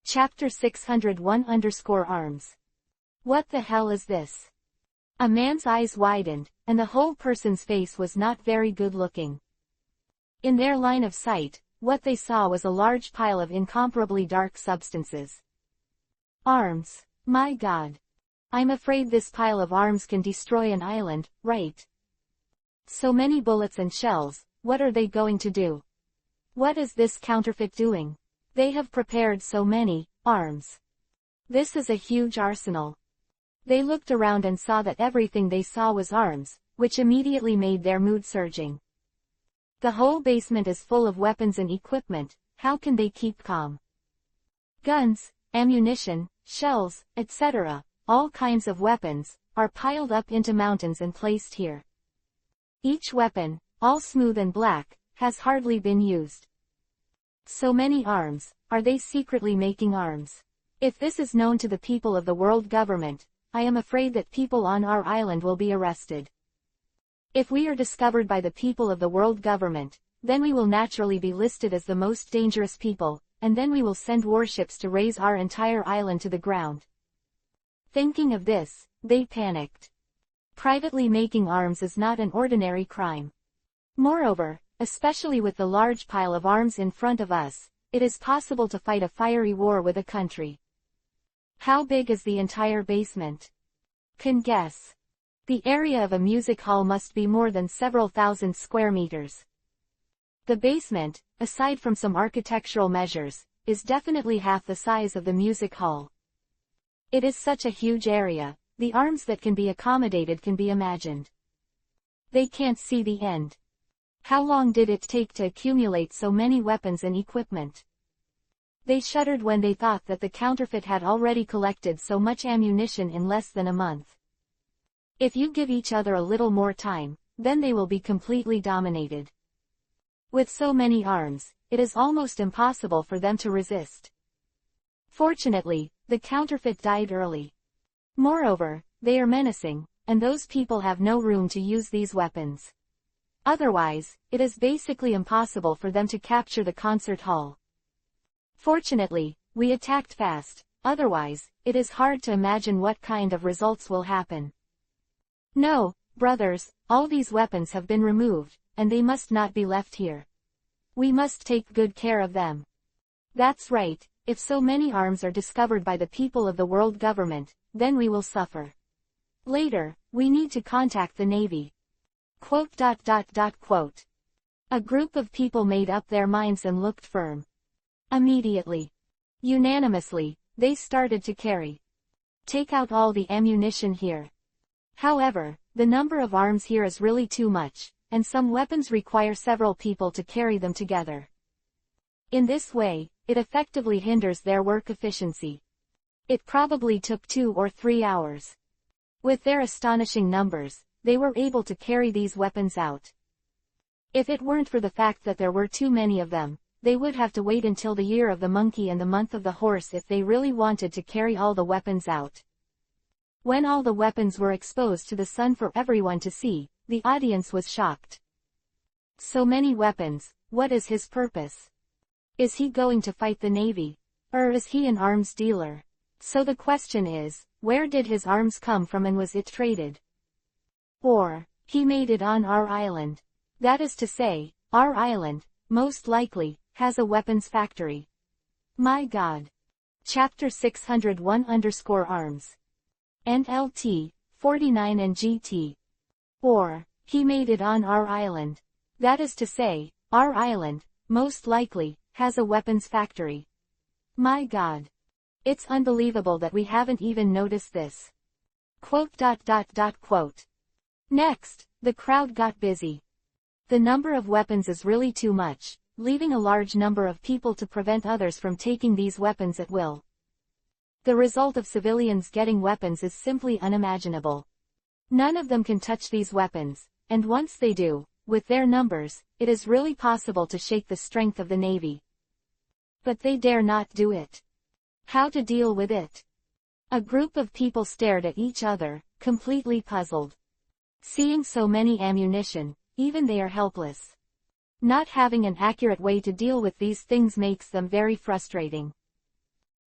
Chapter 601-arms. What the hell is this? A man's eyes widened, and the whole person's face was not very good looking. In their line of sight, what they saw was a large pile of incomparably dark substances. Arms. My God. I'm afraid this pile of arms can destroy an island, right? So many bullets and shells, what are they going to do? What is this counterfeit doing? They have prepared so many arms. This is a huge arsenal. They looked around and saw that everything they saw was arms, which immediately made their mood surging. The whole basement is full of weapons and equipment, how can they keep calm? Guns, ammunition, shells, etc., all kinds of weapons, are piled up into mountains and placed here. Each weapon, all smooth and black, has hardly been used. So many arms, are they secretly making arms? If this is known to the people of the world government, I am afraid that people on our island will be arrested. If we are discovered by the people of the world government, then we will naturally be listed as the most dangerous people, and then we will send warships to raze our entire island to the ground. Thinking of this, they panicked. Privately making arms is not an ordinary crime. Moreover, especially with the large pile of arms in front of us, it is possible to fight a fiery war with a country. How big is the entire basement? Can guess. The area of a music hall must be more than several thousand square meters. The basement, aside from some architectural measures, is definitely half the size of the music hall. It is such a huge area, the arms that can be accommodated can be imagined. They can't see the end. How long did it take to accumulate so many weapons and equipment? They shuddered when they thought that the counterfeit had already collected so much ammunition in less than a month. If you give each other a little more time, then they will be completely dominated. With so many arms, it is almost impossible for them to resist. Fortunately, the counterfeit died early. Moreover, they are menacing, and those people have no room to use these weapons. Otherwise, it is basically impossible for them to capture the concert hall. Fortunately, we attacked fast, otherwise, it is hard to imagine what kind of results will happen. No, brothers, all these weapons have been removed, and they must not be left here. We must take good care of them. That's right, if so many arms are discovered by the people of the world government, then we will suffer. Later, we need to contact the Navy. ... A group of people made up their minds and looked firm. Immediately. Unanimously, they started to take out all the ammunition here. However, the number of arms here is really too much, and some weapons require several people to carry them together. In this way, it effectively hinders their work efficiency. It probably took 2 or 3 hours. With their astonishing numbers, they were able to carry these weapons out. If it weren't for the fact that there were too many of them, they would have to wait until the year of the monkey and the month of the horse if they really wanted to carry all the weapons out. When all the weapons were exposed to the sun for everyone to see, the audience was shocked. So many weapons, what is his purpose? Is he going to fight the Navy? Or is he an arms dealer? So the question is, where did his arms come from and was it traded? Or, he made it on our island. That is to say, our island, most likely, has a weapons factory. My God. Chapter 601-arms. NLT, 49 and GT. Or, he made it on our island. That is to say, our island, most likely, has a weapons factory. My God. It's unbelievable that we haven't even noticed this. ... Next, the crowd got busy. The number of weapons is really too much, leaving a large number of people to prevent others from taking these weapons at will. The result of civilians getting weapons is simply unimaginable. None of them can touch these weapons, and once they do, with their numbers, it is really possible to shake the strength of the Navy. But they dare not do it. How to deal with it? A group of people stared at each other, completely puzzled. Seeing so many ammunition, even they are helpless. Not having an accurate way to deal with these things makes them very frustrating.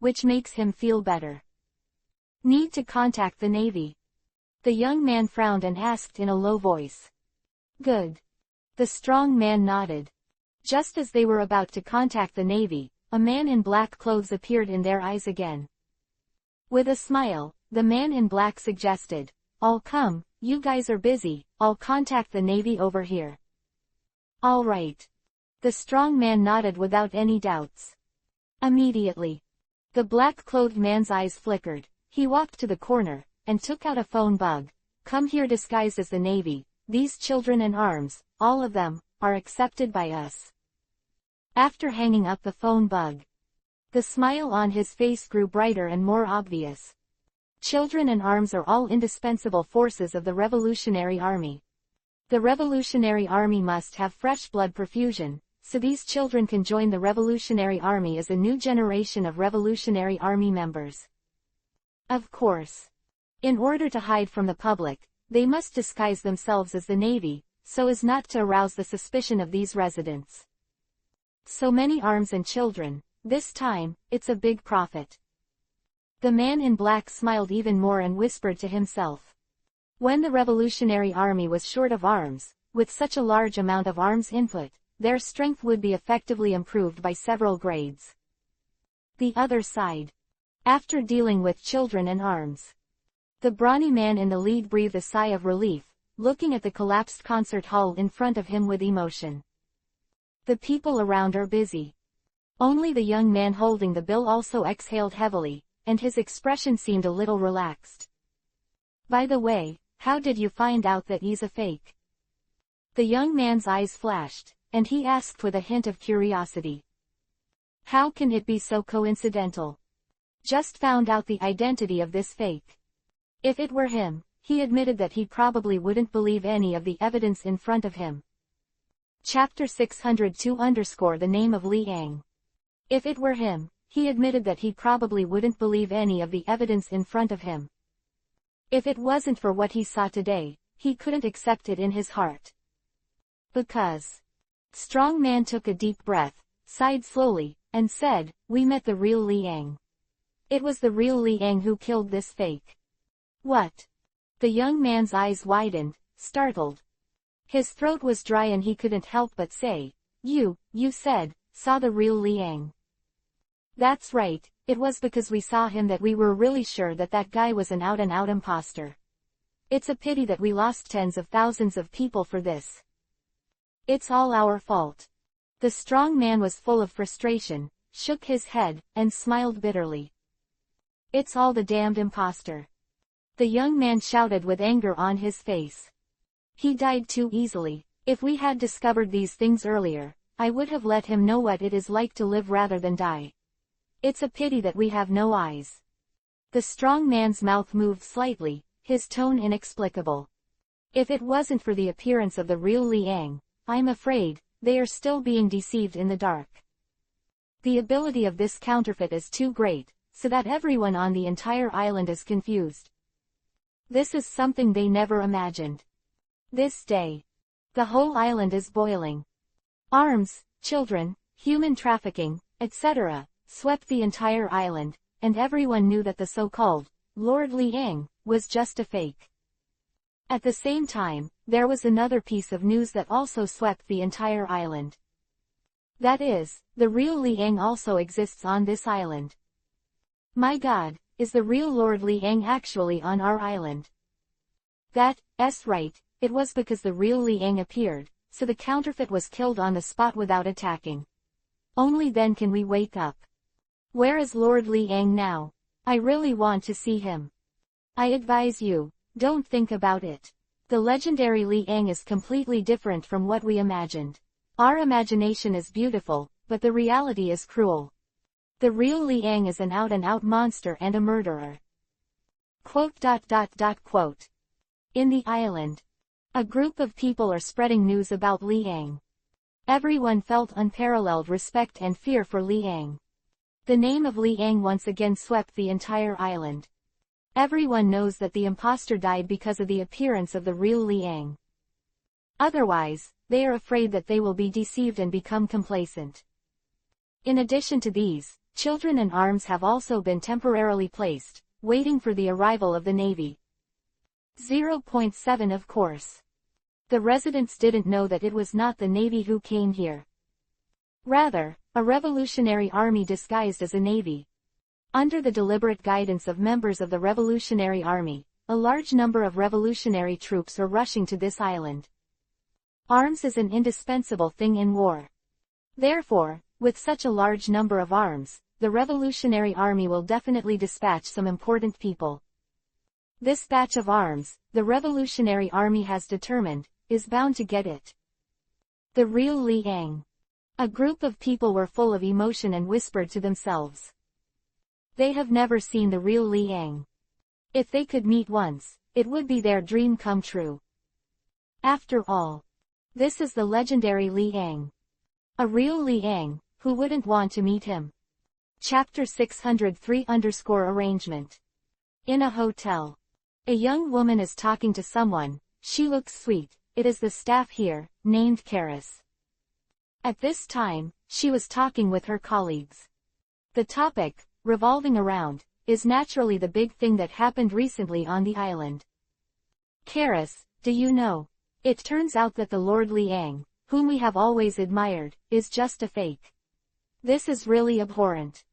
which makes him feel better. Need to contact the Navy. The young man frowned and asked in a low voice. Good. The strong man nodded. Just as they were about to contact the Navy, a man in black clothes appeared in their eyes again. With a smile, the man in black suggested, I'll come, you guys are busy, I'll contact the Navy over here. All right. The strong man nodded without any doubts. Immediately, the black-clothed man's eyes flickered. He walked to the corner, and took out a phone bug. Come here disguised as the Navy. These children in arms, all of them, are accepted by us. After hanging up the phone bug, the smile on his face grew brighter and more obvious. Children in arms are all indispensable forces of the Revolutionary Army. The Revolutionary Army must have fresh blood perfusion, so these children can join the Revolutionary Army as a new generation of Revolutionary Army members. Of course. In order to hide from the public, they must disguise themselves as the Navy, so as not to arouse the suspicion of these residents. So many arms and children, this time, it's a big profit. The man in black smiled even more and whispered to himself. When the Revolutionary Army was short of arms, with such a large amount of arms input, their strength would be effectively improved by several grades. The other side. After dealing with children and arms, the brawny man in the lead breathed a sigh of relief, looking at the collapsed concert hall in front of him with emotion. The people around are busy. Only the young man holding the bill also exhaled heavily, and his expression seemed a little relaxed. By the way, how did you find out that he's a fake? The young man's eyes flashed, and he asked with a hint of curiosity. How can it be so coincidental? Just found out the identity of this fake. If it were him, he admitted that he probably wouldn't believe any of the evidence in front of him. Chapter 602 The name of Li Yang. If it were him, he admitted that he probably wouldn't believe any of the evidence in front of him. If it wasn't for what he saw today, he couldn't accept it in his heart. Because. Strong man took a deep breath, sighed slowly, and said, we met the real Li Yang. It was the real Li Yang who killed this fake. What? The young man's eyes widened, startled. His throat was dry and he couldn't help but say, you said, saw the real Li Yang. That's right, it was because we saw him that we were really sure that that guy was an out-and-out imposter. It's a pity that we lost tens of thousands of people for this. It's all our fault. The strong man was full of frustration, shook his head, and smiled bitterly. It's all the damned imposter. The young man shouted with anger on his face. He died too easily. If we had discovered these things earlier, I would have let him know what it is like to live rather than die. It's a pity that we have no eyes. The strong man's mouth moved slightly, his tone inexplicable. If it wasn't for the appearance of the real Li Yang, I'm afraid, they are still being deceived in the dark. The ability of this counterfeit is too great, so that everyone on the entire island is confused. This is something they never imagined. This day, the whole island is boiling. Arms, children, human trafficking, etc., swept the entire island, and everyone knew that the so-called Lord Li Yang was just a fake. At the same time, there was another piece of news that also swept the entire island. That is, the real Li Yang also exists on this island. My God, is the real Lord Li Yang actually on our island? That's right, it was because the real Li Yang appeared, so the counterfeit was killed on the spot without attacking. Only then can we wake up. Where is Lord Li Yang now? I really want to see him. I advise you, don't think about it. The legendary Li Yang is completely different from what we imagined. Our imagination is beautiful, but the reality is cruel. The real Li Yang is an out-and-out monster and a murderer. Quote. In the island, a group of people are spreading news about Li Yang. Everyone felt unparalleled respect and fear for Li Yang. The name of Li Yang once again swept the entire island. Everyone knows that the imposter died because of the appearance of the real Li Yang. Otherwise, they are afraid that they will be deceived and become complacent. In addition to these, Children and arms have also been temporarily placed, waiting for the arrival of the Navy. 0.7 Of course. The residents didn't know that it was not the Navy who came here. Rather, a revolutionary army disguised as a navy. Under the deliberate guidance of members of the Revolutionary Army, a large number of revolutionary troops were rushing to this island. Arms is an indispensable thing in war. Therefore, with such a large number of arms, the Revolutionary Army will definitely dispatch some important people. This batch of arms, the Revolutionary Army has determined, is bound to get it. The real Liang. A group of people were full of emotion and whispered to themselves. They have never seen the real Liang. If they could meet once, it would be their dream come true. After all, this is the legendary Liang. A real Liang, who wouldn't want to meet him? Chapter 603-arrangement. In a hotel. A young woman is talking to someone. She looks sweet. It is the staff here, named Karis. At this time, she was talking with her colleagues. The topic, revolving around, is naturally the big thing that happened recently on the island. Karis, do you know? It turns out that the Lord Liang, whom we have always admired, is just a fake. This is really abhorrent.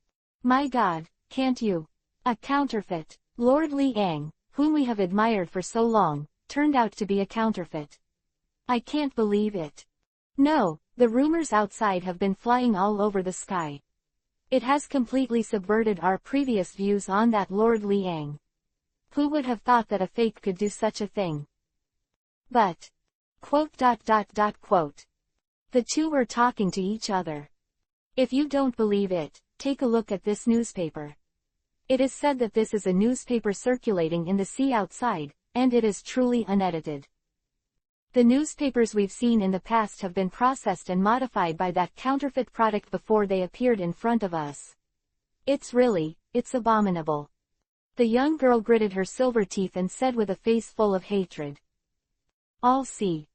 My God, can't you? A counterfeit. Lord Liang, whom we have admired for so long, turned out to be a counterfeit. I can't believe it. No, the rumors outside have been flying all over the sky. It has completely subverted our previous views on that Lord Liang. Who would have thought that a fake could do such a thing? But, ... The two were talking to each other. If you don't believe it, take a look at this newspaper. It is said that this is a newspaper circulating in the sea outside, and it is truly unedited. The newspapers we've seen in the past have been processed and modified by that counterfeit product before they appeared in front of us. It's abominable. The young girl gritted her silver teeth and said with a face full of hatred. I'll see.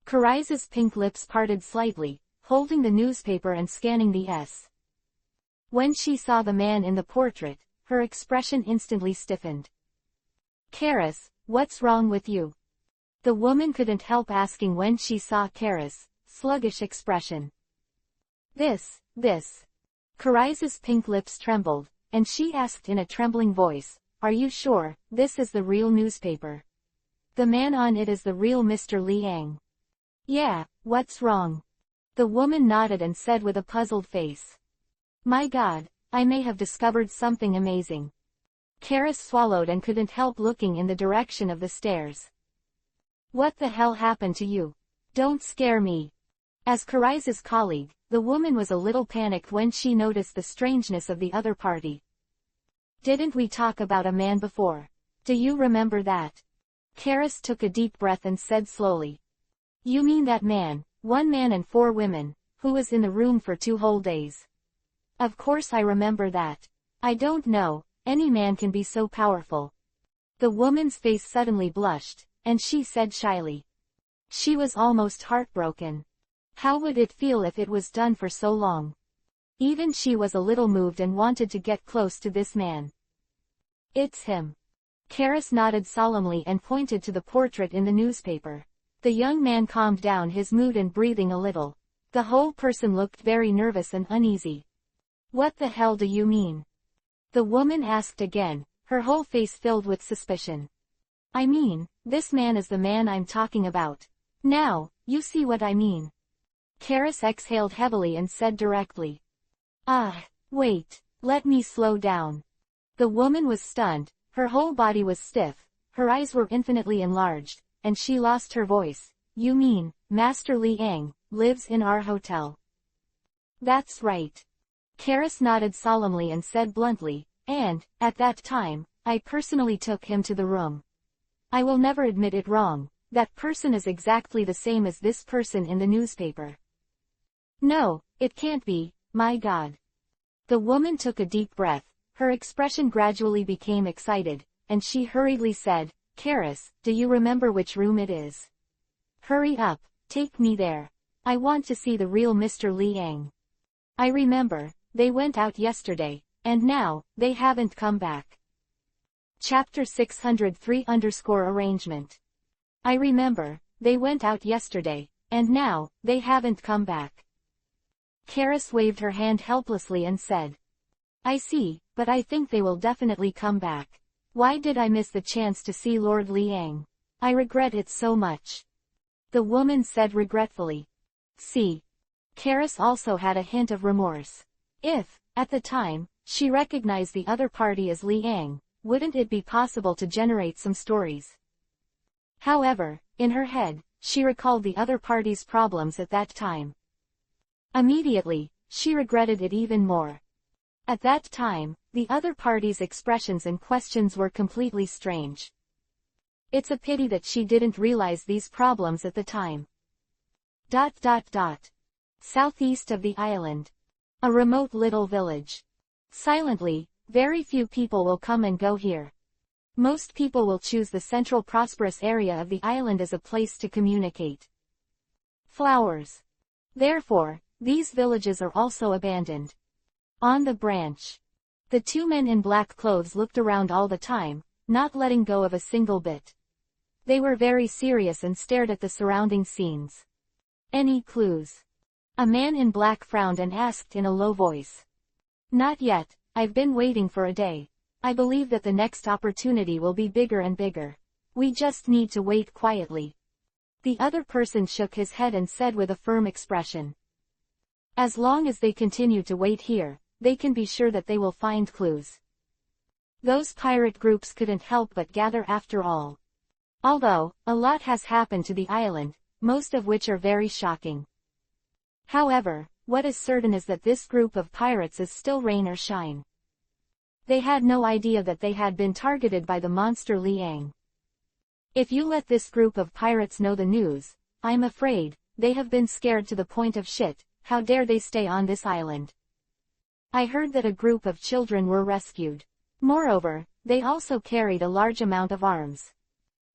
Karis's pink lips parted slightly, holding the newspaper and scanning the S. When she saw the man in the portrait, her expression instantly stiffened. Karis, what's wrong with you? The woman couldn't help asking when she saw Karis' sluggish expression. This. Karis's pink lips trembled, and she asked in a trembling voice, are you sure this is the real newspaper? The man on it is the real Mr. Liang. Yeah, what's wrong? The woman nodded and said with a puzzled face. My God, I may have discovered something amazing. Karis swallowed and couldn't help looking in the direction of the stairs. What the hell happened to you? Don't scare me. As Karis's colleague, the woman was a little panicked when she noticed the strangeness of the other party. Didn't we talk about a man before? Do you remember that? Karis took a deep breath and said slowly. You mean that man, 1 man and 4 women, who was in the room for 2 whole days? Of course I remember that. I don't know, any man can be so powerful. The woman's face suddenly blushed, and she said shyly. She was almost heartbroken. How would it feel if it was done for so long? Even she was a little moved and wanted to get close to this man. It's him. Karis nodded solemnly and pointed to the portrait in the newspaper. The young man calmed down his mood and breathing a little. The whole person looked very nervous and uneasy. What the hell do you mean? The woman asked again, her whole face filled with suspicion. I mean, this man is the man I'm talking about. Now, you see what I mean. Karis exhaled heavily and said directly. Wait, let me slow down. The woman was stunned, her whole body was stiff, her eyes were infinitely enlarged, and she lost her voice. You mean, Master Liang lives in our hotel? That's right. Karis nodded solemnly and said bluntly, and, at that time, I personally took him to the room. I will never admit it wrong, that person is exactly the same as this person in the newspaper. No, it can't be, my God. The woman took a deep breath, her expression gradually became excited, and she hurriedly said, Karis, do you remember which room it is? Hurry up, take me there. I want to see the real Mr. Liang. I remember, they went out yesterday, and now, they haven't come back. Chapter 603-arrangement. I remember, they went out yesterday, and now, they haven't come back. Karis waved her hand helplessly and said. I see, but I think they will definitely come back. Why did I miss the chance to see Lord Liang? I regret it so much. The woman said regretfully. See. Karis also had a hint of remorse. If, at the time, she recognized the other party as Liang, wouldn't it be possible to generate some stories? However, in her head, she recalled the other party's problems at that time. Immediately, she regretted it even more. At that time, the other party's expressions and questions were completely strange. It's a pity that she didn't realize these problems at the time. Southeast of the island. A remote little village. Silently, very few people will come and go here. Most people will choose the central prosperous area of the island as a place to communicate. Flowers. Therefore, these villages are also abandoned. On the branch. The two men in black clothes looked around all the time, not letting go of a single bit. They were very serious and stared at the surrounding scenes. Any clues? A man in black frowned and asked in a low voice. Not yet, I've been waiting for a day. I believe that the next opportunity will be bigger and bigger. We just need to wait quietly. The other person shook his head and said with a firm expression. As long as they continue to wait here, they can be sure that they will find clues. Those pirate groups couldn't help but gather after all. Although, a lot has happened to the island, most of which are very shocking. However, what is certain is that this group of pirates is still rain or shine. They had no idea that they had been targeted by the monster Liang. If you let this group of pirates know the news, I'm afraid, they have been scared to the point of shit, how dare they stay on this island. I heard that a group of children were rescued. Moreover, they also carried a large amount of arms.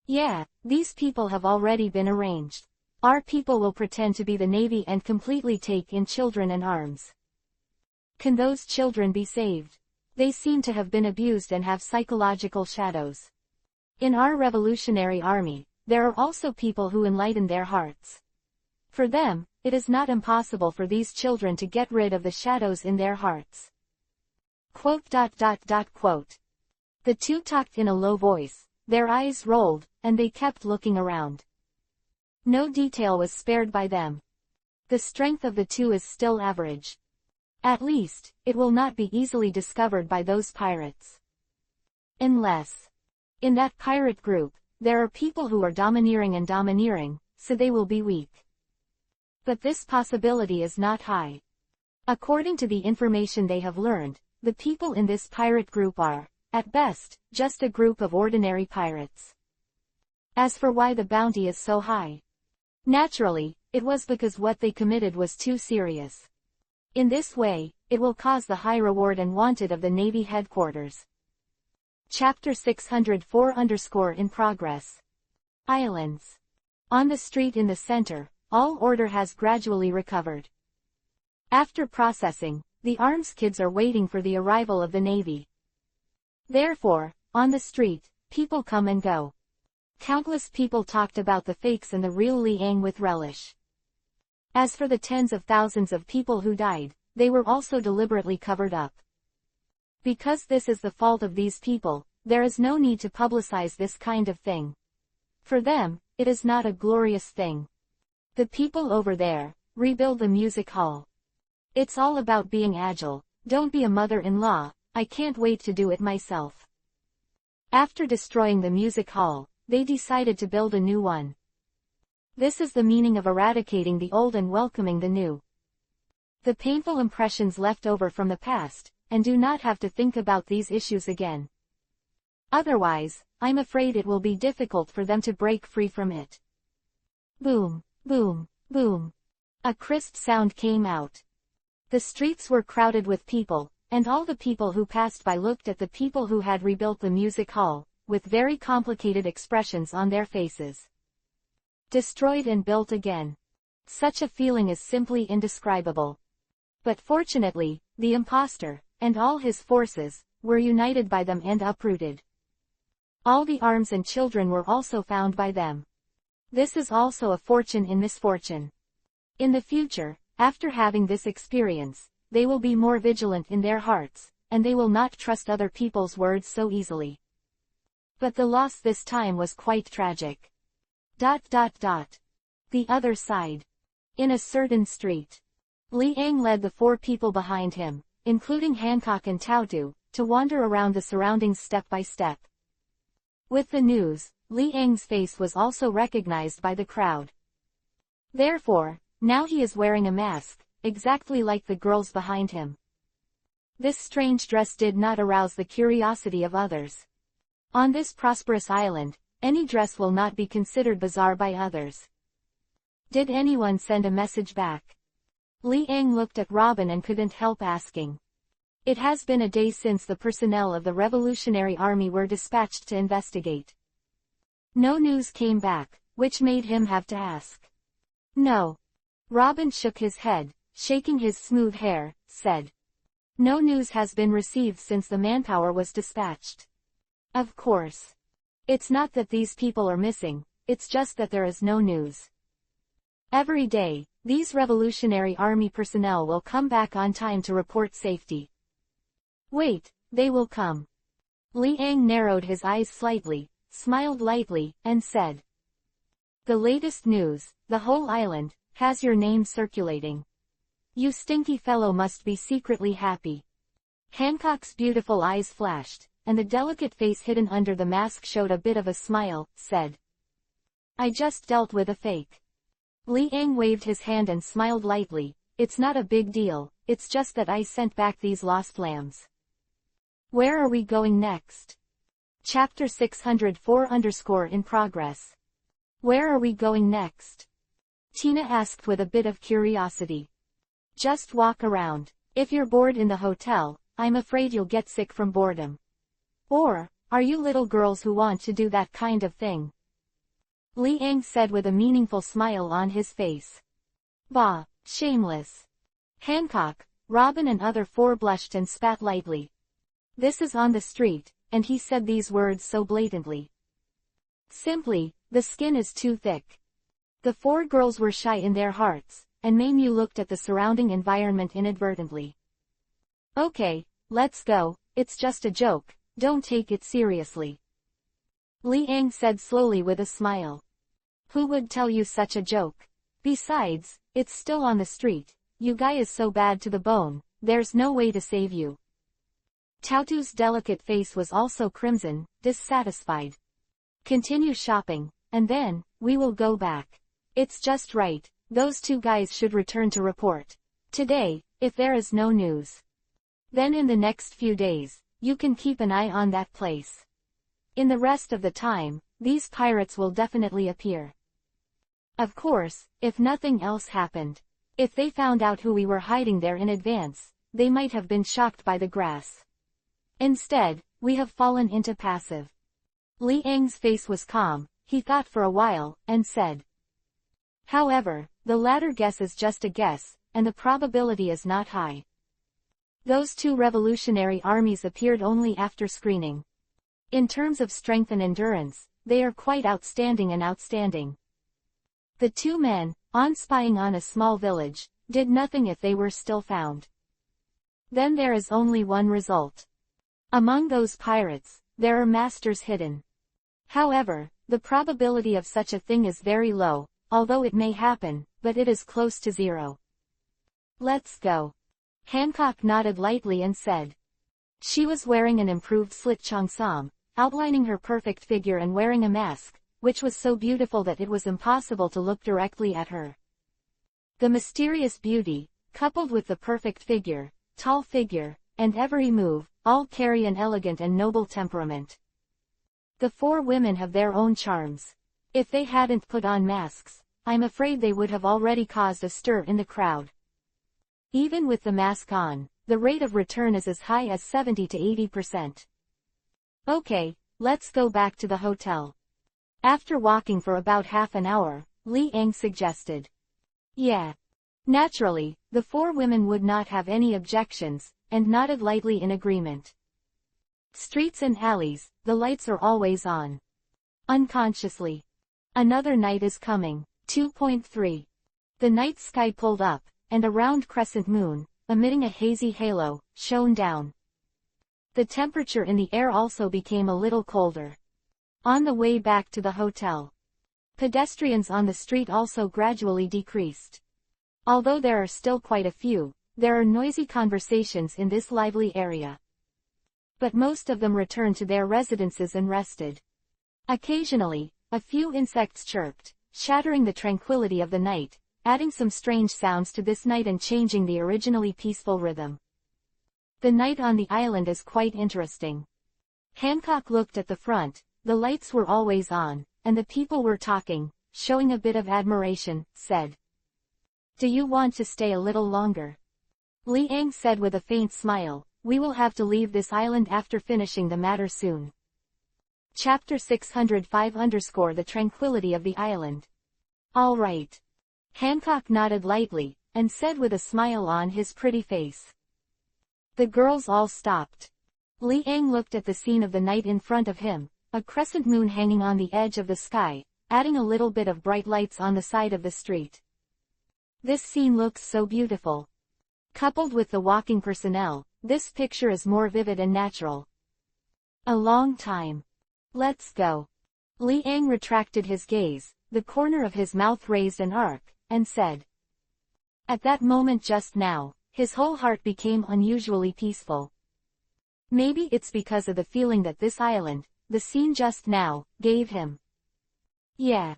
Yeah, these people have already been arranged. Our people will pretend to be the Navy and completely take in children and arms. Can those children be saved? They seem to have been abused and have psychological shadows. In our revolutionary army, there are also people who enlighten their hearts. For them, it is not impossible for these children to get rid of the shadows in their hearts. The two talked in a low voice, their eyes rolled, and they kept looking around. No detail was spared by them. The strength of the two is still average. At least, it will not be easily discovered by those pirates. Unless, in that pirate group, there are people who are domineering, so they will be weak. But this possibility is not high. According to the information they have learned, the people in this pirate group are, at best, just a group of ordinary pirates. As for why the bounty is so high, naturally, it was because what they committed was too serious. In this way, it will cause the high reward and wanted of the Navy headquarters. Chapter 604 _ progress. Islands. On the street in the center, all order has gradually recovered. After processing, the arms kids are waiting for the arrival of the Navy. Therefore, on the street, people come and go. Countless people talked about the fakes and the real Liang with relish. As for the tens of thousands of people who died, they were also deliberately covered up. Because this is the fault of these people, there is no need to publicize this kind of thing. For them, it is not a glorious thing. The people over there, rebuild the music hall. It's all about being agile, don't be a mother-in-law, I can't wait to do it myself. After destroying the music hall, they decided to build a new one. This is the meaning of eradicating the old and welcoming the new. The painful impressions left over from the past, and do not have to think about these issues again. Otherwise, I'm afraid it will be difficult for them to break free from it. Boom, boom, boom. A crisp sound came out. The streets were crowded with people, and all the people who passed by looked at the people who had rebuilt the music hall, with very complicated expressions on their faces. Destroyed and built again. Such a feeling is simply indescribable. But fortunately, the imposter, and all his forces, were united by them and uprooted. All the arms and children were also found by them. This is also a fortune in misfortune. In the future, after having this experience, they will be more vigilant in their hearts, and they will not trust other people's words so easily. But the loss this time was quite tragic. The other side. In a certain street. Li Ang led the 4 people behind him, including Hancock and Tautu, to wander around the surroundings step by step. With the news, Li Ang's face was also recognized by the crowd. Therefore, now he is wearing a mask, exactly like the girls behind him. This strange dress did not arouse the curiosity of others. On this prosperous island, any dress will not be considered bizarre by others. Did anyone send a message back? Li Ang looked at Robin and couldn't help asking. It has been a day since the personnel of the Revolutionary Army were dispatched to investigate. No news came back, which made him have to ask. No. Robin shook his head, shaking his smooth hair, said. No news has been received since the manpower was dispatched. Of course. It's not that these people are missing, it's just that there is no news. Every day, these Revolutionary Army personnel will come back on time to report safety. Wait, they will come. Li Ang narrowed his eyes slightly, smiled lightly, and said. The latest news, the whole island, has your name circulating. You stinky fellow must be secretly happy. Hancock's beautiful eyes flashed, and the delicate face hidden under the mask showed a bit of a smile, said. I just dealt with a fake. Li Ang waved his hand and smiled lightly. It's not a big deal, it's just that I sent back these lost lambs. Where are we going next? Chapter 604 in progress. Where are we going next? Tina asked with a bit of curiosity. Just walk around. If you're bored in the hotel, I'm afraid you'll get sick from boredom. Or, are you little girls who want to do that kind of thing? Li Ang said with a meaningful smile on his face. Bah, shameless. Hancock, Robin and other 4 blushed and spat lightly. This is on the street, and he said these words so blatantly. Simply, the skin is too thick. The 4 girls were shy in their hearts, and Maimyu looked at the surrounding environment inadvertently. Okay, let's go, it's just a joke, don't take it seriously. Li Ang said slowly with a smile. Who would tell you such a joke? Besides, it's still on the street, you guy is so bad to the bone, there's no way to save you. Tautu's delicate face was also crimson, dissatisfied. Continue shopping, and then, we will go back. It's just right, those 2 guys should return to report. Today, if there is no news. Then in the next few days, you can keep an eye on that place. In the rest of the time, these pirates will definitely appear. Of course, if nothing else happened. If they found out who we were hiding there in advance, they might have been shocked by the grass. Instead, we have fallen into passive. Li Ang's face was calm, he thought for a while, and said. However, the latter guess is just a guess, and the probability is not high. Those 2 revolutionary armies appeared only after screening. In terms of strength and endurance, they are quite outstanding. The 2 men, on spying on a small village, did nothing if they were still found. Then there is only one result. Among those pirates, there are masters hidden. However, the probability of such a thing is very low, although it may happen, but it is close to 0. Let's go. Hancock nodded lightly and said. She was wearing an improved slit cheongsam, outlining her perfect figure and wearing a mask, which was so beautiful that it was impossible to look directly at her. The mysterious beauty, coupled with the perfect figure, tall figure, and every move, all carry an elegant and noble temperament. The 4 women have their own charms. If they hadn't put on masks, I'm afraid they would have already caused a stir in the crowd. Even with the mask on, the rate of return is as high as 70 to 80%. Okay, let's go back to the hotel. After walking for about half an hour, Li Ang suggested. Yeah. Naturally, the 4 women would not have any objections, and nodded lightly in agreement. Streets and alleys, the lights are always on. Unconsciously. Another night is coming. 2.3. The night sky pulled up, and a round crescent moon, emitting a hazy halo, shone down. The temperature in the air also became a little colder. On the way back to the hotel, pedestrians on the street also gradually decreased. Although there are still quite a few, there are noisy conversations in this lively area. But most of them returned to their residences and rested. Occasionally, a few insects chirped, shattering the tranquility of the night, adding some strange sounds to this night and changing the originally peaceful rhythm. The night on the island is quite interesting. Hancock looked at the front, the lights were always on, and the people were talking, showing a bit of admiration, said. Do you want to stay a little longer? Liang said with a faint smile, we will have to leave this island after finishing the matter soon. Chapter 605 _ The Tranquility of the Island. All right. Hancock nodded lightly, and said with a smile on his pretty face. The girls all stopped. Liang looked at the scene of the night in front of him, a crescent moon hanging on the edge of the sky, adding a little bit of bright lights on the side of the street. This scene looks so beautiful. Coupled with the walking personnel, this picture is more vivid and natural. A long time. Let's go. Liang retracted his gaze, the corner of his mouth raised an arc, and said. At that moment just now, his whole heart became unusually peaceful. Maybe it's because of the feeling that this island, the scene just now, gave him. Yeah.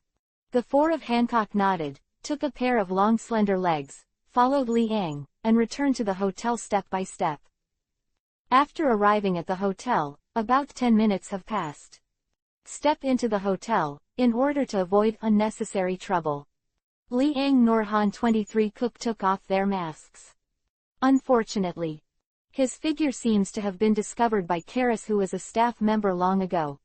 The four of Hancock nodded, took a pair of long slender legs, followed Liang, and returned to the hotel step by step. After arriving at the hotel, about 10 minutes have passed. Step into the hotel, in order to avoid unnecessary trouble. Liang nor Han 23 Cook took off their masks. Unfortunately, his figure seems to have been discovered by Karis, who was a staff member long ago.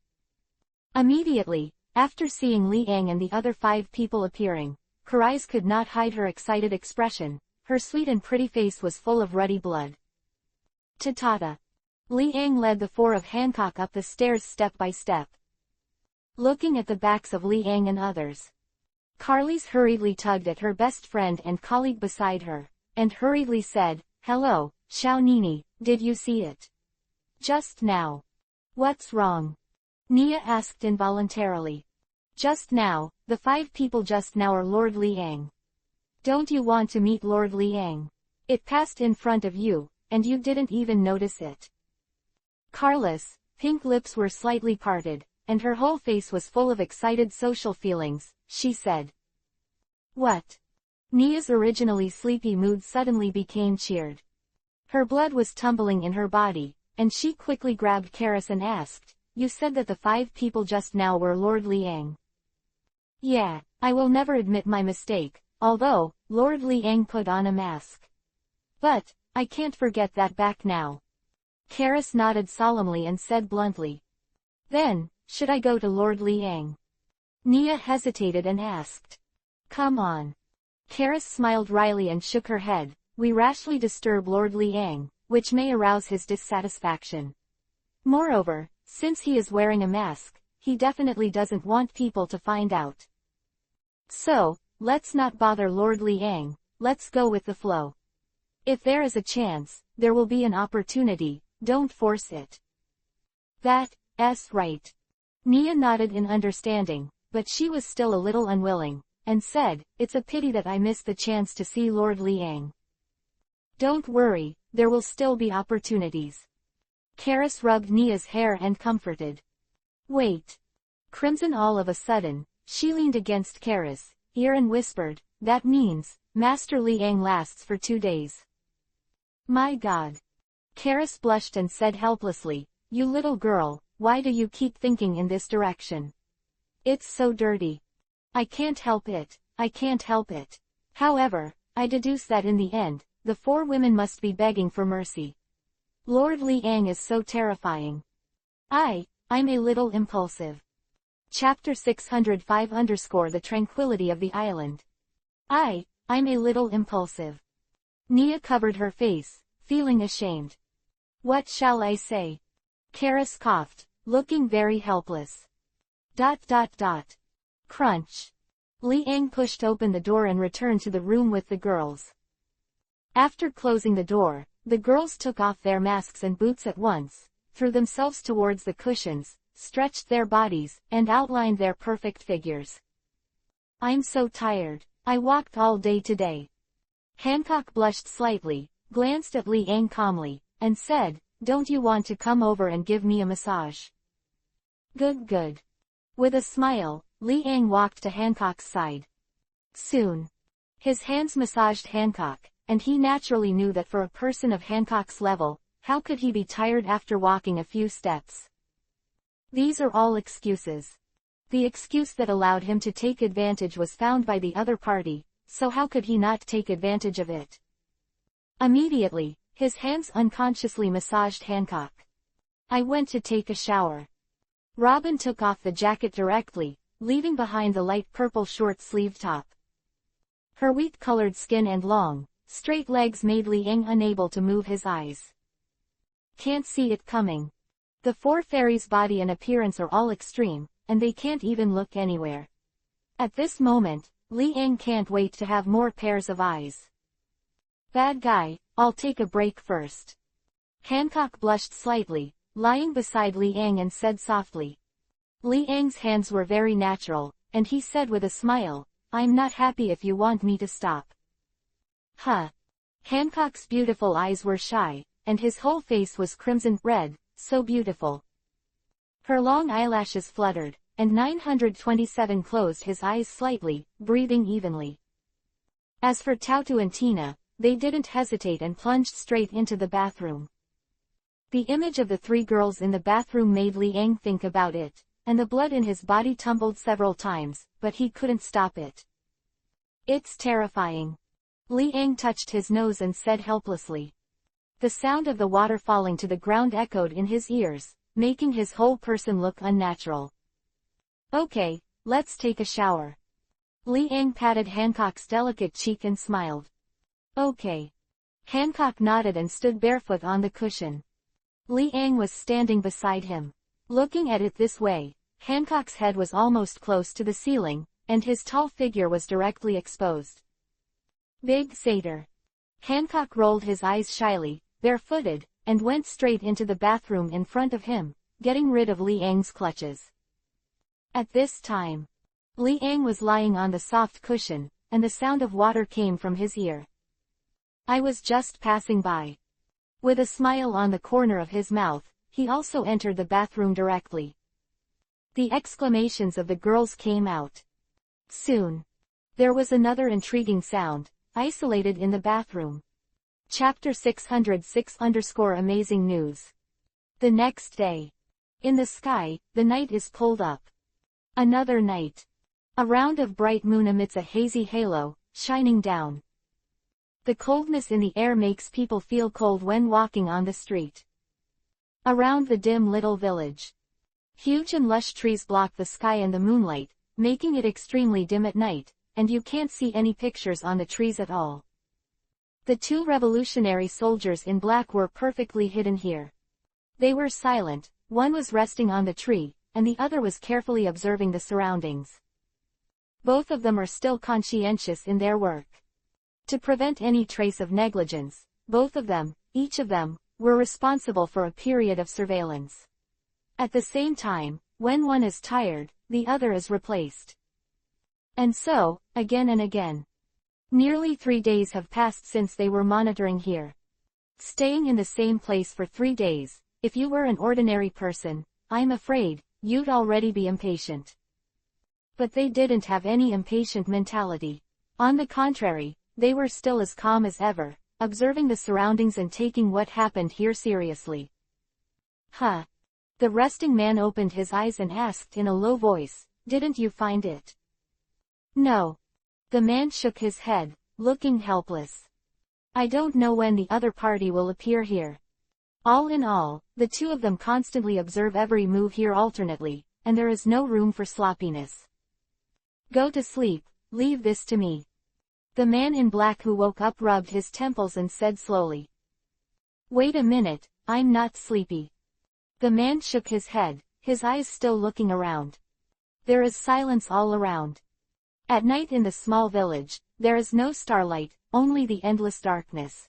Immediately, after seeing Liang and the other 5 people appearing, Karis could not hide her excited expression, her sweet and pretty face was full of ruddy blood. Ta-ta-ta. Liang led the 4 of Hancock up the stairs step by step. Looking at the backs of Liang and others, Carlise hurriedly tugged at her best friend and colleague beside her, and hurriedly said, Hello, Xiao Nini, did you see it? Just now. What's wrong? Nia asked involuntarily. Just now, the 5 people just now are Lord Liang. Don't you want to meet Lord Liang? It passed in front of you, and you didn't even notice it. Carlise, pink lips were slightly parted, and her whole face was full of excited social feelings, she said. What? Nia's originally sleepy mood suddenly became cheered. Her blood was tumbling in her body, and she quickly grabbed Karis and asked, You said that the 5 people just now were Lord Liang. Yeah, I will never admit my mistake, although, Lord Liang put on a mask. But, I can't forget that back now. Karis nodded solemnly and said bluntly. Then, should I go to Lord Liang? Nia hesitated and asked. Come on. Karis smiled wryly and shook her head. We rashly disturb Lord Liang, which may arouse his dissatisfaction. Moreover, since he is wearing a mask, he definitely doesn't want people to find out. So, let's not bother Lord Liang, let's go with the flow. If there is a chance, there will be an opportunity, don't force it. That's right. Nia nodded in understanding, but she was still a little unwilling, and said, It's a pity that I missed the chance to see Lord Liang. Don't worry, there will still be opportunities. Karis rubbed Nia's hair and comforted. Wait. Crimson all of a sudden, she leaned against Karis' ear and whispered, That means, Master Liang lasts for 2 days. My God. Karis blushed and said helplessly, You little girl, why do you keep thinking in this direction? It's so dirty. I can't help it, I can't help it. However, I deduce that in the end, the 4 women must be begging for mercy. Lord Liang is so terrifying. I'm a little impulsive. Chapter 605 _ The Tranquility of the Island. I'm a little impulsive. Nia covered her face, feeling ashamed. What shall I say? Karis coughed, looking very helpless. ... Crunch. Liang pushed open the door and returned to the room with the girls. After closing the door, the girls took off their masks and boots at once, threw themselves towards the cushions, stretched their bodies, and outlined their perfect figures. I'm so tired. I walked all day today. Hancock blushed slightly, glanced at Liang calmly, and said, don't you want to come over and give me a massage? Good. With a smile, Liang walked to Hancock's side. Soon. His hands massaged Hancock, and he naturally knew that for a person of Hancock's level, how could he be tired after walking a few steps? These are all excuses. The excuse that allowed him to take advantage was found by the other party, so how could he not take advantage of it? Immediately, his hands unconsciously massaged Hancock. I went to take a shower. Robin took off the jacket directly, leaving behind the light purple short-sleeved top. Her wheat-colored skin and long, straight legs made Liang unable to move his eyes. Can't see it coming. The four fairies' body and appearance are all extreme, and they can't even look anywhere. At this moment, Liang can't wait to have more pairs of eyes. Bad guy, I'll take a break first. Hancock blushed slightly, lying beside Liang and said softly. Liang's hands were very natural, and he said with a smile, I'm not happy if you want me to stop. Huh. Hancock's beautiful eyes were shy, and his whole face was crimson red, so beautiful. Her long eyelashes fluttered, and 927 closed his eyes slightly, breathing evenly. As for Tautu and Tina, they didn't hesitate and plunged straight into the bathroom. The image of the three girls in the bathroom made Liang think about it, and the blood in his body tumbled several times, but he couldn't stop it. It's terrifying. Liang touched his nose and said helplessly. The sound of the water falling to the ground echoed in his ears, making his whole person look unnatural. Okay, let's take a shower. Liang patted Hancock's delicate cheek and smiled. Okay. Hancock nodded and stood barefoot on the cushion. Liang was standing beside him. Looking at it this way, Hancock's head was almost close to the ceiling, and his tall figure was directly exposed. Big satyr. Hancock rolled his eyes shyly, barefooted, and went straight into the bathroom in front of him, getting rid of Liang's clutches. At this time, Liang was lying on the soft cushion, and the sound of water came from his ear. I was just passing by. With a smile on the corner of his mouth, he also entered the bathroom directly. The exclamations of the girls came out. Soon. There was another intriguing sound, isolated in the bathroom. Chapter 606-Amazing News. The next day. In the sky, the night is pulled up. Another night. A round of bright moon emits a hazy halo, shining down. The coldness in the air makes people feel cold when walking on the street. Around the dim little village. Huge and lush trees block the sky and the moonlight, making it extremely dim at night, and you can't see any pictures on the trees at all. The two revolutionary soldiers in black were perfectly hidden here. They were silent, one was resting on the tree, and the other was carefully observing the surroundings. Both of them are still conscientious in their work. To prevent any trace of negligence, both of them, each of them, were responsible for a period of surveillance. At the same time, when one is tired, the other is replaced. And so, again and again. Nearly 3 days have passed since they were monitoring here. Staying in the same place for 3 days, if you were an ordinary person, I'm afraid, you'd already be impatient. But they didn't have any impatient mentality. On the contrary, they were still as calm as ever, observing the surroundings and taking what happened here seriously. Huh. The resting man opened his eyes and asked in a low voice, didn't you find it? No. The man shook his head, looking helpless. I don't know when the other party will appear here. All in all, the two of them constantly observe every move here alternately, and there is no room for sloppiness. Go to sleep, leave this to me. The man in black who woke up rubbed his temples and said slowly. Wait a minute, I'm not sleepy. The man shook his head, his eyes still looking around. There is silence all around. At night in the small village, there is no starlight, only the endless darkness.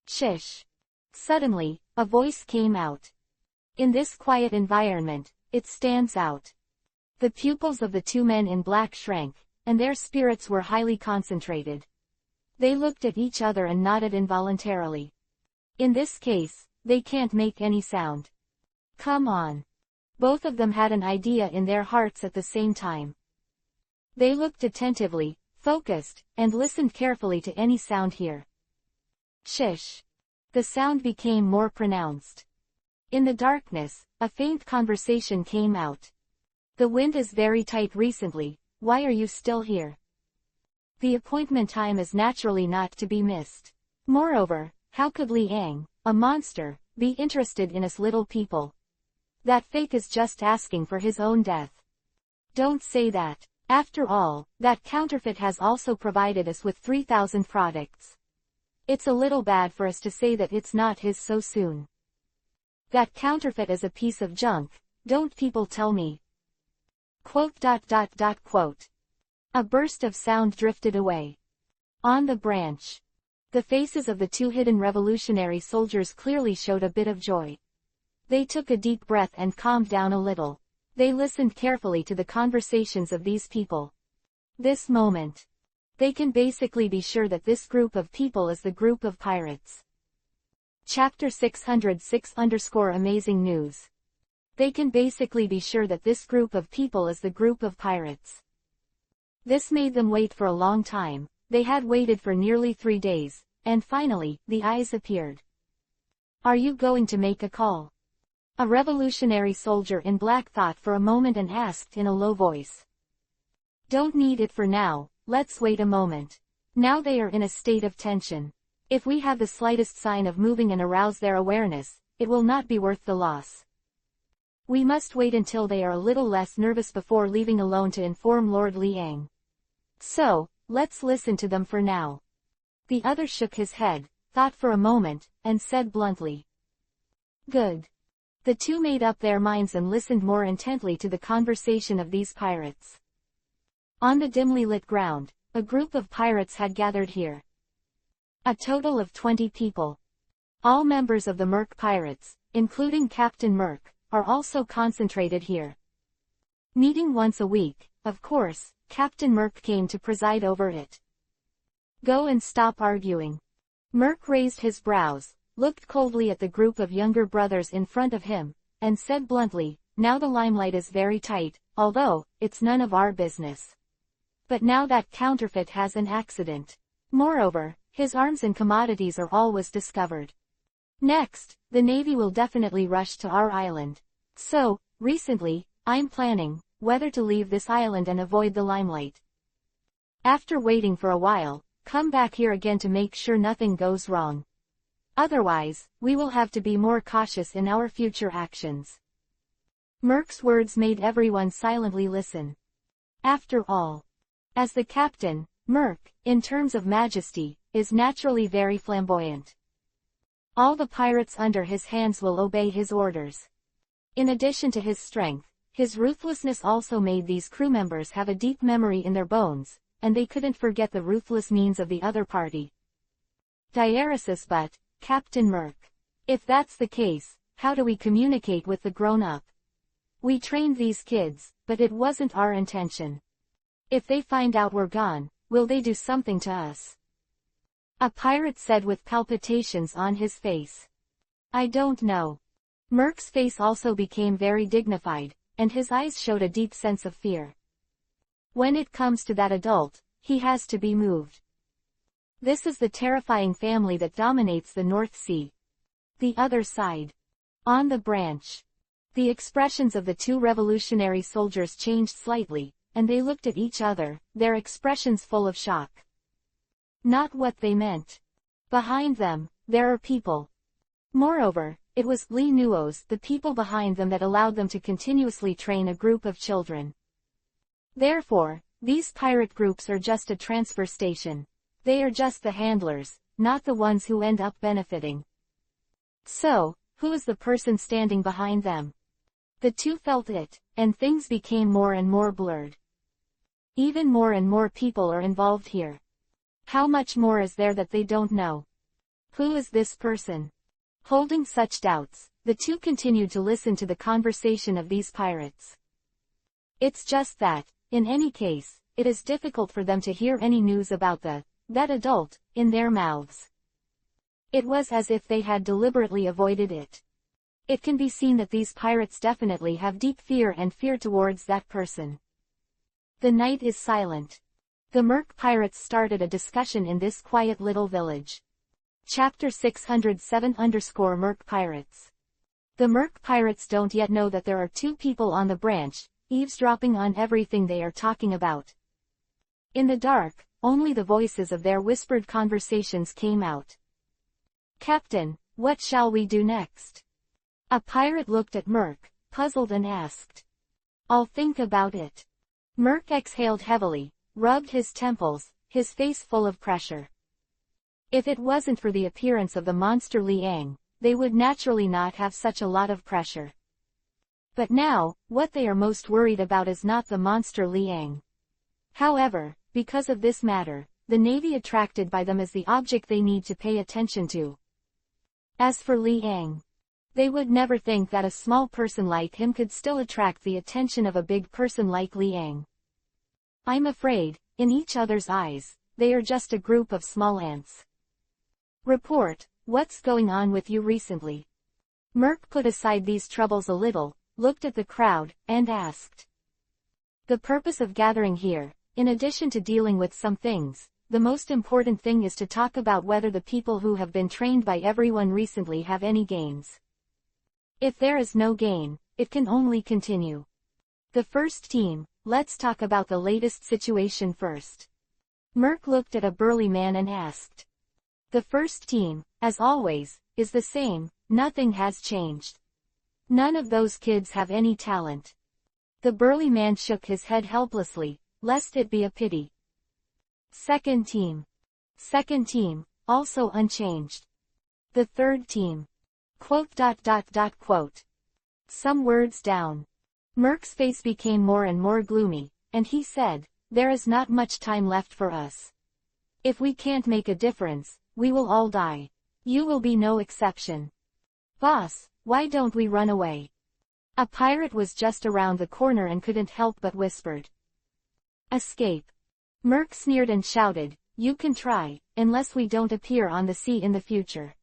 Shish. Suddenly, a voice came out. In this quiet environment, it stands out. The pupils of the two men in black shrank, and their spirits were highly concentrated. They looked at each other and nodded involuntarily. In this case, they can't make any sound. Come on. Both of them had an idea in their hearts at the same time. They looked attentively, focused, and listened carefully to any sound here. Shish. The sound became more pronounced. In the darkness, a faint conversation came out. The wind is very tight recently, why are you still here? The appointment time is naturally not to be missed. Moreover, how could Liang, a monster, be interested in us little people? That fake is just asking for his own death. Don't say that. After all, that counterfeit has also provided us with 3,000 products. It's a little bad for us to say that it's not his so soon. That counterfeit is a piece of junk, don't people tell me? Quote. A burst of sound drifted away. On the branch. The faces of the two hidden revolutionary soldiers clearly showed a bit of joy. They took a deep breath and calmed down a little. They listened carefully to the conversations of these people. This moment. They can basically be sure that this group of people is the group of pirates. Chapter 606-Amazing News. They can basically be sure that this group of people is the group of pirates. This made them wait for a long time. They had waited for nearly 3 days, and finally, the eyes appeared. Are you going to make a call? A revolutionary soldier in black thought for a moment and asked in a low voice. Don't need it for now, let's wait a moment. Now they are in a state of tension. If we have the slightest sign of moving and arouse their awareness, it will not be worth the loss. We must wait until they are a little less nervous before leaving alone to inform Lord Liang. So, let's listen to them for now. The other shook his head, thought for a moment, and said bluntly. Good. The two made up their minds and listened more intently to the conversation of these pirates. On the dimly lit ground, a group of pirates had gathered here. A total of 20 people. All members of the Merc Pirates, including Captain Merc, are also concentrated here. Meeting once a week, of course, Captain Merc came to preside over it. Go and stop arguing. Merc raised his brows, looked coldly at the group of younger brothers in front of him, and said bluntly, now the limelight is very tight, although, it's none of our business. But now that counterfeit has an accident. Moreover, his arms and commodities are always discovered. Next, the Navy will definitely rush to our island. So, recently, I'm planning whether to leave this island and avoid the limelight. After waiting for a while, come back here again to make sure nothing goes wrong. Otherwise, we will have to be more cautious in our future actions. Merc's words made everyone silently listen. After all, as the captain, Merc, in terms of majesty, is naturally very flamboyant. All the pirates under his hands will obey his orders. In addition to his strength, his ruthlessness also made these crew members have a deep memory in their bones, and they couldn't forget the ruthless means of the other party. Diaresis. But, Captain Merc, if that's the case, how do we communicate with the grown-up? We trained these kids, but it wasn't our intention. If they find out we're gone, will they do something to us? A pirate said with palpitations on his face. I don't know. Merc's face also became very dignified, and his eyes showed a deep sense of fear. When it comes to that adult, he has to be moved. This is the terrifying family that dominates the North Sea. The other side. On the branch. The expressions of the two revolutionary soldiers changed slightly, and they looked at each other, their expressions full of shock. Not what they meant. Behind them, there are people. Moreover, it was Li Nuos, the people behind them, that allowed them to continuously train a group of children. Therefore, these pirate groups are just a transfer station. They are just the handlers, not the ones who end up benefiting. So, Who is the person standing behind them? The two felt it, and things became more and more blurred. Even more and more people are involved here. How much more is there that they don't know? Who is this person? Holding such doubts, the two continued to listen to the conversation of these pirates. It's just that, in any case, it is difficult for them to hear any news about that adult, in their mouths. It was as if they had deliberately avoided it. It can be seen that these pirates definitely have deep fear towards that person. The night is silent. The Merc pirates started a discussion in this quiet little village. Chapter 607-Merc Pirates. The Merc pirates don't yet know that there are two people on the branch, eavesdropping on everything they are talking about. In the dark, only the voices of their whispered conversations came out. "Captain, what shall we do next?" A pirate looked at Merc, puzzled, and asked. "I'll think about it." Merc exhaled heavily, rubbed his temples, his face full of pressure. If it wasn't for the appearance of the monster Liang, they would naturally not have such a lot of pressure. But now, what they are most worried about is not the monster Liang. However, because of this matter, the Navy attracted by them is the object they need to pay attention to. As for Liang, they would never think that a small person like him could still attract the attention of a big person like Liang. I'm afraid, in each other's eyes, they are just a group of small ants. Report, what's going on with you recently? Merc put aside these troubles a little, looked at the crowd, and asked. The purpose of gathering here, in addition to dealing with some things, the most important thing is to talk about whether the people who have been trained by everyone recently have any gains. If there is no gain, it can only continue. The first team, let's talk about the latest situation first. Merc looked at a burly man and asked. The first team, as always, is the same, nothing has changed. None of those kids have any talent. The burly man shook his head helplessly, lest it be a pity. Second team. Second team, also unchanged. The third team. ... Some words down. Merc's face became more and more gloomy, and he said, there is not much time left for us. If we can't make a difference, we will all die. You will be no exception. Boss, why don't we run away? A pirate was just around the corner and couldn't help but whispered. Escape. Merc sneered and shouted, you can try, unless we don't appear on the sea in the future.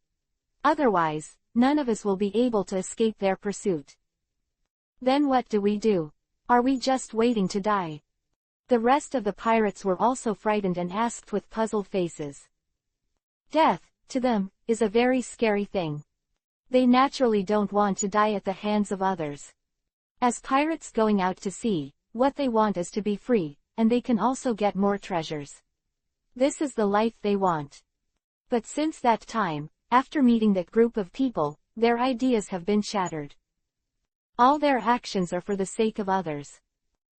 Otherwise, none of us will be able to escape their pursuit. Then what do we do? Are we just waiting to die? The rest of the pirates were also frightened and asked with puzzled faces. Death, to them, is a very scary thing. They naturally don't want to die at the hands of others. As pirates going out to sea, what they want is to be free, and they can also get more treasures. This is the life they want. But since that time, after meeting that group of people, their ideas have been shattered. All their actions are for the sake of others.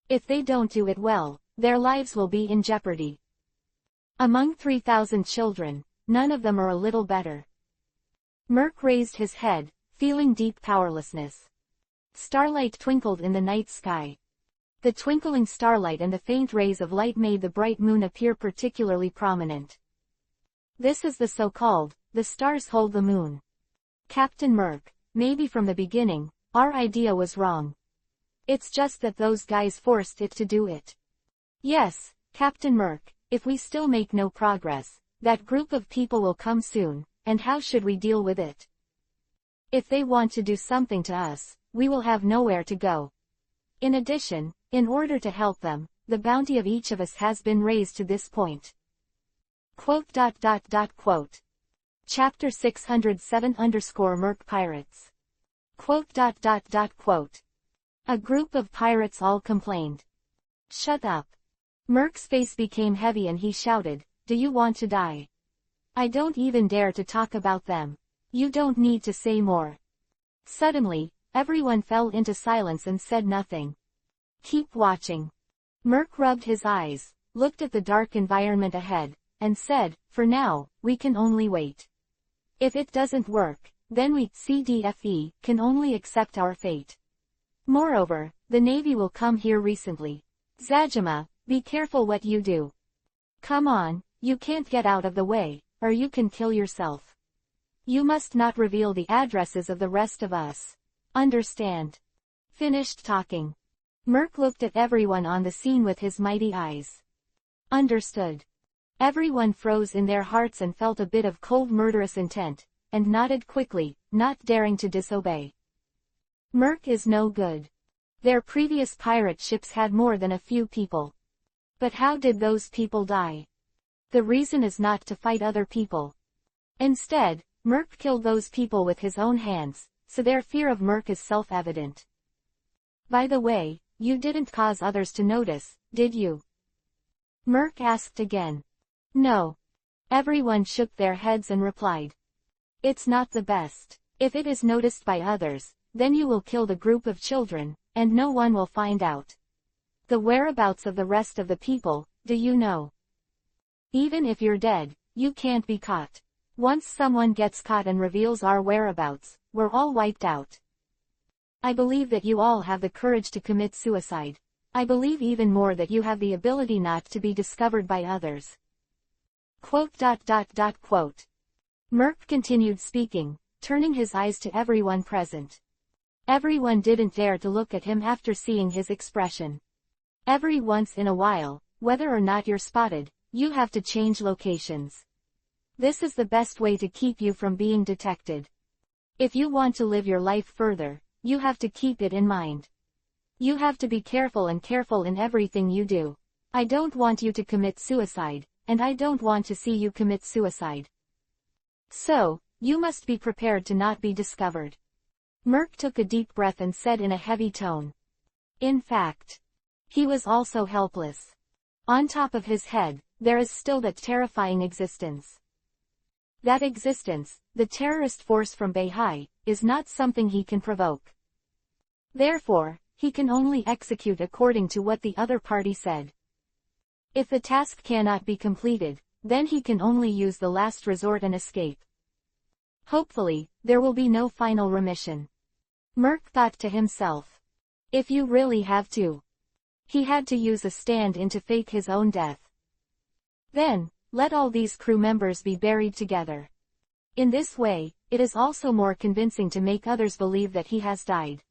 If they don't do it well, their lives will be in jeopardy. Among 3,000 children, none of them are a little better. Merc raised his head, feeling deep powerlessness. Starlight twinkled in the night sky. The twinkling starlight and the faint rays of light made the bright moon appear particularly prominent. This is the so-called, the stars hold the moon. Captain Merc, maybe from the beginning, our idea was wrong. It's just that those guys forced it to do it. Yes, Captain Merc, if we still make no progress, that group of people will come soon, and how should we deal with it? If they want to do something to us, we will have nowhere to go. In addition, in order to help them, the bounty of each of us has been raised to this point. Chapter 607-Merc Pirates. A group of pirates all complained. Shut up. Merc's face became heavy and he shouted, do you want to die? I don't even dare to talk about them. You don't need to say more. Suddenly, everyone fell into silence and said nothing. Keep watching. Merc rubbed his eyes, looked at the dark environment ahead, and said, for now, we can only wait. If it doesn't work, then we, CDFE, can only accept our fate. Moreover, the Navy will come here recently. Zajima, be careful what you do. Come on, you can't get out of the way, or you can kill yourself. You must not reveal the addresses of the rest of us. Understand? Finished talking. Merc looked at everyone on the scene with his mighty eyes. Understood. Everyone froze in their hearts and felt a bit of cold murderous intent, and nodded quickly, not daring to disobey. Merc is no good. Their previous pirate ships had more than a few people. But how did those people die? The reason is not to fight other people. Instead, Merc killed those people with his own hands, so their fear of Merc is self-evident. By the way, you didn't cause others to notice, did you? Merc asked again. No. Everyone shook their heads and replied. It's not the best. If it is noticed by others, then you will kill the group of children, and no one will find out. The whereabouts of the rest of the people, do you know? Even if you're dead, you can't be caught. Once someone gets caught and reveals our whereabouts, we're all wiped out. I believe that you all have the courage to commit suicide. I believe even more that you have the ability not to be discovered by others. Quote. Merc continued speaking, turning his eyes to everyone present. Everyone didn't dare to look at him after seeing his expression. Every once in a while, whether or not you're spotted, you have to change locations. This is the best way to keep you from being detected. If you want to live your life further, you have to keep it in mind. You have to be careful in everything you do. I don't want you to commit suicide, and I don't want to see you commit suicide. So, you must be prepared to not be discovered. Merc took a deep breath and said in a heavy tone. In fact, he was also helpless. On top of his head, there is still that terrifying existence. That existence, the terrorist force from Beihai, is not something he can provoke. Therefore, he can only execute according to what the other party said. If the task cannot be completed, then he can only use the last resort and escape. Hopefully, there will be no final remission. Merc thought to himself. If you really have to. He had to use a stand-in to fake his own death. Then, let all these crew members be buried together. In this way, it is also more convincing to make others believe that he has died.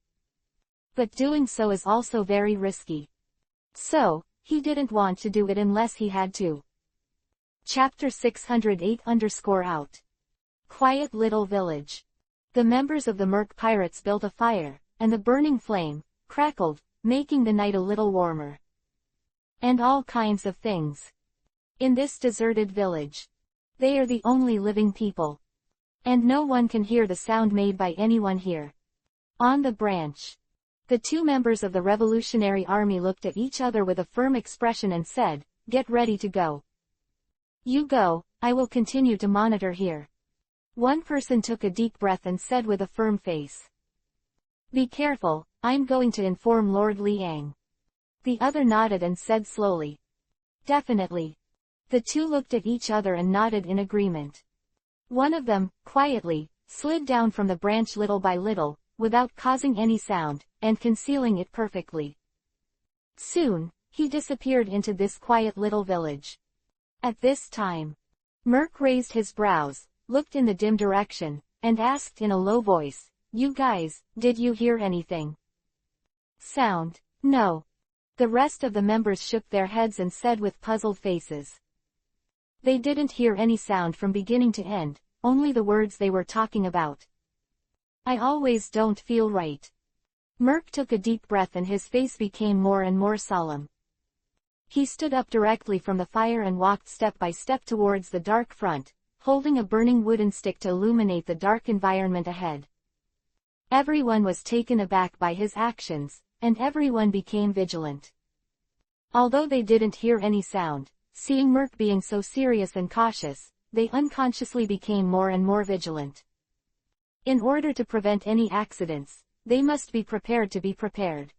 But doing so is also very risky. So, he didn't want to do it unless he had to. Chapter 608-out. Quiet little village. The members of the Merc Pirates built a fire, and the burning flame crackled, making the night a little warmer. And all kinds of things. In this deserted village. They are the only living people. And no one can hear the sound made by anyone here. On the branch. The two members of the Revolutionary Army looked at each other with a firm expression and said, "Get ready to go." "You go, I will continue to monitor here." One person took a deep breath and said with a firm face. "Be careful, I'm going to inform Lord Liang." The other nodded and said slowly. "Definitely." The two looked at each other and nodded in agreement. One of them, quietly, slid down from the branch little by little, without causing any sound, and concealing it perfectly. Soon, he disappeared into this quiet little village. At this time, Merc raised his brows, looked in the dim direction, and asked in a low voice, "You guys, did you hear anything?" Sound? No. The rest of the members shook their heads and said with puzzled faces. They didn't hear any sound from beginning to end, only the words they were talking about. "I always don't feel right." Merc took a deep breath and his face became more and more solemn. He stood up directly from the fire and walked step by step towards the dark front, holding a burning wooden stick to illuminate the dark environment ahead. Everyone was taken aback by his actions, and everyone became vigilant. Although they didn't hear any sound, seeing Merc being so serious and cautious, they unconsciously became more and more vigilant. In order to prevent any accidents, they must be prepared to be prepared.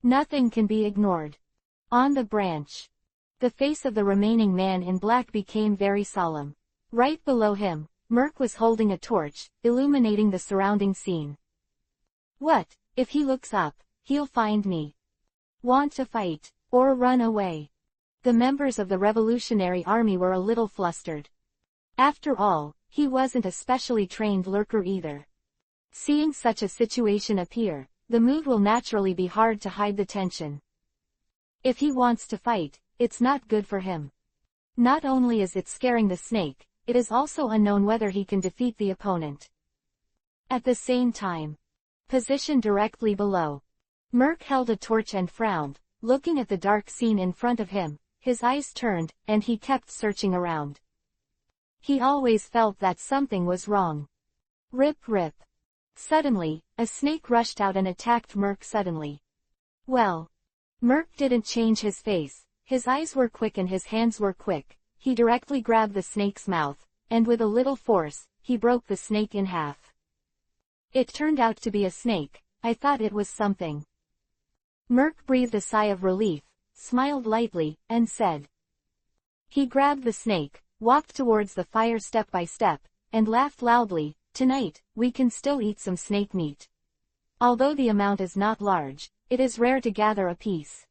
Nothing can be ignored. On the branch. The face of the remaining man in black became very solemn. Right below him, Merc was holding a torch, illuminating the surrounding scene. What, if he looks up, he'll find me. Want to fight, or run away? The members of the Revolutionary Army were a little flustered. After all, he wasn't a specially trained lurker either. Seeing such a situation appear, the mood will naturally be hard to hide the tension. If he wants to fight, it's not good for him. Not only is it scaring the snake, it is also unknown whether he can defeat the opponent. At the same time, position directly below. Merc held a torch and frowned, looking at the dark scene in front of him. His eyes turned, and he kept searching around. He always felt that something was wrong. Rip rip. Suddenly, a snake rushed out and attacked Merc suddenly. Well. Merc didn't change his face, his eyes were quick and his hands were quick. He directly grabbed the snake's mouth, and with a little force, he broke the snake in half. It turned out to be a snake. I thought it was something. Merc breathed a sigh of relief, smiled lightly, and said. He grabbed the snake, walked towards the fire step by step, and laughed loudly. Tonight, we can still eat some snake meat. Although the amount is not large, it is rare to gather a piece.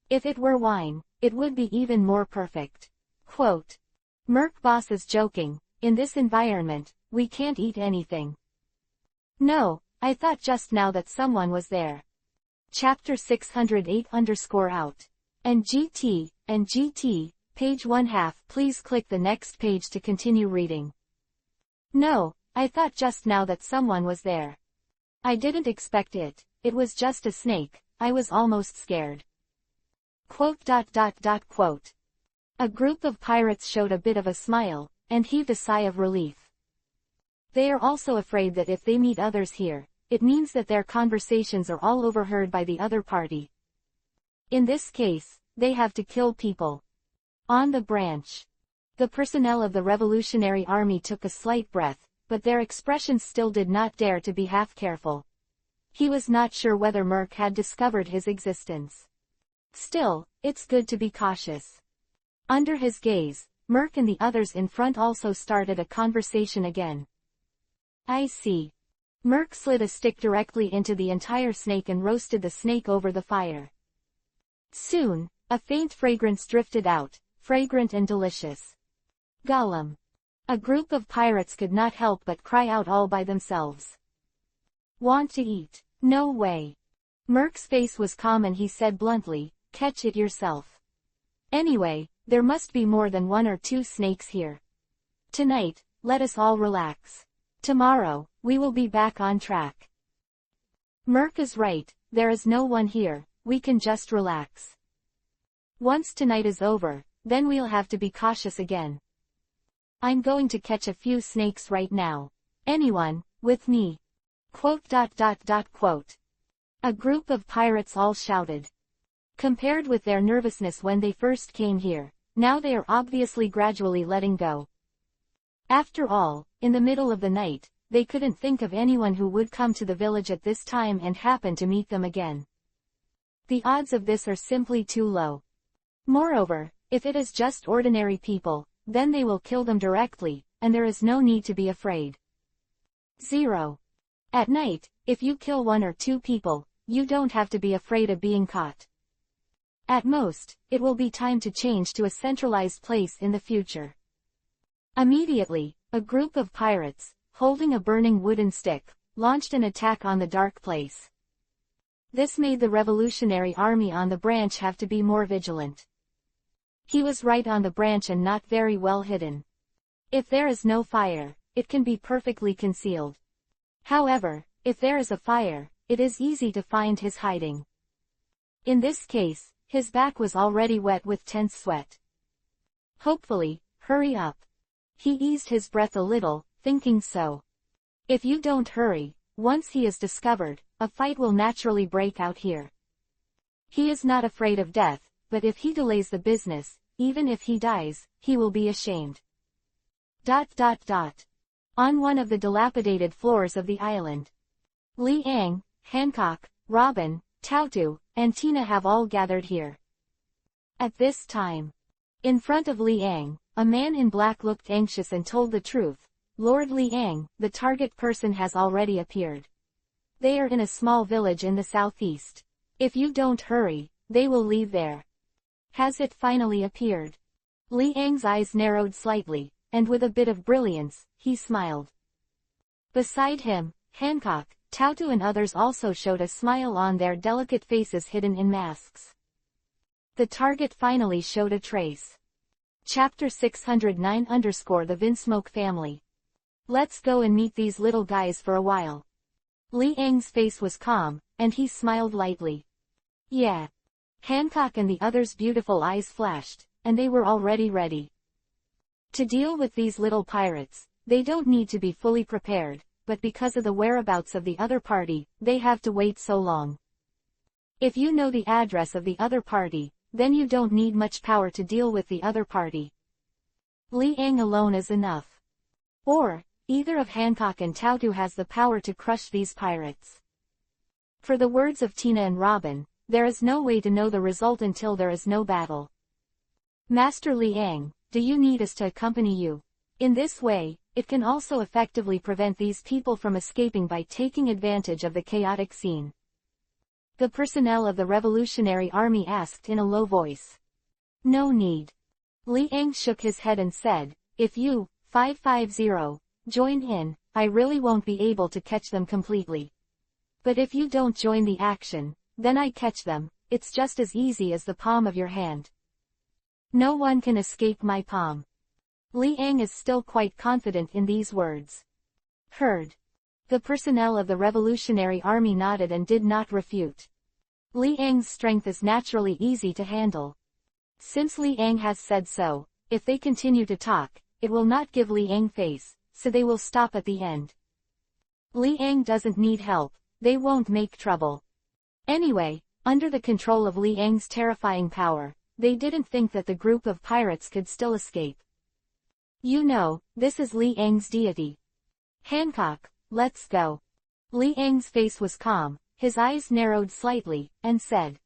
If it were wine, it would be even more perfect. Quote. Merc boss is joking, in this environment, we can't eat anything. No, I thought just now that someone was there. Chapter 608-out. And GT, page 1/2. Please click the next page to continue reading. No, I thought just now that someone was there. I didn't expect it, it was just a snake, I was almost scared. Quote. Quote. A group of pirates showed a bit of a smile, and heaved a sigh of relief. They are also afraid that if they meet others here, it means that their conversations are all overheard by the other party. In this case, they have to kill people. On the branch. The personnel of the Revolutionary Army took a slight breath, but their expressions still did not dare to be half careful. He was not sure whether Merc had discovered his existence. Still, it's good to be cautious. Under his gaze, Merc and the others in front also started a conversation again. I see. Merc slid a stick directly into the entire snake and roasted the snake over the fire. Soon, a faint fragrance drifted out, fragrant and delicious. Gollum. A group of pirates could not help but cry out all by themselves. Want to eat? No way. Merc's face was calm and he said bluntly, catch it yourself. Anyway, there must be more than 1 or 2 snakes here. Tonight, let us all relax. Tomorrow, we will be back on track. Merc is right, there is no one here, we can just relax. Once tonight is over, then we'll have to be cautious again. I'm going to catch a few snakes right now. Anyone, with me? Quote. Quote. A group of pirates all shouted. Compared with their nervousness when they first came here, now they are obviously gradually letting go. After all, in the middle of the night, they couldn't think of anyone who would come to the village at this time and happen to meet them again. The odds of this are simply too low. Moreover, if it is just ordinary people, then they will kill them directly, and there is no need to be afraid. 0. At night, if you kill 1 or 2 people, you don't have to be afraid of being caught. At most, it will be time to change to a centralized place in the future. Immediately, a group of pirates, holding a burning wooden stick, launched an attack on the dark place. This made the Revolutionary Army on the branch have to be more vigilant. He was right on the branch and not very well hidden. If there is no fire, it can be perfectly concealed. However, if there is a fire, it is easy to find his hiding. In this case, his back was already wet with tense sweat. Hopefully, hurry up. He eased his breath a little, thinking so. If you don't hurry, once he is discovered, a fight will naturally break out here. He is not afraid of death, but if he delays the business, even if he dies, he will be ashamed. On one of the dilapidated floors of the island. Li Ang, Hancock, Robin, Tautu, and Tina have all gathered here. At this time, in front of Li Ang, a man in black looked anxious and told the truth. Lord Liang, the target person has already appeared. They are in a small village in the southeast. If you don't hurry, they will leave there. Has it finally appeared? Liang's eyes narrowed slightly, and with a bit of brilliance, he smiled. Beside him, Hancock, Tautu and others also showed a smile on their delicate faces hidden in masks. The target finally showed a trace. Chapter 609-The Vinsmoke Family. Let's go and meet these little guys for a while. Liang's face was calm, and he smiled lightly. Yeah. Hancock and the others' beautiful eyes flashed, and they were already ready. To deal with these little pirates, they don't need to be fully prepared, but because of the whereabouts of the other party, they have to wait so long. If you know the address of the other party, then you don't need much power to deal with the other party. Liang alone is enough. Or, either of Hancock and Tautu has the power to crush these pirates. For the words of Tina and Robin, there is no way to know the result until there is no battle. Master Liang, do you need us to accompany you? In this way, it can also effectively prevent these people from escaping by taking advantage of the chaotic scene. The personnel of the Revolutionary Army asked in a low voice. No need. Liang shook his head and said, if you, 550, join in, I really won't be able to catch them completely. But if you don't join the action, then I catch them, it's just as easy as the palm of your hand. No one can escape my palm. Liang is still quite confident in these words. Heard. The personnel of the Revolutionary Army nodded and did not refute. Liang's strength is naturally easy to handle. Since Liang has said so, if they continue to talk, it will not give Liang face, so they will stop at the end. Liang doesn't need help, they won't make trouble. Anyway, under the control of Liang's terrifying power, they didn't think that the group of pirates could still escape. You know, this is Liang's deity. Hancock, let's go. Liang's face was calm, his eyes narrowed slightly, and said.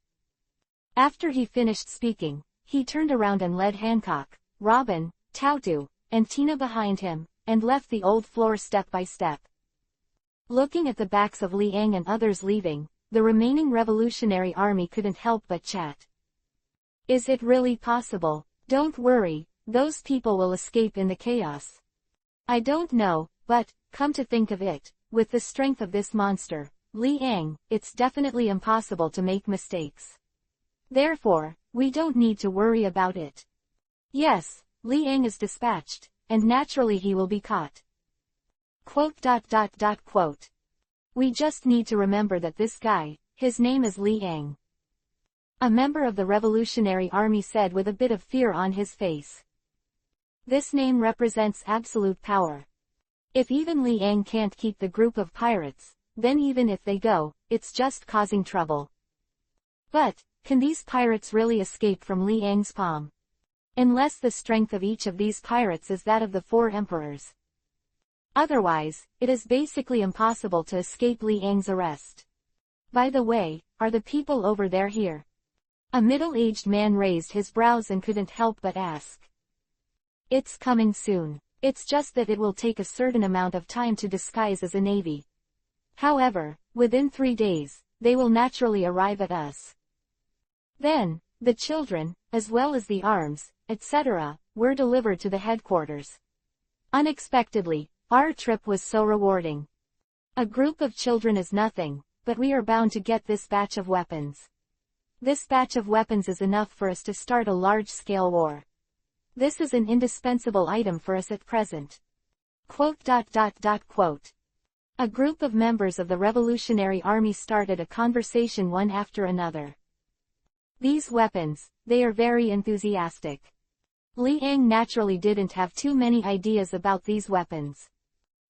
After he finished speaking, he turned around and led Hancock, Robin, Tautu, and Tina behind him, and left the old floor step by step. Looking at the backs of Liang and others leaving, the remaining Revolutionary Army couldn't help but chat. Is it really possible? Don't worry, those people will escape in the chaos. I don't know, but, come to think of it, with the strength of this monster, Liang, it's definitely impossible to make mistakes. Therefore, we don't need to worry about it. Yes, Liang is dispatched, and naturally he will be caught. Quote. We just need to remember that this guy, his name is Liang. A member of the Revolutionary Army said with a bit of fear on his face. This name represents absolute power. If even Liang can't keep the group of pirates, then even if they go, it's just causing trouble. But, can these pirates really escape from Liang's palm? Unless the strength of each of these pirates is that of the 4 emperors. Otherwise, it is basically impossible to escape Liang's arrest. By the way, are the people over there here? A middle-aged man raised his brows and couldn't help but ask. It's coming soon. It's just that it will take a certain amount of time to disguise as a navy. However, within 3 days, they will naturally arrive at us. Then, the children, as well as the arms, etc., were delivered to the headquarters. Unexpectedly, our trip was so rewarding. A group of children is nothing, but we are bound to get this batch of weapons. This batch of weapons is enough for us to start a large-scale war. This is an indispensable item for us at present. Quote. A group of members of the Revolutionary Army started a conversation one after another. These weapons, they are very enthusiastic. Liang naturally didn't have too many ideas about these weapons.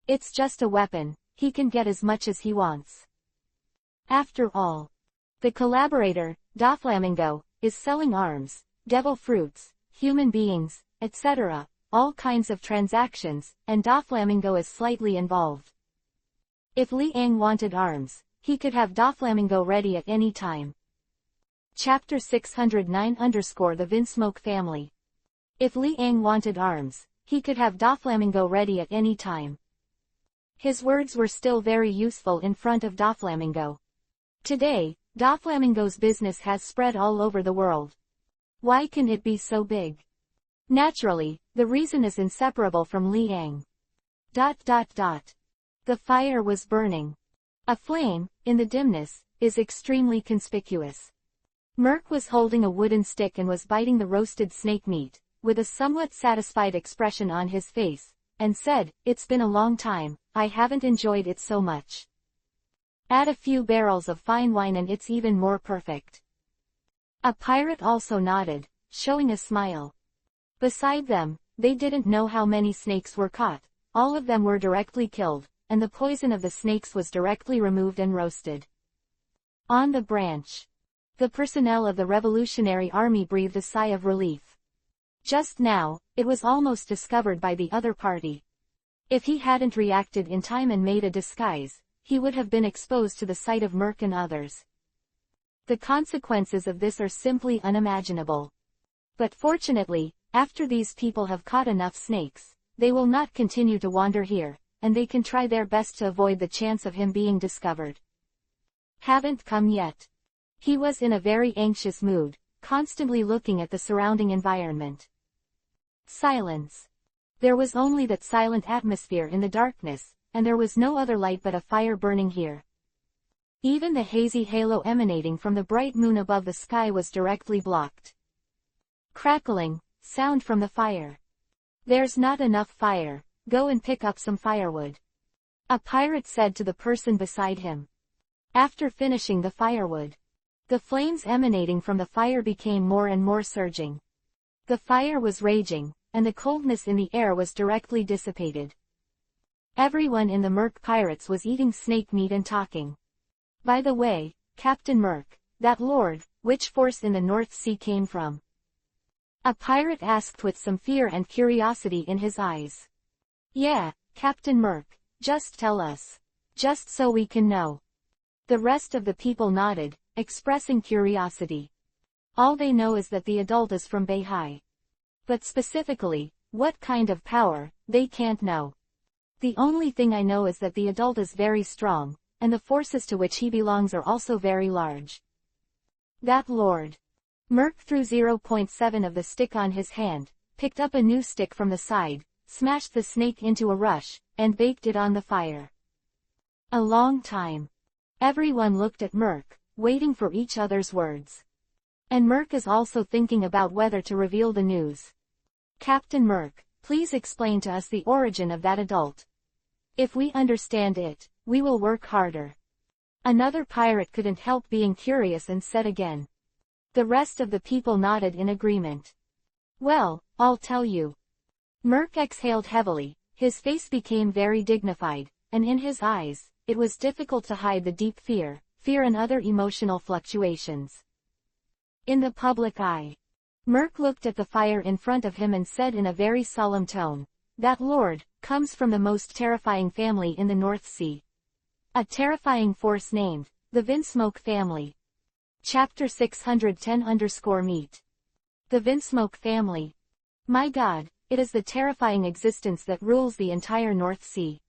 It's just a weapon, he can get as much as he wants. After all, the collaborator, Doflamingo, is selling arms, devil fruits, human beings, etc., all kinds of transactions, and Doflamingo is slightly involved. If Liang wanted arms, he could have Doflamingo ready at any time. Chapter 609-The Vinsmoke Family. If Liang wanted arms, He could have Doflamingo ready at any time. His words were still very useful in front of Doflamingo. Today, Doflamingo's business has spread all over the world. Why can it be so big? Naturally, the reason is inseparable from Liang. The fire was burning. A flame, in the dimness, is extremely conspicuous. Merc was holding a wooden stick and was biting the roasted snake meat, with a somewhat satisfied expression on his face, and said, "It's been a long time, I haven't enjoyed it so much. Add a few barrels of fine wine and it's even more perfect." A pirate also nodded, showing a smile. Beside them, they didn't know how many snakes were caught, all of them were directly killed, and the poison of the snakes was directly removed and roasted. On the branch, the personnel of the Revolutionary Army breathed a sigh of relief. Just now, it was almost discovered by the other party. If he hadn't reacted in time and made a disguise, he would have been exposed to the sight of Merc and others. The consequences of this are simply unimaginable. But fortunately, after these people have caught enough snakes, they will not continue to wander here, and they can try their best to avoid the chance of him being discovered. Haven't come yet. He was in a very anxious mood, constantly looking at the surrounding environment. Silence. There was only that silent atmosphere in the darkness, and there was no other light but a fire burning here. Even the hazy halo emanating from the bright moon above the sky was directly blocked. Crackling, sound from the fire. "There's not enough fire, go and pick up some firewood," a pirate said to the person beside him. After finishing the firewood, the flames emanating from the fire became more and more surging. The fire was raging, and the coldness in the air was directly dissipated. Everyone in the Merc Pirates was eating snake meat and talking. "By the way, Captain Merc, that lord, which force in the North Sea came from?" a pirate asked with some fear and curiosity in his eyes. "Yeah, Captain Merc, just tell us. Just so we can know." The rest of the people nodded, expressing curiosity. All they know is that the adult is from Beihai. But specifically, what kind of power, they can't know. "The only thing I know is that the adult is very strong, and the forces to which he belongs are also very large." That lord. Merc threw 0.7 of the stick on his hand, picked up a new stick from the side, smashed the snake into a rush, and baked it on the fire. A long time. Everyone looked at Merc, waiting for each other's words. And Merc is also thinking about whether to reveal the news. "Captain Merc, please explain to us the origin of that adult. If we understand it, we will work harder." Another pirate couldn't help being curious and said again. The rest of the people nodded in agreement. "Well, I'll tell you." Merc exhaled heavily, his face became very dignified, and in his eyes, it was difficult to hide the deep fear and other emotional fluctuations. In the public eye, Merc looked at the fire in front of him and said in a very solemn tone, "That lord comes from the most terrifying family in the North Sea. A terrifying force named the Vinsmoke family." Chapter 610-meet. The Vinsmoke family. My God, it is the terrifying existence that rules the entire North Sea.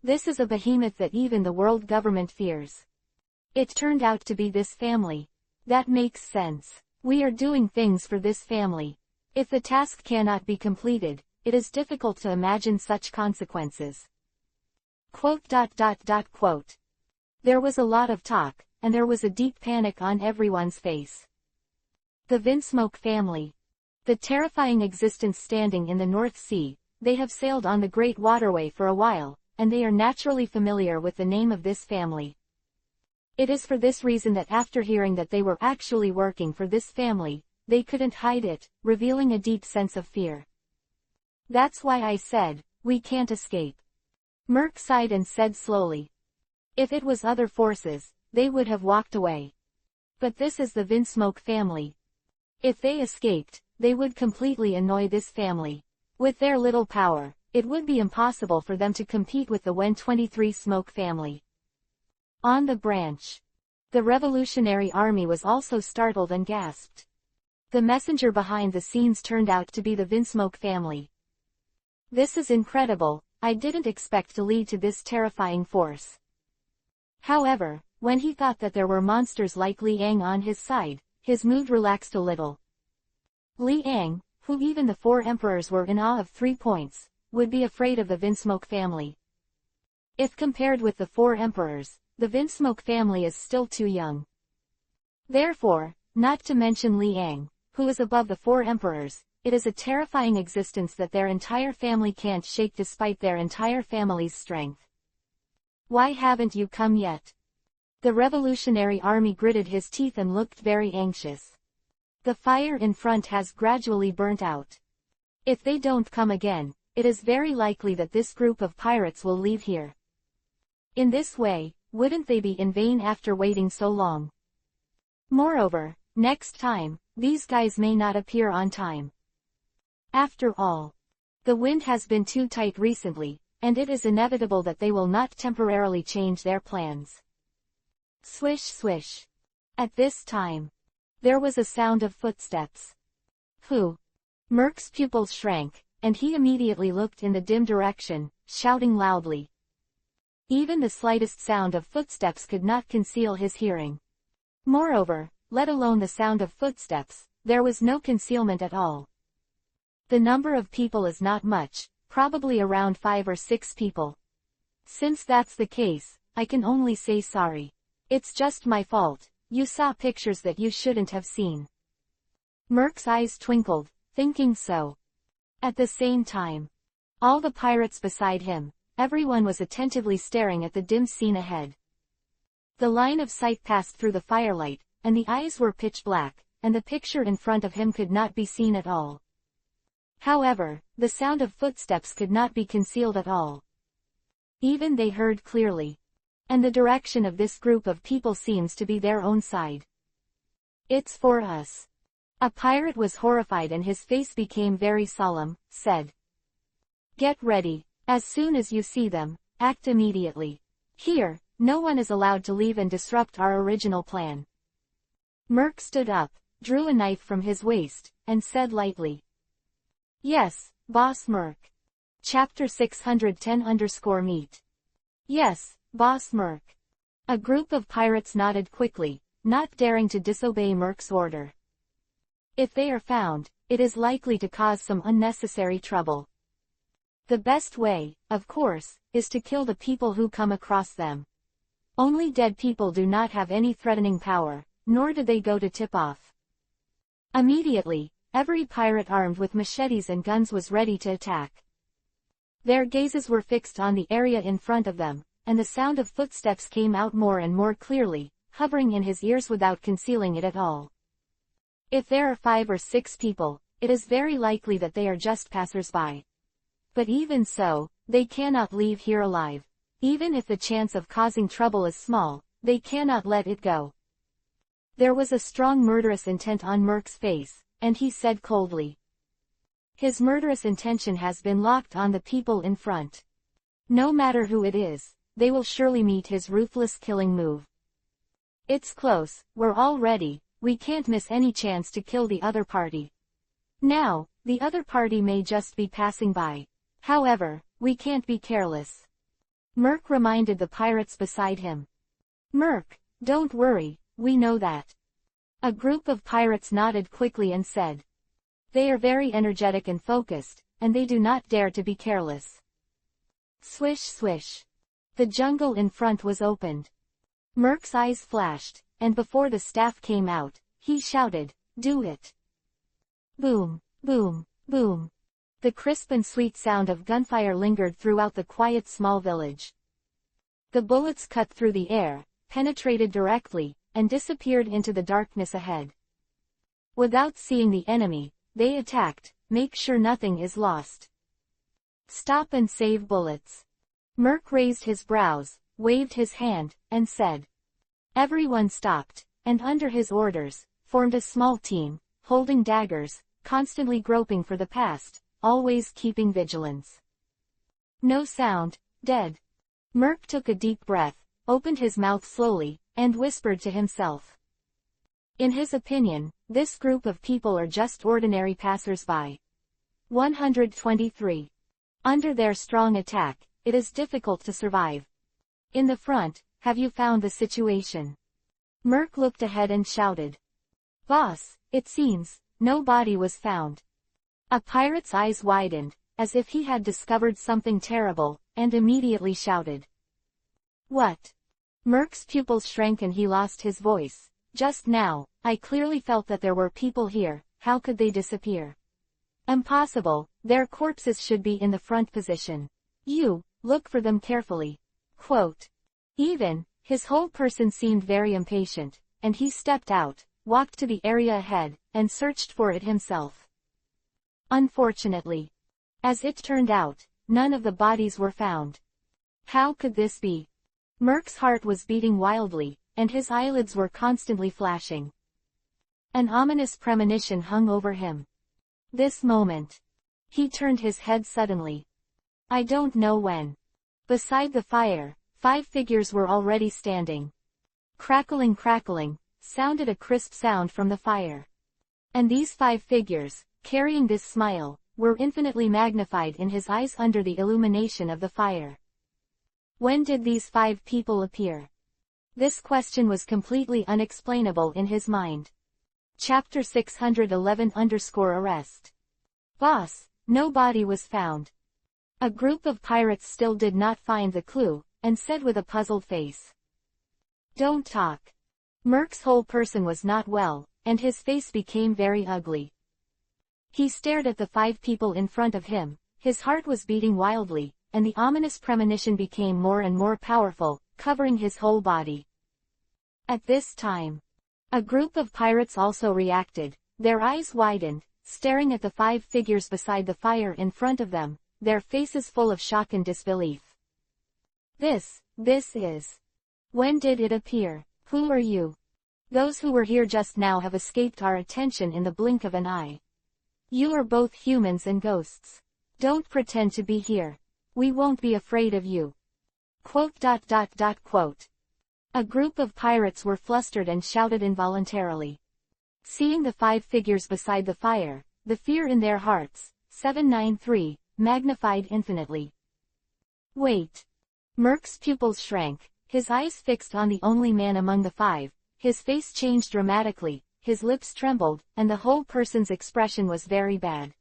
This is a behemoth that even the world government fears. It turned out to be this family. That makes sense. We are doing things for this family. If the task cannot be completed, it is difficult to imagine such consequences. Quote. There was a lot of talk, and there was a deep panic on everyone's face. The Vinsmoke family. The terrifying existence standing in the North Sea, they have sailed on the Great Waterway for a while, and they are naturally familiar with the name of this family. It is for this reason that after hearing that they were actually working for this family, they couldn't hide it, revealing a deep sense of fear. That's why I said, we can't escape. Merc sighed and said slowly. If it was other forces, they would have walked away. But this is the Vinsmoke family. If they escaped, they would completely annoy this family. With their little power, it would be impossible for them to compete with the Wen-23 Smoke family. On the branch. The Revolutionary Army was also startled and gasped. The messenger behind the scenes turned out to be the Vinsmoke family. This is incredible, I didn't expect to lead to this terrifying force. However, when he thought that there were monsters like Liang on his side, his mood relaxed a little. Liang, who even the 4 emperors were in awe of 3 points, would be afraid of the Vinsmoke family. If compared with the 4 emperors, the Vinsmoke family is still too young. Therefore, not to mention Liang, who is above the 4 emperors, it is a terrifying existence that their entire family can't shake despite their entire family's strength. Why haven't you come yet? The Revolutionary Army gritted his teeth and looked very anxious. The fire in front has gradually burnt out. If they don't come again, it is very likely that this group of pirates will leave here. In this way, wouldn't they be in vain after waiting so long? Moreover, next time, these guys may not appear on time. After all, the wind has been too tight recently, and it is inevitable that they will not temporarily change their plans. Swish swish. At this time, there was a sound of footsteps. Who? Merc's pupils shrank, and he immediately looked in the dim direction, shouting loudly. Even the slightest sound of footsteps could not conceal his hearing. Moreover, let alone the sound of footsteps, there was no concealment at all. The number of people is not much, probably around 5 or 6 people. Since that's the case, I can only say sorry. It's just my fault, you saw pictures that you shouldn't have seen. Merc's eyes twinkled, thinking so. At the same time, all the pirates beside him, everyone was attentively staring at the dim scene ahead. The line of sight passed through the firelight, and the eyes were pitch black, and the picture in front of him could not be seen at all. However, the sound of footsteps could not be concealed at all. Even they heard clearly. And the direction of this group of people seems to be their own side. It's for us. A pirate was horrified and his face became very solemn, said. Get ready, as soon as you see them, act immediately. Here, no one is allowed to leave and disrupt our original plan. Merc stood up, drew a knife from his waist, and said lightly. Yes, Boss Merc. Chapter 610-meet. Yes, Boss Merc. A group of pirates nodded quickly, not daring to disobey Merc's order. If they are found, it is likely to cause some unnecessary trouble. The best way, of course, is to kill the people who come across them. Only dead people do not have any threatening power, nor do they go to tip off. Immediately, every pirate armed with machetes and guns was ready to attack. Their gazes were fixed on the area in front of them, and the sound of footsteps came out more and more clearly, hovering in his ears without concealing it at all. If there are 5 or 6 people, it is very likely that they are just passers-by. But even so, they cannot leave here alive. Even if the chance of causing trouble is small, they cannot let it go. There was a strong murderous intent on Merc's face, and he said coldly. His murderous intention has been locked on the people in front. No matter who it is, they will surely meet his ruthless killing move. It's close, we're all ready, we can't miss any chance to kill the other party. Now, the other party may just be passing by. However, we can't be careless. Merc reminded the pirates beside him. Merc, don't worry, we know that. A group of pirates nodded quickly and said. They are very energetic and focused, and they do not dare to be careless. Swish swish. The jungle in front was opened. Merc's eyes flashed, and before the staff came out, he shouted, do it. Boom, boom, boom. The crisp and sweet sound of gunfire lingered throughout the quiet small village. The bullets cut through the air, penetrated directly, and disappeared into the darkness ahead. Without seeing the enemy, they attacked, make sure nothing is lost. Stop and save bullets. Merc raised his brows, waved his hand, and said. Everyone stopped, and under his orders, formed a small team, holding daggers, constantly groping for the past, always keeping vigilance. No sound, dead. Merc took a deep breath, opened his mouth slowly, and whispered to himself. In his opinion, this group of people are just ordinary passers-by. 123. Under their strong attack, it is difficult to survive. In the front, have you found the situation? Merc looked ahead and shouted. Boss, it seems, no body was found. A pirate's eyes widened, as if he had discovered something terrible, and immediately shouted. What? Merc's pupils shrank and he lost his voice. Just now, I clearly felt that there were people here. How could they disappear? Impossible, their corpses should be in the front position. You, look for them carefully. Quote. Even, his whole person seemed very impatient, and he stepped out, walked to the area ahead, and searched for it himself. Unfortunately. As it turned out, none of the bodies were found. How could this be? Merc's heart was beating wildly, and his eyelids were constantly flashing. An ominous premonition hung over him. This moment. He turned his head suddenly. I don't know when. Beside the fire, 5 figures were already standing. Crackling, sounded a crisp sound from the fire. And these 5 figures, carrying this smile, were infinitely magnified in his eyes under the illumination of the fire. When did these 5 people appear? This question was completely unexplainable in his mind. Chapter 611-Arrest. Boss, no body was found. A group of pirates still did not find the clue, and said with a puzzled face. Don't talk. Merc's whole person was not well, and his face became very ugly. He stared at the 5 people in front of him, his heart was beating wildly, and the ominous premonition became more and more powerful, covering his whole body. At this time, a group of pirates also reacted, their eyes widened, staring at the 5 figures beside the fire in front of them, their faces full of shock and disbelief. This is. When did it appear? Who are you? Those who were here just now have escaped our attention in the blink of an eye. You are both humans and ghosts. Don't pretend to be here. We won't be afraid of you. Quote. A group of pirates were flustered and shouted involuntarily. Seeing the 5 figures beside the fire, the fear in their hearts, 793, magnified infinitely. Wait. Merc's pupils shrank, his eyes fixed on the only man among the 5, his face changed dramatically, his lips trembled, and the whole person's expression was very bad.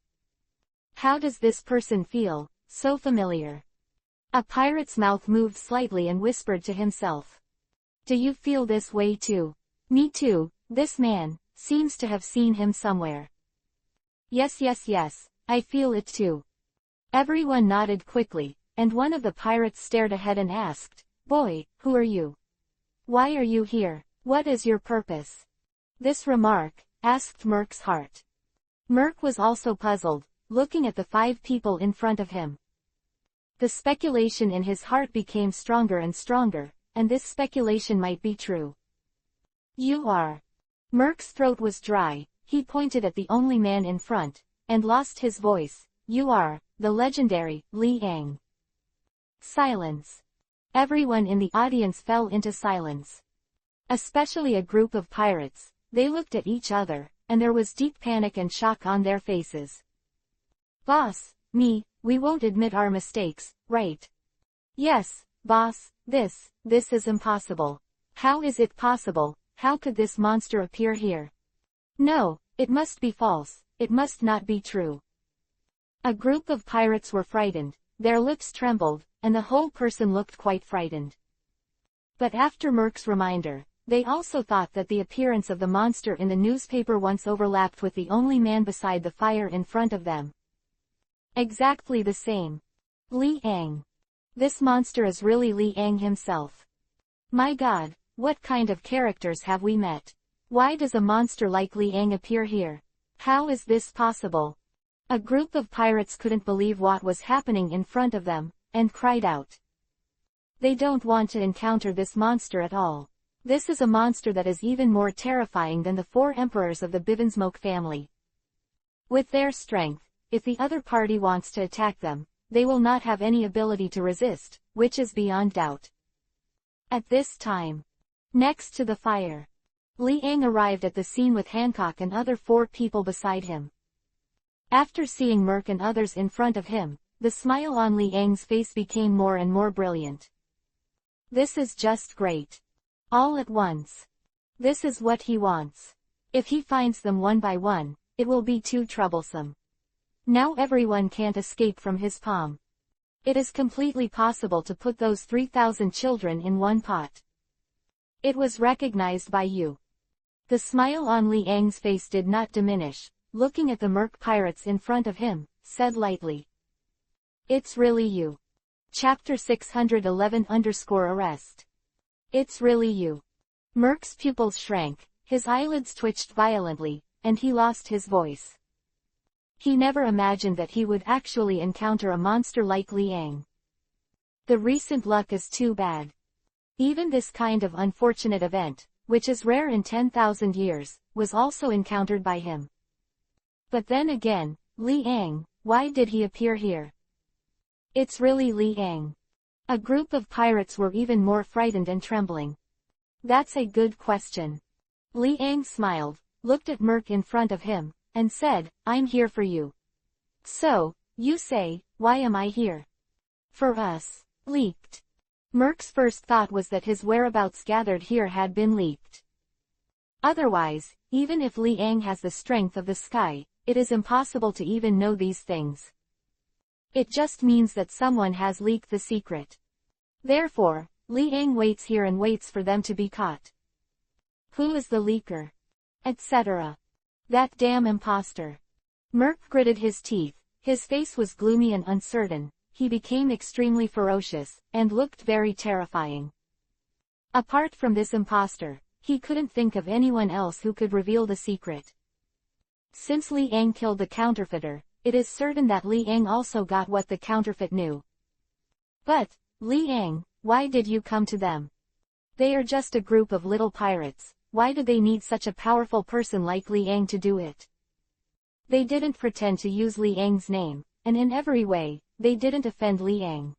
How does this person feel? So familiar. A pirate's mouth moved slightly and whispered to himself. Do you feel this way too? Me too, this man seems to have seen him somewhere. Yes, I feel it too. Everyone nodded quickly, and one of the pirates stared ahead and asked, Boy, who are you? Why are you here? What is your purpose? This remark asked Merc's heart. Merc was also puzzled, looking at the 5 people in front of him. The speculation in his heart became stronger and stronger, and this speculation might be true. You are. Merc's throat was dry, he pointed at the only man in front, and lost his voice. You are, the legendary, Li Ang. Silence. Everyone in the audience fell into silence. Especially a group of pirates, they looked at each other, and there was deep panic and shock on their faces. Boss, we won't admit our mistakes, right? Yes, boss, this is impossible. How is it possible? How could this monster appear here? No, it must be false, it must not be true. A group of pirates were frightened, their lips trembled, and the whole person looked quite frightened. But after Merc's reminder, they also thought that the appearance of the monster in the newspaper once overlapped with the only man beside the fire in front of them. Exactly the same. Li Ang. This monster is really Li Ang himself. My God, what kind of characters have we met? Why does a monster like Li Ang appear here? How is this possible? A group of pirates couldn't believe what was happening in front of them, and cried out. They don't want to encounter this monster at all. This is a monster that is even more terrifying than the 4 emperors of the Bivansmoke family. With their strength, if the other party wants to attack them, they will not have any ability to resist, which is beyond doubt. At this time, next to the fire, Li Ang arrived at the scene with Hancock and other 4 people beside him. After seeing Merc and others in front of him, the smile on Liang's face became more and more brilliant. This is just great. All at once. This is what he wants. If he finds them one by one, it will be too troublesome. Now everyone can't escape from his palm. It is completely possible to put those 3,000 children in one pot. It was recognized by you. The smile on Liang's face did not diminish, looking at the merc pirates in front of him, said lightly. It's really you. Chapter 611-Arrest. It's really you. Merc's pupils shrank, his eyelids twitched violently, and he lost his voice. He never imagined that he would actually encounter a monster like Liang. The recent luck is too bad. Even this kind of unfortunate event, which is rare in 10,000 years, was also encountered by him. But then again, Liang, why did he appear here? It's really Liang. A group of pirates were even more frightened and trembling. That's a good question. Liang smiled, looked at Merc in front of him, and said, I'm here for you. So, you say, why am I here? For us. Leaked. Merc's first thought was that his whereabouts gathered here had been leaked. Otherwise, even if Liang has the strength of the sky, it is impossible to even know these things. It just means that someone has leaked the secret. Therefore, Liang waits here and waits for them to be caught. Who is the leaker? Etc. That damn imposter. Merc gritted his teeth, his face was gloomy and uncertain, he became extremely ferocious, and looked very terrifying. Apart from this imposter, he couldn't think of anyone else who could reveal the secret. Since Liang killed the counterfeiter, it is certain that Liang also got what the counterfeit knew. But, Liang, why did you come to them? They are just a group of little pirates, why do they need such a powerful person like Liang to do it? They didn't pretend to use Liang's name, and in every way, they didn't offend Liang.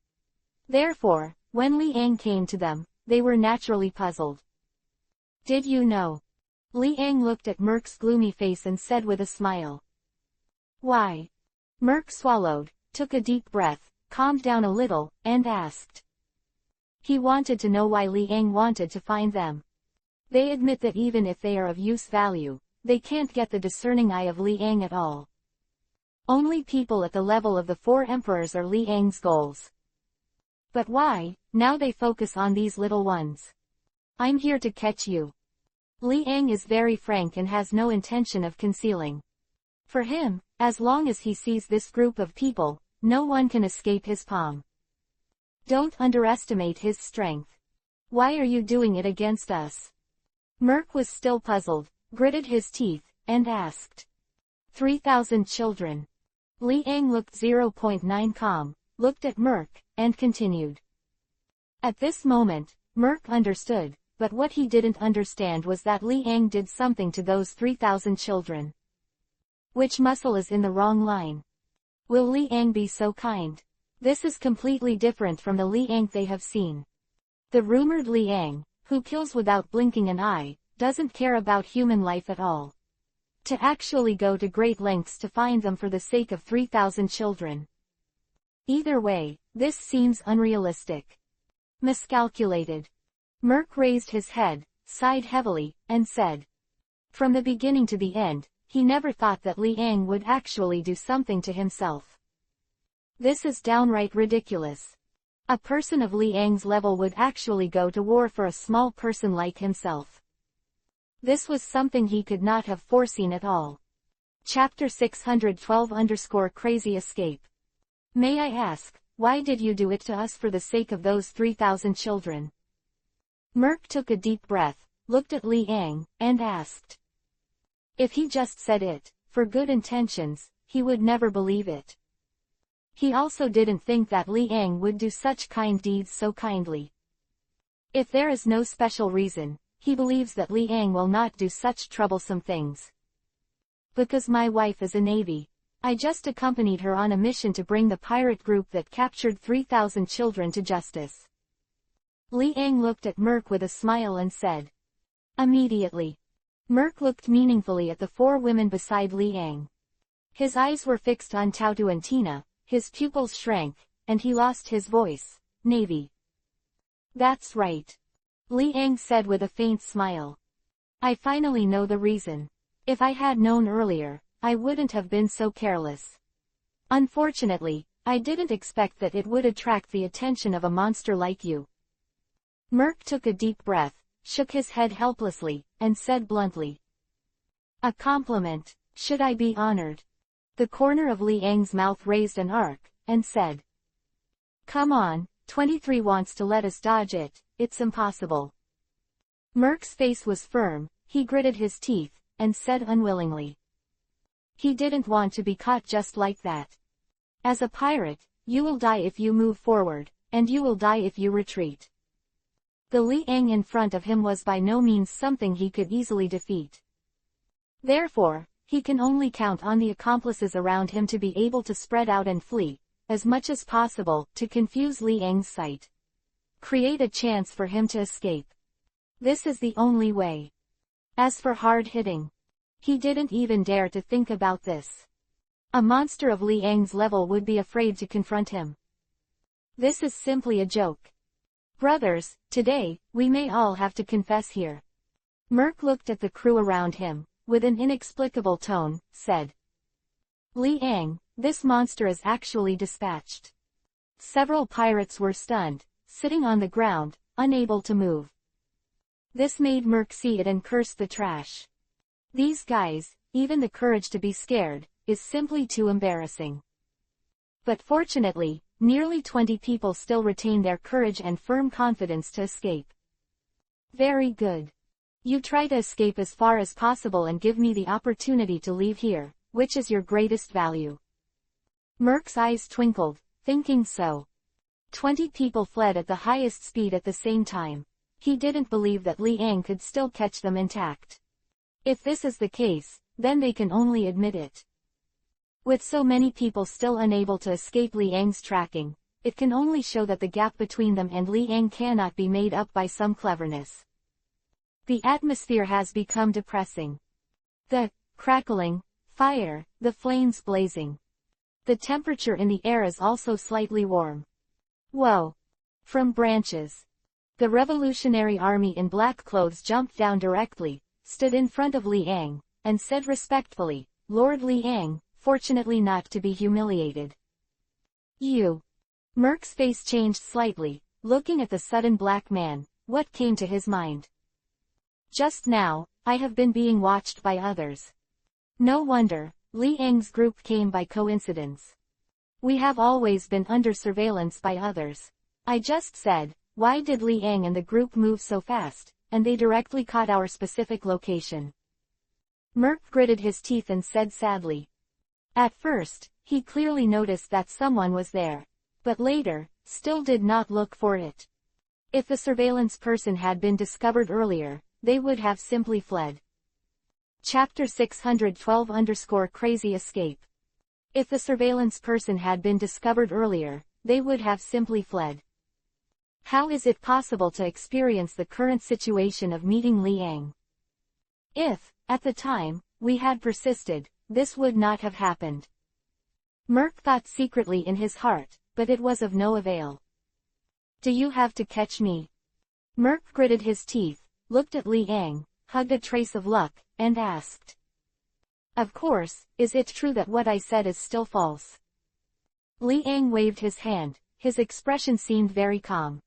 Therefore, when Liang came to them, they were naturally puzzled. Did you know? Liang looked at Merc's gloomy face and said with a smile. Why? Merc swallowed, took a deep breath, calmed down a little, and asked. He wanted to know why Liang wanted to find them. They admit that even if they are of use value, they can't get the discerning eye of Liang at all. Only people at the level of the four emperors are Liang's goals. But why, now they focus on these little ones? I'm here to catch you. Liang is very frank and has no intention of concealing. For him, as long as he sees this group of people, no one can escape his palm. Don't underestimate his strength. Why are you doing it against us? Merc was still puzzled, gritted his teeth, and asked. 3,000 children. Liang looked 0.9 calm, looked at Merc, and continued. At this moment, Merc understood, but what he didn't understand was that Liang did something to those 3,000 children. Which muscle is in the wrong line? Will Liang be so kind? This is completely different from the Liang they have seen. The rumored Liang, who kills without blinking an eye, doesn't care about human life at all. To actually go to great lengths to find them for the sake of 3,000 children. Either way, this seems unrealistic. Miscalculated. Merc raised his head, sighed heavily, and said. From the beginning to the end, he never thought that Liang would actually do something to himself. This is downright ridiculous. A person of Liang's level would actually go to war for a small person like himself. This was something he could not have foreseen at all. Chapter 612-Crazy Escape. May I ask, why did you do it to us for the sake of those 3,000 children? Merc took a deep breath, looked at Liang, and asked. If he just said it, for good intentions, he would never believe it. He also didn't think that Liang would do such kind deeds so kindly. If there is no special reason, he believes that Liang will not do such troublesome things. Because my wife is a navy. I just accompanied her on a mission to bring the pirate group that captured 3,000 children to justice. Liang looked at Merc with a smile and said. Immediately. Merc looked meaningfully at the four women beside Liang. His eyes were fixed on Tautu and Tina, his pupils shrank, and he lost his voice. Navy. That's right. Li Ang said with a faint smile. I finally know the reason. If I had known earlier, I wouldn't have been so careless. Unfortunately, I didn't expect that it would attract the attention of a monster like you. Merc took a deep breath, shook his head helplessly, and said bluntly. A compliment. Should I be honored? The corner of Li Ang's mouth raised an arc, and said. Come on, 23 wants to let us dodge it, it's impossible. Merc's face was firm, he gritted his teeth, and said unwillingly. He didn't want to be caught just like that. As a pirate, you will die if you move forward, and you will die if you retreat. The Li Ang in front of him was by no means something he could easily defeat. Therefore, he can only count on the accomplices around him to be able to spread out and flee, as much as possible, to confuse Li Ang's sight. Create a chance for him to escape. This is the only way. As for hard hitting, he didn't even dare to think about this. A monster of Li Ang's level would be afraid to confront him. This is simply a joke. Brothers, today, we may all have to confess here. Merc looked at the crew around him, with an inexplicable tone, said. Li Ang, this monster is actually dispatched. Several pirates were stunned, sitting on the ground, unable to move. This made Merc see it and curse the trash. These guys, even the courage to be scared, is simply too embarrassing. But fortunately, nearly 20 people still retain their courage and firm confidence to escape. Very good. You try to escape as far as possible and give me the opportunity to leave here, which is your greatest value. Merc's eyes twinkled, thinking so. 20 people fled at the highest speed at the same time. He didn't believe that Li Ang could still catch them intact. If this is the case, then they can only admit it. With so many people still unable to escape Li Ang's tracking, it can only show that the gap between them and Li Ang cannot be made up by some cleverness. The atmosphere has become depressing. The crackling fire, the flames blazing. The temperature in the air is also slightly warm. Whoa! From branches. The Revolutionary Army in black clothes jumped down directly, stood in front of Li Ang, and said respectfully, Lord Li Ang, fortunately not to be humiliated. You. Merc's face changed slightly, looking at the sudden black man. What came to his mind? Just now, I have been being watched by others. No wonder, Li Ang's group came by coincidence. We have always been under surveillance by others. I just said, why did Li Ang and the group move so fast, and they directly caught our specific location. Merc gritted his teeth and said sadly. At first, he clearly noticed that someone was there. But later, still did not look for it. If the surveillance person had been discovered earlier, they would have simply fled. Chapter 612-Crazy Escape. If the surveillance person had been discovered earlier, they would have simply fled. How is it possible to experience the current situation of meeting Li Ang? If, at the time, we had persisted, this would not have happened. Merc thought secretly in his heart, but it was of no avail. Do you have to catch me? Merc gritted his teeth, looked at Li Ang, hugged a trace of luck, and asked. Of course, is it true that what I said is still false? Li Ang waved his hand, his expression seemed very calm.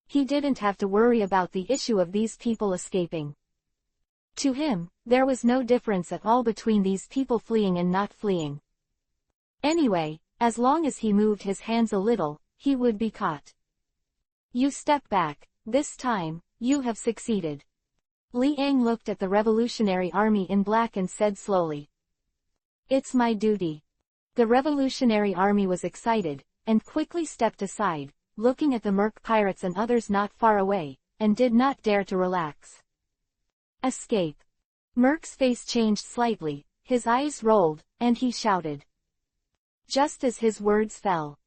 He didn't have to worry about the issue of these people escaping. To him, there was no difference at all between these people fleeing and not fleeing. Anyway, as long as he moved his hands a little, he would be caught. You step back, this time, you have succeeded. Li Ang looked at the Revolutionary Army in black and said slowly. It's my duty. The Revolutionary Army was excited, and quickly stepped aside, looking at the merc pirates and others not far away, and did not dare to relax. Escape. Merc's face changed slightly, his eyes rolled, and he shouted. Just as his words fell.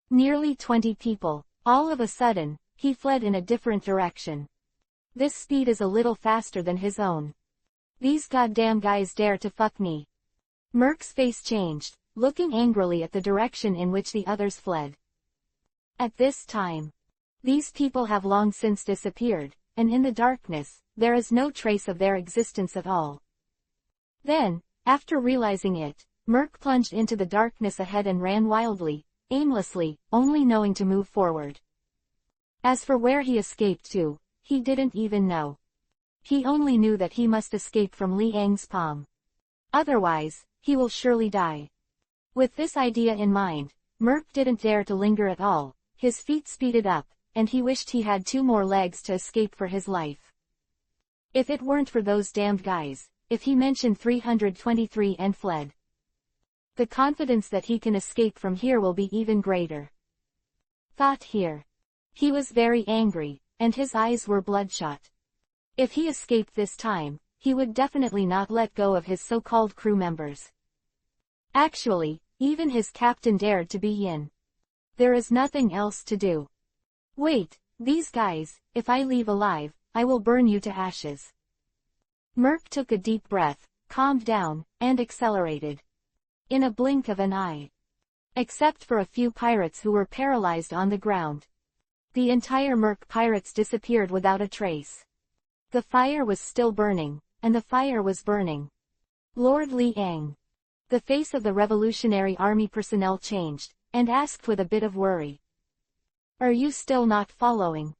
Nearly 20 people, all of a sudden, he fled in a different direction. This speed is a little faster than his own. These goddamn guys dare to fuck me. Merc's face changed, looking angrily at the direction in which the others fled. At this time, these people have long since disappeared, and in the darkness, there is no trace of their existence at all. Then, after realizing it, Merc plunged into the darkness ahead and ran wildly, aimlessly, only knowing to move forward. As for where he escaped to, he didn't even know. He only knew that he must escape from Liang's palm. Otherwise, he will surely die. With this idea in mind, Merc didn't dare to linger at all, his feet speeded up, and he wished he had 2 more legs to escape for his life. If it weren't for those damned guys, if he mentioned 323 and fled. The confidence that he can escape from here will be even greater. Thought here. He was very angry, and his eyes were bloodshot. If he escaped this time, he would definitely not let go of his so-called crew members. Actually, even his captain dared to be in. There is nothing else to do. Wait, these guys, if I leave alive, I will burn you to ashes. Merc took a deep breath, calmed down, and accelerated. In a blink of an eye. Except for a few pirates who were paralyzed on the ground. The entire Merc pirates disappeared without a trace. The fire was still burning, and the fire was burning. Lord Liang. The face of the Revolutionary Army personnel changed, and asked with a bit of worry. Are you still not following?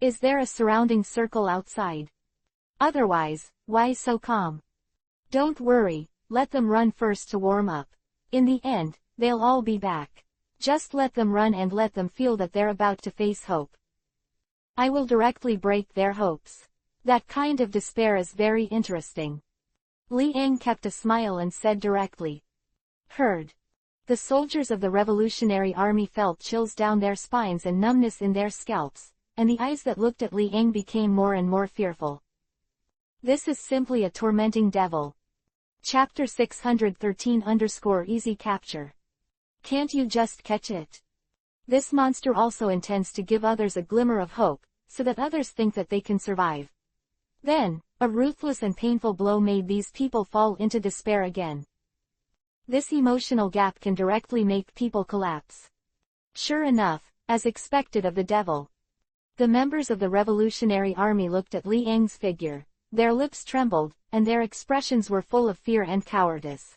Is there a surrounding circle outside? Otherwise, why so calm? Don't worry, let them run first to warm up. In the end, they'll all be back. Just let them run and let them feel that they're about to face hope. I will directly break their hopes. That kind of despair is very interesting. Liang kept a smile and said directly. Heard. The soldiers of the Revolutionary Army felt chills down their spines and numbness in their scalps, and the eyes that looked at Liang became more and more fearful. This is simply a tormenting devil. Chapter 613-Easy Capture. Can't you just catch it? This monster also intends to give others a glimmer of hope, so that others think that they can survive. Then, a ruthless and painful blow made these people fall into despair again. This emotional gap can directly make people collapse. Sure enough, as expected of the devil. The members of the Revolutionary Army looked at Liang's figure, their lips trembled, and their expressions were full of fear and cowardice.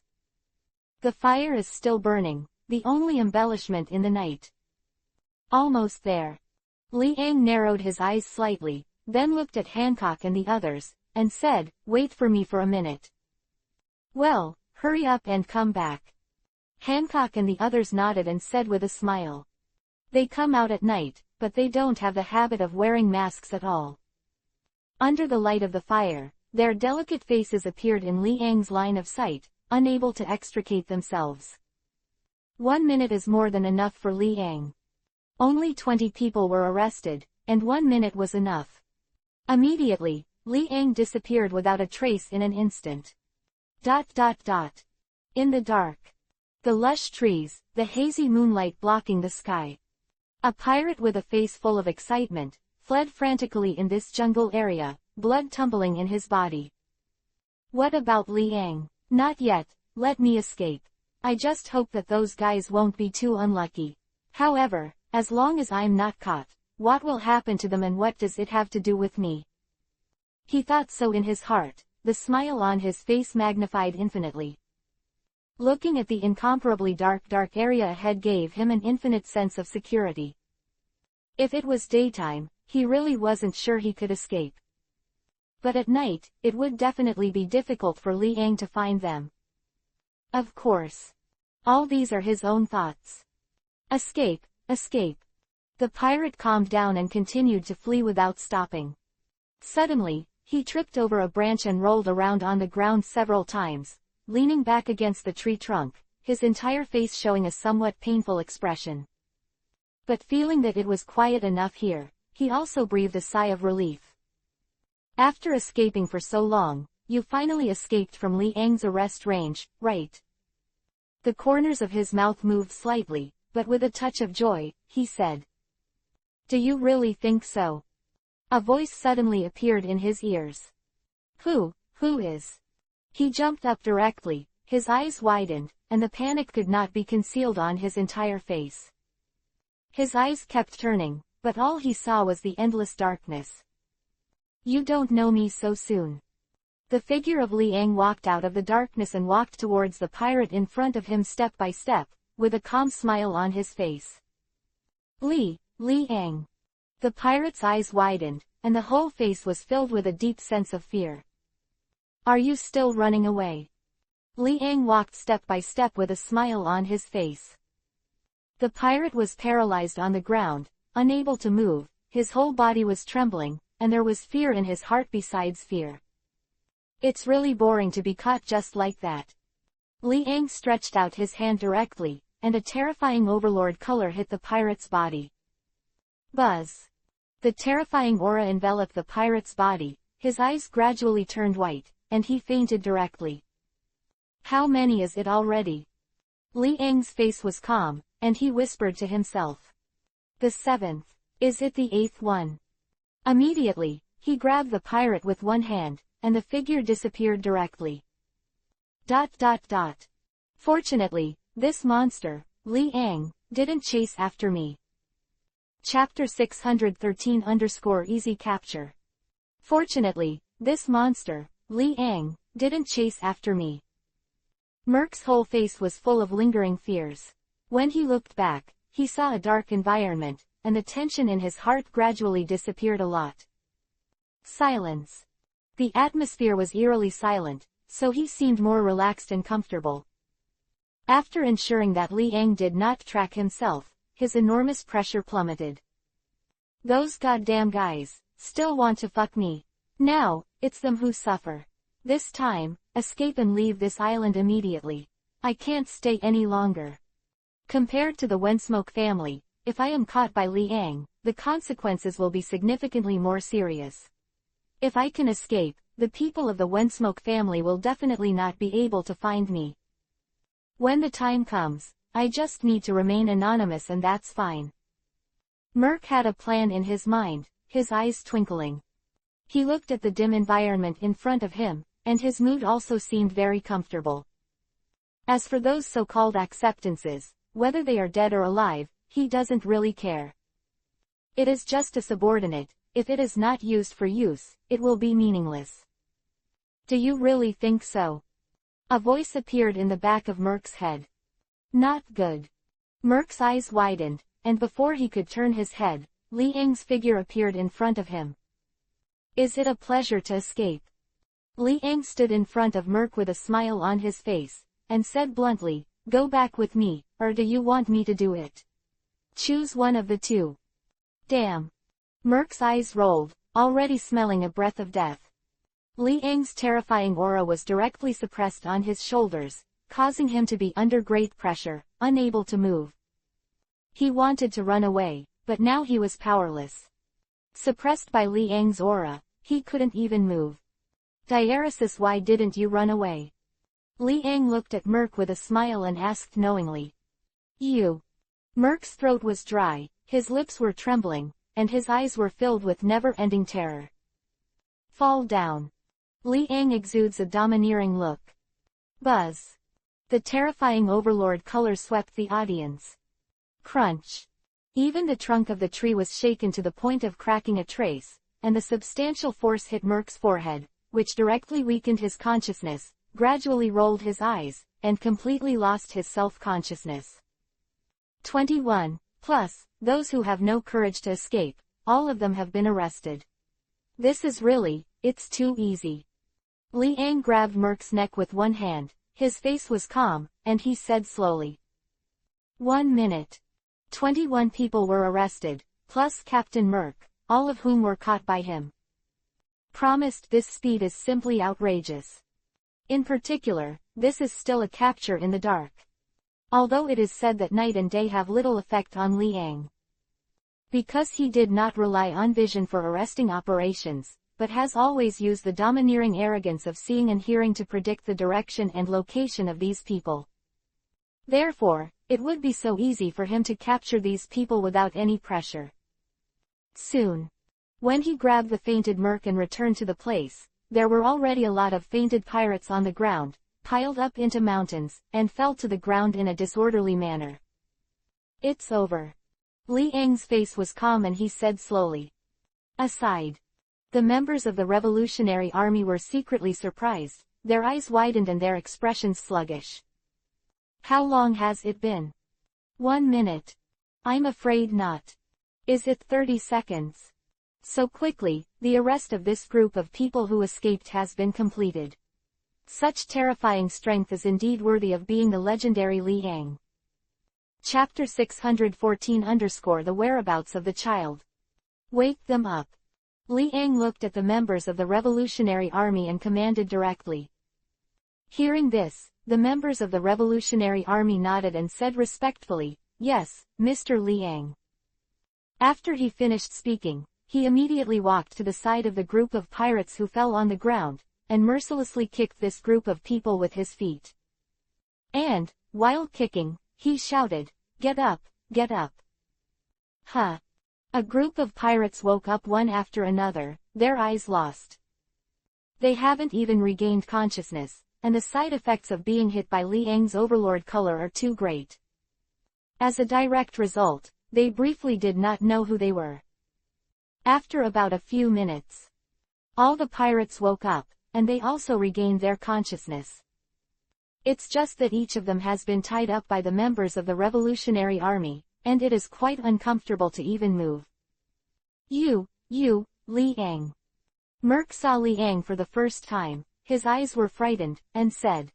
The fire is still burning, the only embellishment in the night. Almost there. Liang narrowed his eyes slightly, then looked at Hancock and the others, and said, wait for me for a minute. Well, hurry up and come back. Hancock and the others nodded and said with a smile. They come out at night, but they don't have the habit of wearing masks at all. Under the light of the fire, their delicate faces appeared in Liang's line of sight, unable to extricate themselves. 1 minute is more than enough for Liang. Only 20 people were arrested, and 1 minute was enough. Immediately, Liang disappeared without a trace in an instant. In the dark. The lush trees, the hazy moonlight blocking the sky. A pirate with a face full of excitement, fled frantically in this jungle area, blood tumbling in his body. What about Liang? Not yet, let me escape. I just hope that those guys won't be too unlucky. However, as long as I'm not caught, what will happen to them and what does it have to do with me? He thought so in his heart, the smile on his face magnified infinitely. Looking at the incomparably dark area ahead gave him an infinite sense of security. If it was daytime, he really wasn't sure he could escape. But at night, it would definitely be difficult for Liang to find them. Of course. All these are his own thoughts. Escape, escape. The pirate calmed down and continued to flee without stopping. Suddenly, he tripped over a branch and rolled around on the ground several times, leaning back against the tree trunk, his entire face showing a somewhat painful expression. But feeling that it was quiet enough here, he also breathed a sigh of relief. After escaping for so long, you finally escaped from Liang's arrest range, right? The corners of his mouth moved slightly, but with a touch of joy, he said. Do you really think so? A voice suddenly appeared in his ears. Who is? He jumped up directly, his eyes widened, and the panic could not be concealed on his entire face. His eyes kept turning, but all he saw was the endless darkness. "You don't know me so soon." The figure of Li Ang walked out of the darkness and walked towards the pirate in front of him step by step, with a calm smile on his face. Li Ang." The pirate's eyes widened, and the whole face was filled with a deep sense of fear. "Are you still running away?" Li Ang walked step by step with a smile on his face. The pirate was paralyzed on the ground, unable to move, his whole body was trembling, and there was fear in his heart besides fear. "It's really boring to be caught just like that." Li Ang stretched out his hand directly, and a terrifying overlord color hit the pirate's body. Buzz. The terrifying aura enveloped the pirate's body, his eyes gradually turned white, and he fainted directly. "How many is it already?" Li Ang's face was calm, and he whispered to himself. "The 7th. Is it the 8th one?" Immediately, he grabbed the pirate with one hand, and the figure disappeared directly. ... Fortunately, this monster, Li Ang, didn't chase after me. Chapter 613-Easy Capture. Fortunately, this monster, Li Ang, didn't chase after me. Merc's whole face was full of lingering fears. When he looked back, he saw a dark environment, and the tension in his heart gradually disappeared a lot. Silence. The atmosphere was eerily silent, so he seemed more relaxed and comfortable. After ensuring that Li Ang did not track himself, his enormous pressure plummeted. "Those goddamn guys still want to fuck me. Now, it's them who suffer. This time, escape and leave this island immediately. I can't stay any longer." Compared to the Wensmoke family, if I am caught by Li Ang, the consequences will be significantly more serious. If I can escape, the people of the Wensmoke family will definitely not be able to find me. When the time comes, I just need to remain anonymous and that's fine. Merc had a plan in his mind, his eyes twinkling. He looked at the dim environment in front of him, and his mood also seemed very comfortable. As for those so-called acceptances, whether they are dead or alive, he doesn't really care. It is just a subordinate. If it is not used for use, it will be meaningless. "Do you really think so?" A voice appeared in the back of Merc's head. "Not good." Merc's eyes widened, and before he could turn his head, Li Ang's figure appeared in front of him. "Is it a pleasure to escape?" Li Ang stood in front of Merc with a smile on his face, and said bluntly, "Go back with me, or do you want me to do it? Choose one of the two." "Damn." Merc's eyes rolled, already smelling a breath of death. Li Ang's terrifying aura was directly suppressed on his shoulders, causing him to be under great pressure, unable to move. He wanted to run away, but now he was powerless. Suppressed by Li Ang's aura, he couldn't even move. "Diaresis, why didn't you run away?" Li Ang looked at Merc with a smile and asked knowingly. "You." Merc's throat was dry, his lips were trembling, and his eyes were filled with never-ending terror. "Fall down." Li Ang exudes a domineering look. Buzz. The terrifying overlord color swept the audience. Crunch. Even the trunk of the tree was shaken to the point of cracking a trace, and the substantial force hit Merc's forehead, which directly weakened his consciousness, gradually rolled his eyes, and completely lost his self-consciousness. 21. Plus, those who have no courage to escape, all of them have been arrested. This is really, it's too easy. Li Ang grabbed Merc's neck with one hand, his face was calm, and he said slowly. 1 minute. 21 people were arrested, plus Captain Merc, all of whom were caught by him. Promised, this speed is simply outrageous. In particular, this is still a capture in the dark. Although it is said that night and day have little effect on Li Ang. Because he did not rely on vision for arresting operations, but has always used the domineering arrogance of seeing and hearing to predict the direction and location of these people. Therefore, it would be so easy for him to capture these people without any pressure. Soon. When he grabbed the fainted Merc and returned to the place, there were already a lot of fainted pirates on the ground, piled up into mountains, and fell to the ground in a disorderly manner. It's over. Li Ang's face was calm and he said slowly. Aside. The members of the Revolutionary Army were secretly surprised, their eyes widened and their expressions sluggish. How long has it been? 1 minute. I'm afraid not. Is it 30 seconds? So quickly, the arrest of this group of people who escaped has been completed. Such terrifying strength is indeed worthy of being the legendary Li Ang. Chapter 614 _ The Whereabouts of the Child. Wake them up. Li Ang looked at the members of the Revolutionary Army and commanded directly. Hearing this, the members of the Revolutionary Army nodded and said respectfully, Yes, Mr. Li Ang. After he finished speaking, he immediately walked to the side of the group of pirates who fell on the ground, and mercilessly kicked this group of people with his feet. And, while kicking, he shouted, Get up, get up. Huh. A group of pirates woke up one after another, their eyes lost. They haven't even regained consciousness, and the side effects of being hit by Li Ang's overlord color are too great. As a direct result, they briefly did not know who they were. After about a few minutes, all the pirates woke up, and they also regained their consciousness. It's just that each of them has been tied up by the members of the Revolutionary Army, and it is quite uncomfortable to even move. You, Li Ang. Merc saw Li Ang for the first time, his eyes were frightened, and said.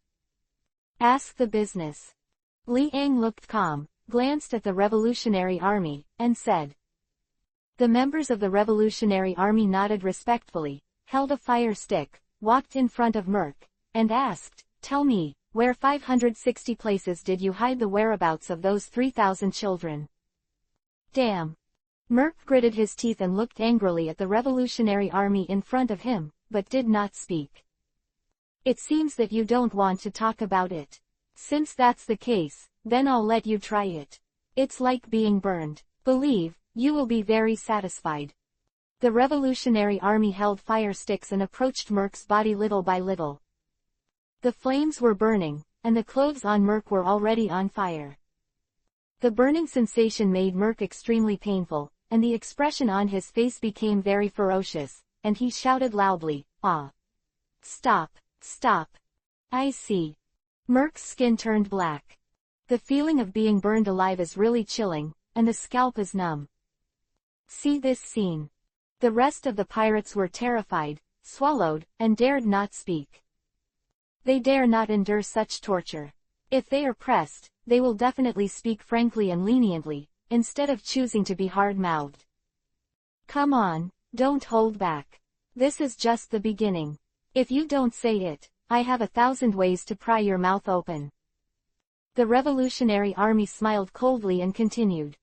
Ask the business. Li Ang looked calm, glanced at the Revolutionary Army, and said. The members of the Revolutionary Army nodded respectfully, held a fire stick, walked in front of Merc, and asked, Tell me, where 560 places did you hide the whereabouts of those 3,000 children? Damn. Merc gritted his teeth and looked angrily at the Revolutionary Army in front of him, but did not speak. It seems that you don't want to talk about it. Since that's the case, then I'll let you try it. It's like being burned. Believe, you will be very satisfied. The Revolutionary Army held fire sticks and approached Merc's body little by little. The flames were burning, and the clothes on Merc were already on fire. The burning sensation made Merc extremely painful, and the expression on his face became very ferocious, and he shouted loudly, Ah! Stop, stop. I see. Merc's skin turned black. The feeling of being burned alive is really chilling, and the scalp is numb. See this scene. The rest of the pirates were terrified, swallowed, and dared not speak. They dare not endure such torture. If they are pressed, they will definitely speak frankly and leniently, instead of choosing to be hard-mouthed. Come on, don't hold back. This is just the beginning. If you don't say it, I have 1,000 ways to pry your mouth open. The Revolutionary Army smiled coldly and continued.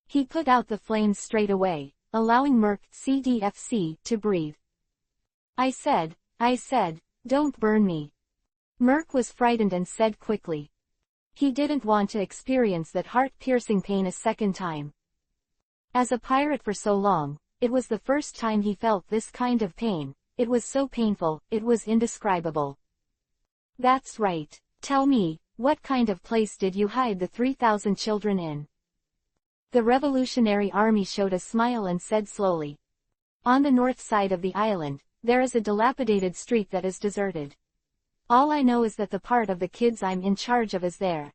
He put out the flames straight away, allowing Merc CDFC to breathe. I said, don't burn me. Merc was frightened and said quickly. He didn't want to experience that heart-piercing pain a second time. As a pirate for so long, it was the first time he felt this kind of pain. It was so painful, it was indescribable. That's right. Tell me, what kind of place did you hide the 3,000 children in? The Revolutionary Army showed a smile and said slowly. On the north side of the island, there is a dilapidated street that is deserted. All I know is that the part of the kids I'm in charge of is there.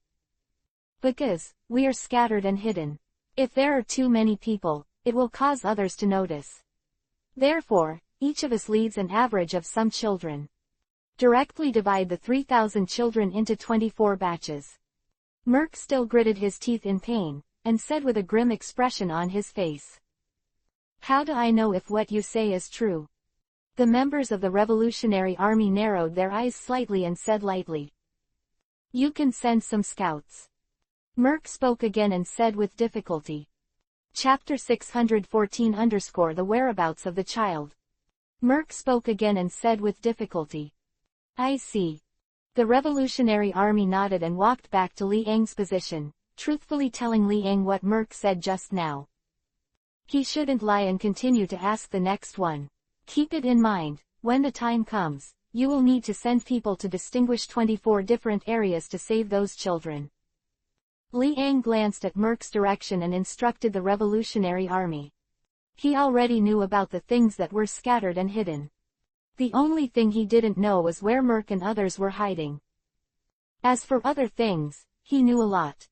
Because, we are scattered and hidden. If there are too many people, it will cause others to notice. Therefore, each of us leads an average of some children. Directly divide the 3,000 children into 24 batches. Merc still gritted his teeth in pain, and said with a grim expression on his face. How do I know if what you say is true? The members of the Revolutionary Army narrowed their eyes slightly and said lightly. You can send some scouts. Merc spoke again and said with difficulty. Chapter 614 _ The Whereabouts of the Child. Merc spoke again and said with difficulty. I see. The Revolutionary Army nodded and walked back to Li Ang's position, truthfully telling Li Ang what Merc said just now. He shouldn't lie and continue to ask the next one. Keep it in mind, when the time comes, you will need to send people to distinguish 24 different areas to save those children. Li Ang glanced at Merc's direction and instructed the Revolutionary Army. He already knew about the things that were scattered and hidden. The only thing he didn't know was where Merc and others were hiding. As for other things, he knew a lot.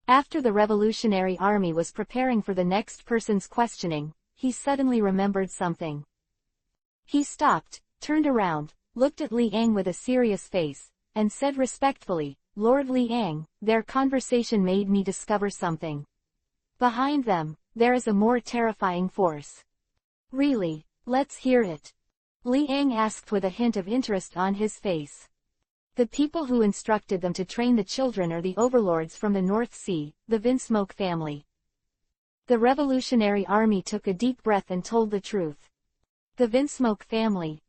After the Revolutionary Army was preparing for the next person's questioning, he suddenly remembered something. He stopped, turned around, looked at Li Ang with a serious face, and said respectfully, "Lord Li Ang, their conversation made me discover something. Behind them, there is a more terrifying force." "Really? Let's hear it." Li Ang asked with a hint of interest on his face. "The people who instructed them to train the children are the overlords from the North Sea, the Vinsmoke family." The Revolutionary Army took a deep breath and told the truth. "The Vinsmoke family."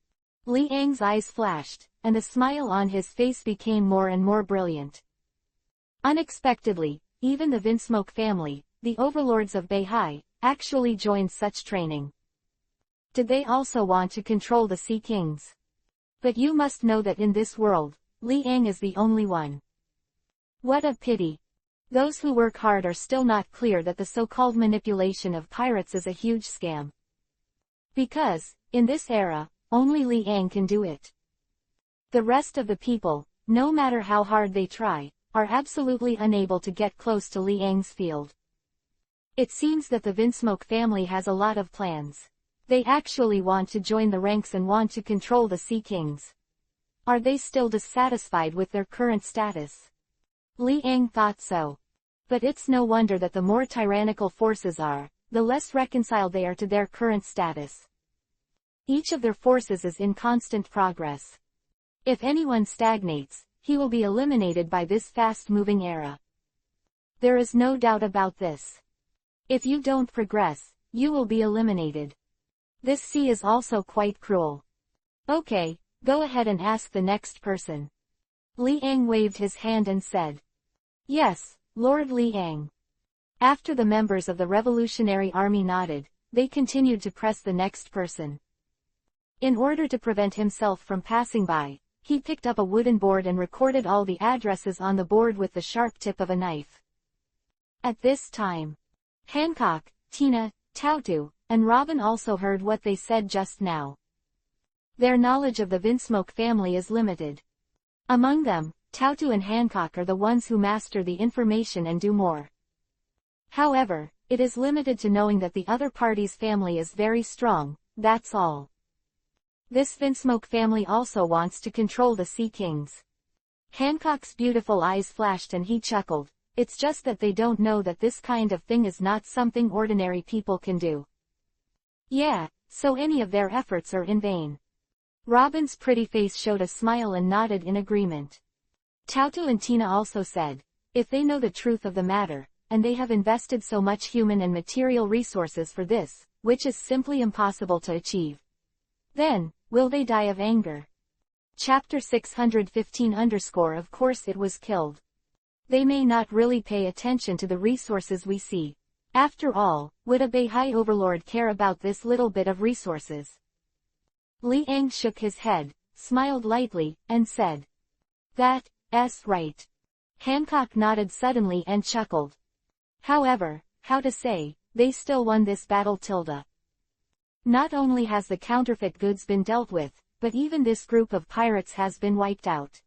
Li Ang's eyes flashed, and the smile on his face became more and more brilliant. Unexpectedly, even the Vinsmoke family, the overlords of Beihai, actually joined such training. Did they also want to control the Sea Kings? But you must know that in this world, Li Ang is the only one. What a pity. Those who work hard are still not clear that the so-called manipulation of pirates is a huge scam. Because, in this era, only Li Ang can do it. The rest of the people, no matter how hard they try, are absolutely unable to get close to Li Ang's field. It seems that the Vinsmoke family has a lot of plans. They actually want to join the ranks and want to control the Sea Kings. Are they still dissatisfied with their current status? Li Ang thought so. But it's no wonder that the more tyrannical forces are, the less reconciled they are to their current status. Each of their forces is in constant progress. If anyone stagnates, he will be eliminated by this fast-moving era. There is no doubt about this. If you don't progress, you will be eliminated. This sea is also quite cruel. Okay, go ahead and ask the next person. Li Ang waved his hand and said. Yes, Lord Li Ang. After the members of the Revolutionary Army nodded, they continued to press the next person. In order to prevent himself from passing by, he picked up a wooden board and recorded all the addresses on the board with the sharp tip of a knife. At this time, Hancock, Tina, Tautu, and Robin also heard what they said just now. Their knowledge of the Vinsmoke family is limited. Among them, Tautu and Hancock are the ones who master the information and do more. However, it is limited to knowing that the other party's family is very strong, that's all. This Vinsmoke family also wants to control the Sea Kings. Hancock's beautiful eyes flashed and he chuckled. It's just that they don't know that this kind of thing is not something ordinary people can do. Yeah, so any of their efforts are in vain. Robin's pretty face showed a smile and nodded in agreement. Tautu and Tina also said, if they know the truth of the matter, and they have invested so much human and material resources for this, which is simply impossible to achieve, then, will they die of anger? Chapter 615 Of course it was killed. They may not really pay attention to the resources we see. After all, would a Beihai overlord care about this little bit of resources? Li Ang shook his head, smiled lightly, and said. That's right. Hancock nodded suddenly and chuckled. However, how to say, they still won this battle tilde. Not only has the counterfeit goods been dealt with, but even this group of pirates has been wiped out.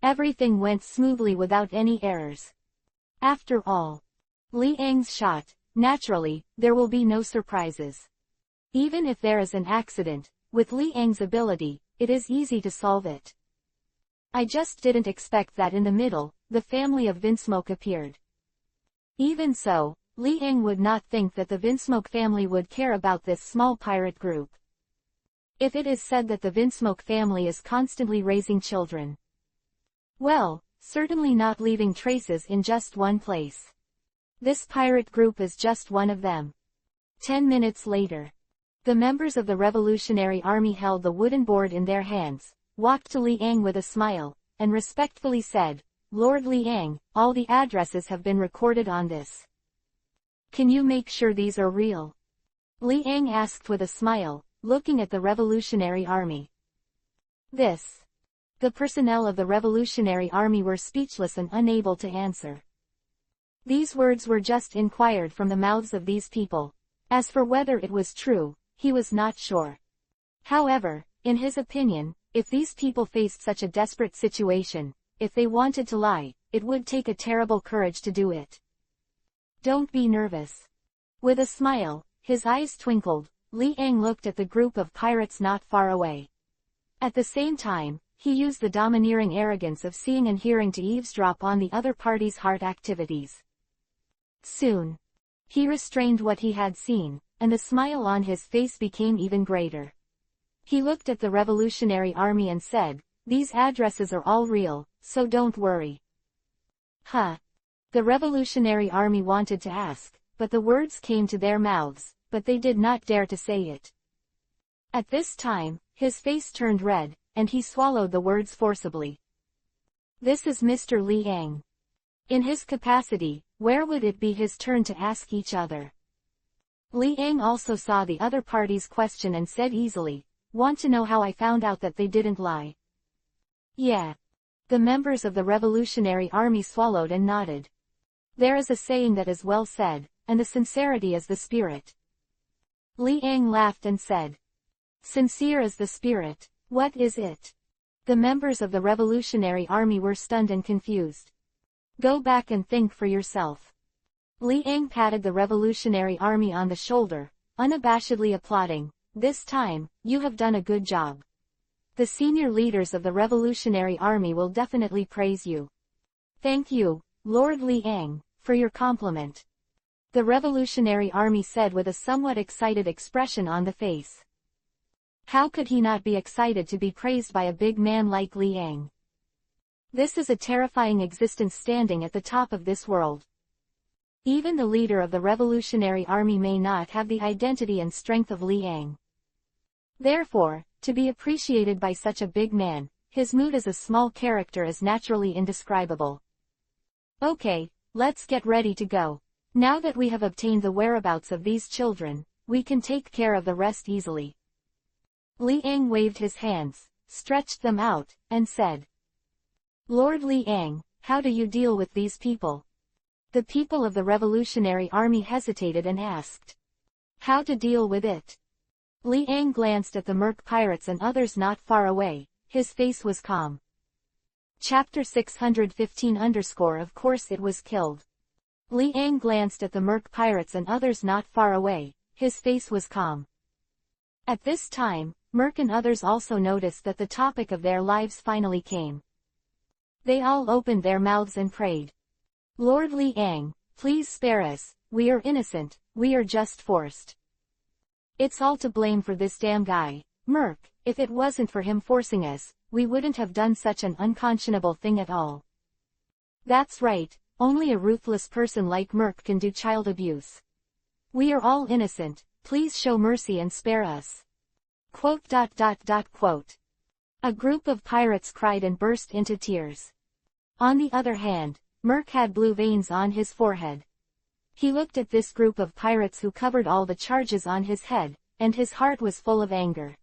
Everything went smoothly without any errors. After all, Li Ang's shot, naturally, there will be no surprises. Even if there is an accident, with Li Ang's ability, it is easy to solve it. I just didn't expect that in the middle, the family of Vinsmoke appeared. Even so, Li Ang would not think that the Vinsmoke family would care about this small pirate group. If it is said that the Vinsmoke family is constantly raising children, well, certainly not leaving traces in just one place. This pirate group is just one of them. 10 minutes later, the members of the Revolutionary Army held the wooden board in their hands, walked to Li Ang with a smile, and respectfully said, Lord Li Ang, all the addresses have been recorded on this. Can you make sure these are real? Li Ang asked with a smile, looking at the Revolutionary Army. This. The personnel of the Revolutionary Army were speechless and unable to answer. These words were just inquired from the mouths of these people. As for whether it was true, he was not sure. However, in his opinion, if these people faced such a desperate situation, if they wanted to lie, it would take a terrible courage to do it. Don't be nervous. With a smile, his eyes twinkled, Li Ang looked at the group of pirates not far away. At the same time, he used the domineering arrogance of seeing and hearing to eavesdrop on the other party's heart activities. Soon, he restrained what he had seen, and the smile on his face became even greater. He looked at the Revolutionary Army and said, "These addresses are all real, so don't worry." Huh. The Revolutionary Army wanted to ask, but the words came to their mouths, but they did not dare to say it. At this time, his face turned red, and he swallowed the words forcibly. This is Mr. Li Ang. In his capacity, where would it be his turn to ask each other? Li Ang also saw the other party's question and said easily, "Want to know how I found out that they didn't lie?" Yeah. The members of the Revolutionary Army swallowed and nodded. There is a saying that is well said, and the sincerity is the spirit. Li Ang laughed and said, "Sincere is the spirit, what is it?" The members of the Revolutionary Army were stunned and confused. Go back and think for yourself. Li Ang patted the Revolutionary Army on the shoulder, unabashedly applauding, "This time, you have done a good job. The senior leaders of the Revolutionary Army will definitely praise you." "Thank you, Lord Li Ang, for your compliment," the Revolutionary Army said with a somewhat excited expression on the face. How could he not be excited to be praised by a big man like Li Ang? This is a terrifying existence standing at the top of this world. Even the leader of the Revolutionary Army may not have the identity and strength of Li Ang. Therefore, to be appreciated by such a big man, his mood as a small character is naturally indescribable. Okay, let's get ready to go. Now that we have obtained the whereabouts of these children, we can take care of the rest easily. Li Ang waved his hands, stretched them out, and said, "Lord Li Ang, how do you deal with these people?" The people of the Revolutionary Army hesitated and asked, "How to deal with it?" Li Ang glanced at the merc pirates and others not far away, his face was calm. Chapter 615 Of course it was killed. Li Ang glanced at the merc pirates and others not far away, his face was calm. At this time, Merc and others also noticed that the topic of their lives finally came. They all opened their mouths and prayed. "Lord Li Ang, please spare us, we are innocent, we are just forced. It's all to blame for this damn guy, Merc. If it wasn't for him forcing us, we wouldn't have done such an unconscionable thing at all." "That's right, only a ruthless person like Merc can do child abuse. We are all innocent, please show mercy and spare us." Quote. A group of pirates cried and burst into tears. On the other hand, Merc had blue veins on his forehead. He looked at this group of pirates who covered all the charges on his head, and his heart was full of anger.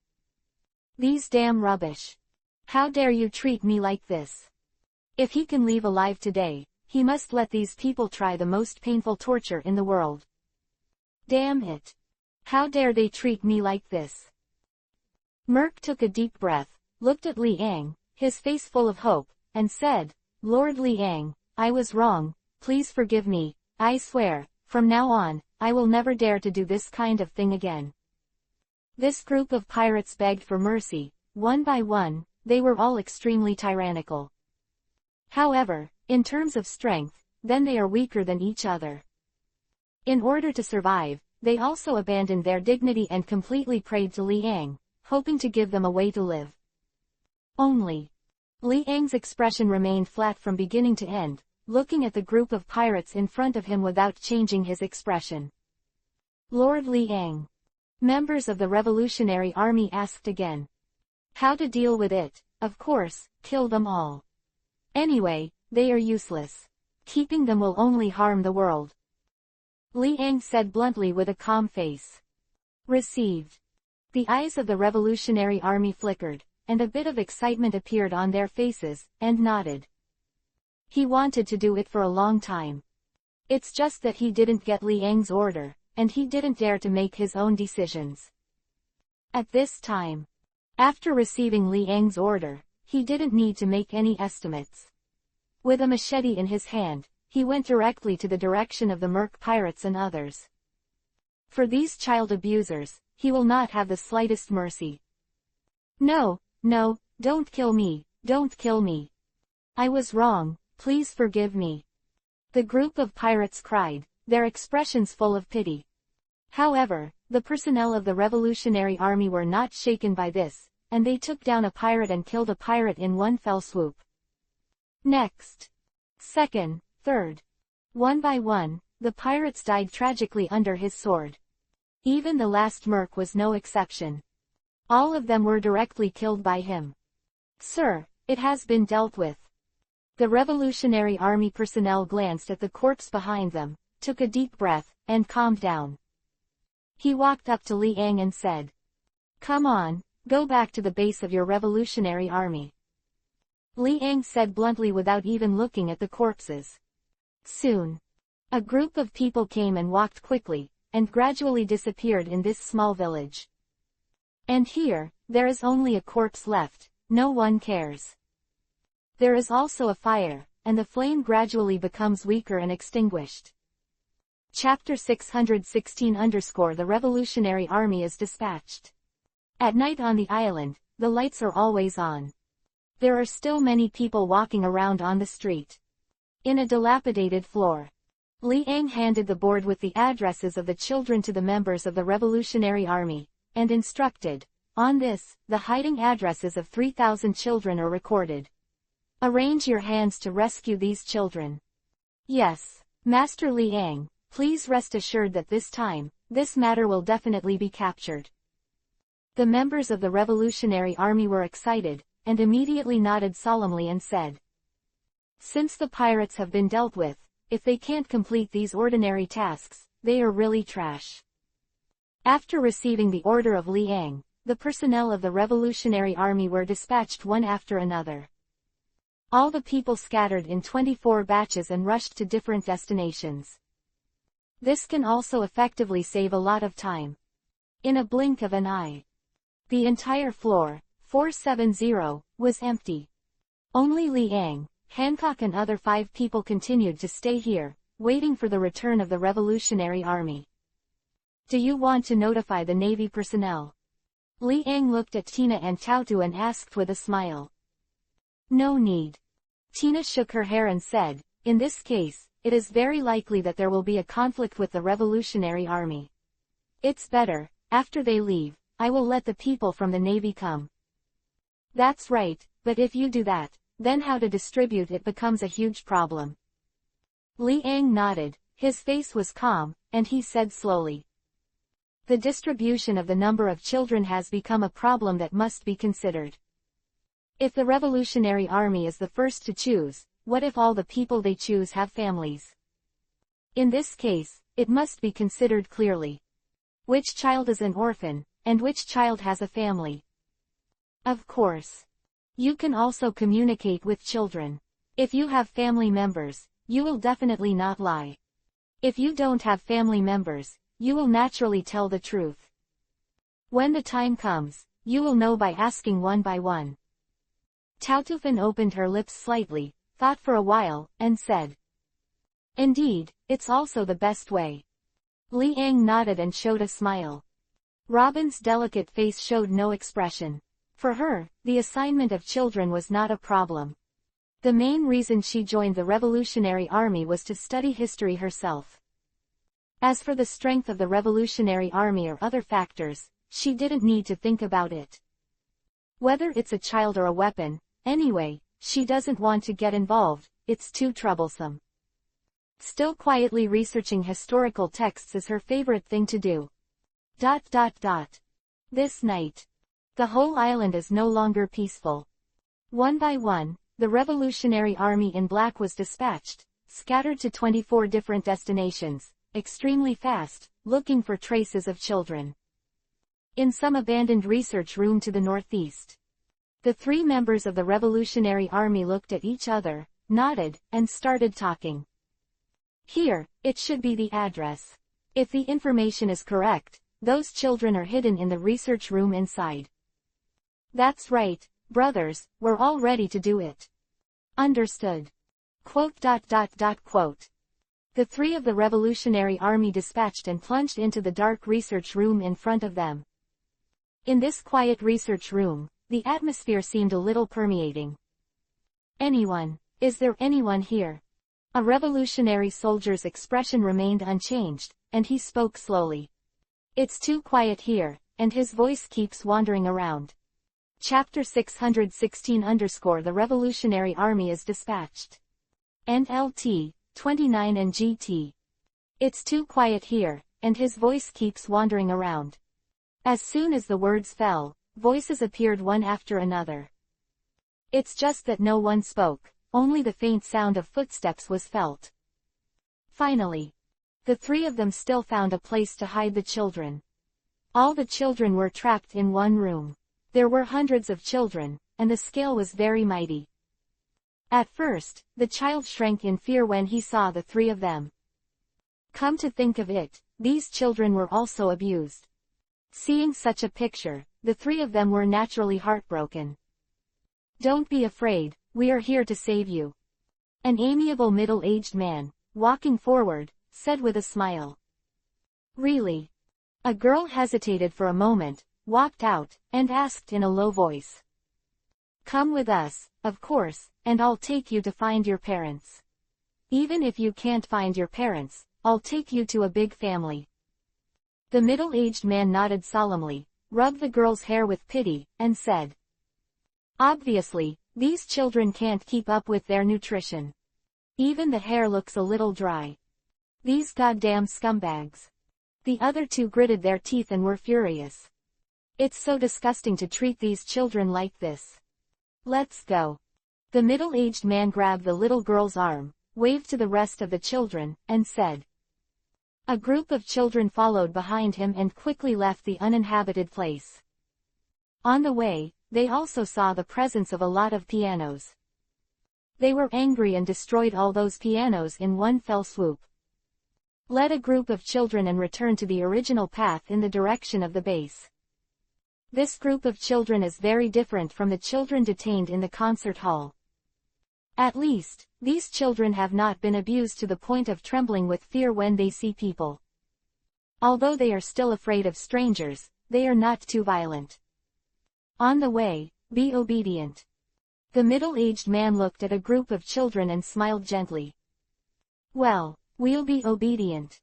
These damn rubbish. How dare you treat me like this? If he can leave alive today, he must let these people try the most painful torture in the world. Damn it. How dare they treat me like this? Merc took a deep breath, looked at Li Ang, his face full of hope, and said, "Lord Li Ang, I was wrong, please forgive me, I swear, from now on, I will never dare to do this kind of thing again." This group of pirates begged for mercy, one by one, they were all extremely tyrannical. However, in terms of strength, then they are weaker than each other. In order to survive, they also abandoned their dignity and completely prayed to Li Ang, hoping to give them a way to live. Only, Li Ang's expression remained flat from beginning to end, looking at the group of pirates in front of him without changing his expression. "Lord Li Ang." Members of the Revolutionary Army asked again. "How to deal with it? Of course, kill them all. Anyway, they are useless. Keeping them will only harm the world." Li Ang said bluntly with a calm face. Received. The eyes of the Revolutionary Army flickered, and a bit of excitement appeared on their faces, and nodded. He wanted to do it for a long time. It's just that he didn't get Liang's order, and he didn't dare to make his own decisions. At this time, after receiving Liang's order, he didn't need to make any estimates. With a machete in his hand, he went directly to the direction of the merc pirates and others. For these child abusers, he will not have the slightest mercy. No, no, don't kill me, don't kill me. I was wrong, please forgive me. The group of pirates cried, their expressions full of pity. However, the personnel of the Revolutionary Army were not shaken by this, and they took down a pirate and killed a pirate in one fell swoop. Next. Second, third. One by one, the pirates died tragically under his sword. Even the last merc was no exception. All of them were directly killed by him. Sir, it has been dealt with. The Revolutionary Army personnel glanced at the corpse behind them, took a deep breath, and calmed down. He walked up to Liang and said, "Come on, go back to the base of your Revolutionary Army." Liang said bluntly without even looking at the corpses. Soon, a group of people came and walked quickly, and gradually disappeared in this small village. And here, there is only a corpse left, no one cares. There is also a fire, and the flame gradually becomes weaker and extinguished. Chapter 616 _ the Revolutionary Army is dispatched. At night on the island, the lights are always on. There are still many people walking around on the street. In a dilapidated floor, Liang handed the board with the addresses of the children to the members of the Revolutionary Army, and instructed, on this, the hiding addresses of 3,000 children are recorded. Arrange your hands to rescue these children. Yes, Master Liang, please rest assured that this time, this matter will definitely be captured. The members of the Revolutionary Army were excited, and immediately nodded solemnly and said, "Since the pirates have been dealt with, if they can't complete these ordinary tasks, they are really trash." After receiving the order of Liang, the personnel of the Revolutionary Army were dispatched one after another. All the people scattered in 24 batches and rushed to different destinations. This can also effectively save a lot of time. In a blink of an eye, the entire floor, 470, was empty. Only Liang, Hancock and other 5 people continued to stay here, waiting for the return of the Revolutionary Army. "Do you want to notify the Navy personnel?" Liang looked at Tina and Tautu and asked with a smile. "No need." Tina shook her hair and said, "In this case, it is very likely that there will be a conflict with the Revolutionary Army. It's better, after they leave, I will let the people from the Navy come." "That's right, but if you do that, then how to distribute it becomes a huge problem." Liang nodded, his face was calm, and he said slowly, "The distribution of the number of children has become a problem that must be considered. If the Revolutionary Army is the first to choose, what if all the people they choose have families? In this case, it must be considered clearly. Which child is an orphan, and which child has a family? Of course. You can also communicate with children. If you have family members, you will definitely not lie. If you don't have family members, you will naturally tell the truth. When the time comes, you will know by asking one by one." Tautufan opened her lips slightly, thought for a while, and said, "Indeed, it's also the best way." Liang nodded and showed a smile. Robin's delicate face showed no expression. For her, the assignment of children was not a problem. The main reason she joined the Revolutionary Army was to study history herself. As for the strength of the Revolutionary Army or other factors, she didn't need to think about it. Whether it's a child or a weapon, anyway, she doesn't want to get involved, it's too troublesome. Still quietly researching historical texts is her favorite thing to do. This night, the whole island is no longer peaceful. One by one, the Revolutionary Army in black was dispatched, scattered to 24 different destinations, extremely fast, looking for traces of children. In some abandoned research room to the northeast, The three members of the Revolutionary Army looked at each other, nodded, and started talking. Here, it should be the address. If the information is correct, those children are hidden in the research room inside. That's right, brothers, we're all ready to do it. Understood. Quote. The three of the Revolutionary Army dispatched and plunged into the dark research room in front of them. In this quiet research room, the atmosphere seemed a little permeating. Anyone? Is there anyone here? A revolutionary soldier's expression remained unchanged, and he spoke slowly. It's too quiet here, and his voice keeps wandering around. Chapter 616 _ the Revolutionary Army is dispatched. NLT, 29 and GT. It's too quiet here, and his voice keeps wandering around. As soon as the words fell, voices appeared one after another. It's just that no one spoke, only the faint sound of footsteps was felt. Finally, the three of them still found a place to hide the children. All the children were trapped in one room. There were hundreds of children, and the scale was very mighty. At first, the child shrank in fear when he saw the three of them. Come to think of it, these children were also abused. Seeing such a picture, the three of them were naturally heartbroken. Don't be afraid, we are here to save you. An amiable middle-aged man, walking forward, said with a smile. Really? A girl hesitated for a moment, walked out, and asked in a low voice. Come with us, of course, and I'll take you to find your parents. Even if you can't find your parents, I'll take you to a big family. The middle-aged man nodded solemnly, rubbed the girl's hair with pity, and said. Obviously, these children can't keep up with their nutrition. Even the hair looks a little dry. These goddamn scumbags. The other two gritted their teeth and were furious. It's so disgusting to treat these children like this. Let's go. The middle-aged man grabbed the little girl's arm, waved to the rest of the children, and said. A group of children followed behind him and quickly left the uninhabited place. On the way, they also saw the presence of a lot of pianos. They were angry and destroyed all those pianos in one fell swoop. Led a group of children and returned to the original path in the direction of the base. This group of children is very different from the children detained in the concert hall. At least, these children have not been abused to the point of trembling with fear when they see people. Although they are still afraid of strangers, they are not too violent. On the way, be obedient. The middle-aged man looked at a group of children and smiled gently. Well, we'll be obedient.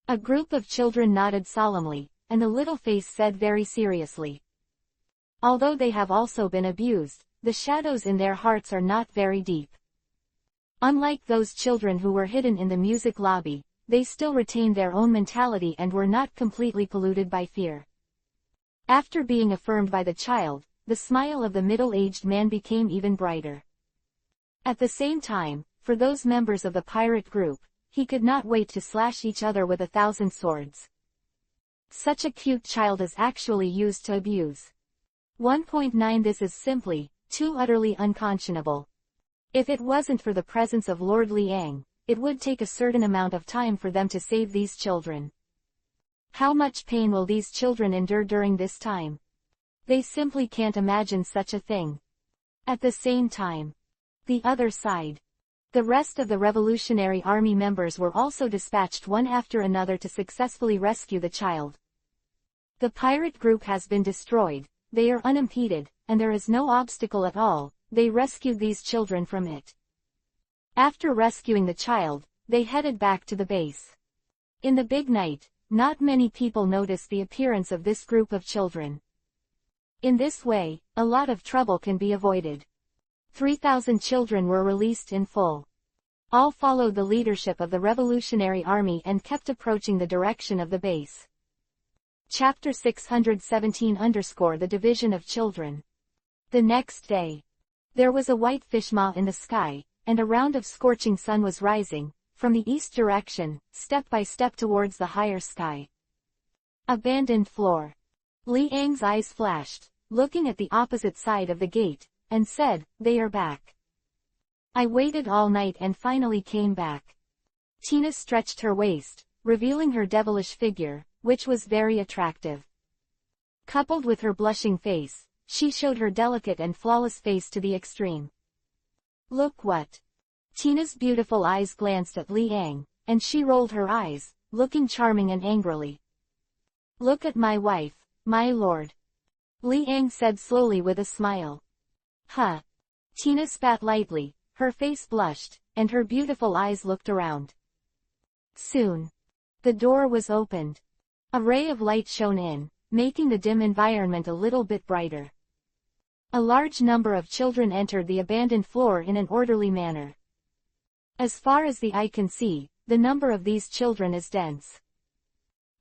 A group of children nodded solemnly, and the little face said very seriously. Although they have also been abused, the shadows in their hearts are not very deep. Unlike those children who were hidden in the music lobby, they still retained their own mentality and were not completely polluted by fear. After being affirmed by the child, the smile of the middle-aged man became even brighter. At the same time, for those members of the pirate group, he could not wait to slash each other with 1,000 swords. Such a cute child is actually used to abuse. 1.9 This is simply, too utterly unconscionable. If it wasn't for the presence of Lord Liang, it would take a certain amount of time for them to save these children. How much pain will these children endure during this time? They simply can't imagine such a thing. At the same time, the other side. The rest of the Revolutionary Army members were also dispatched one after another to successfully rescue the child. The pirate group has been destroyed, they are unimpeded, and there is no obstacle at all. They rescued these children from it. After rescuing the child, they headed back to the base. In the big night, not many people noticed the appearance of this group of children. In this way, a lot of trouble can be avoided. 3,000 children were released in full. All followed the leadership of the Revolutionary Army and kept approaching the direction of the base. Chapter 617 _ the Division of Children. The next day, there was a white fish maw in the sky, and a round of scorching sun was rising, from the east direction, step by step towards the higher sky. Abandoned floor. Liang's eyes flashed, looking at the opposite side of the gate, and said, "They are back. I waited all night and finally came back." Tina stretched her waist, revealing her devilish figure, which was very attractive. Coupled with her blushing face, she showed her delicate and flawless face to the extreme. "Look what?" Tina's beautiful eyes glanced at Liang, and she rolled her eyes, looking charming and angrily. "Look at my wife, my lord," Liang said slowly with a smile. "Huh." Tina spat lightly, her face blushed, and her beautiful eyes looked around. Soon, the door was opened. A ray of light shone in, making the dim environment a little bit brighter. A large number of children entered the abandoned floor in an orderly manner. As far as the eye can see, the number of these children is dense.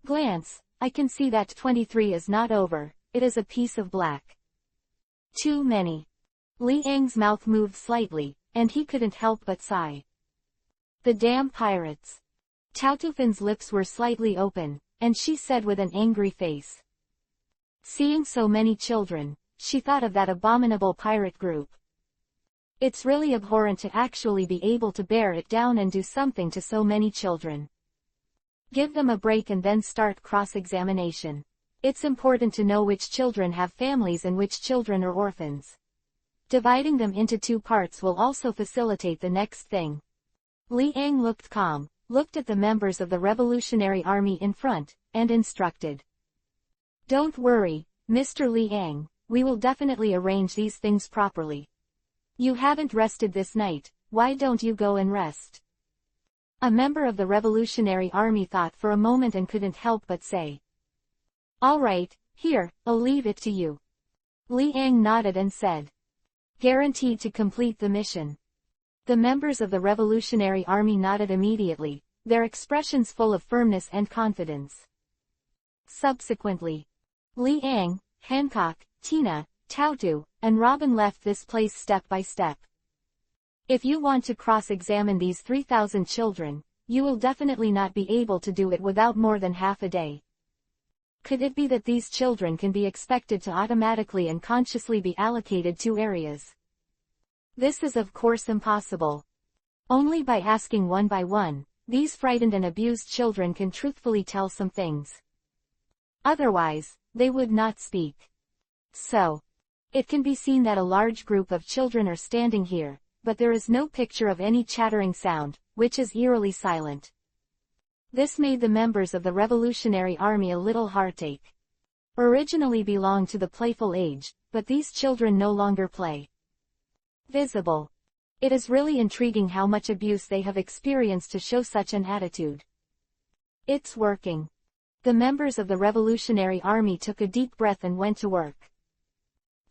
Glance, I can see that 23 is not over, it is a piece of black. Too many. Liang's mouth moved slightly, and he couldn't help but sigh. The damn pirates. Tautufin's lips were slightly open, and she said with an angry face. Seeing so many children, she thought of that abominable pirate group. It's really abhorrent to actually be able to bear it down and do something to so many children. Give them a break and then start cross-examination. It's important to know which children have families and which children are orphans. Dividing them into two parts will also facilitate the next thing. Liang looked calm, looked at the members of the Revolutionary Army in front, and instructed. Don't worry, Mr. Liang, we will definitely arrange these things properly. You haven't rested this night, why don't you go and rest? A member of the Revolutionary Army thought for a moment and couldn't help but say. All right, here, I'll leave it to you. Liang nodded and said. Guaranteed to complete the mission. The members of the Revolutionary Army nodded immediately, their expressions full of firmness and confidence. Subsequently, Liang, Hancock, Tina, Tautu, and Robin left this place step by step. If you want to cross-examine these 3,000 children, you will definitely not be able to do it without more than half a day. Could it be that these children can be expected to automatically and consciously be allocated to areas? This is of course impossible. Only by asking one by one, these frightened and abused children can truthfully tell some things. Otherwise, they would not speak. So, it can be seen that a large group of children are standing here, but there is no picture of any chattering sound, which is eerily silent. This made the members of the Revolutionary Army a little heartache. Originally belonged to the playful age, but these children no longer play. Visible. It is really intriguing how much abuse they have experienced to show such an attitude. It's working. The members of the Revolutionary Army took a deep breath and went to work.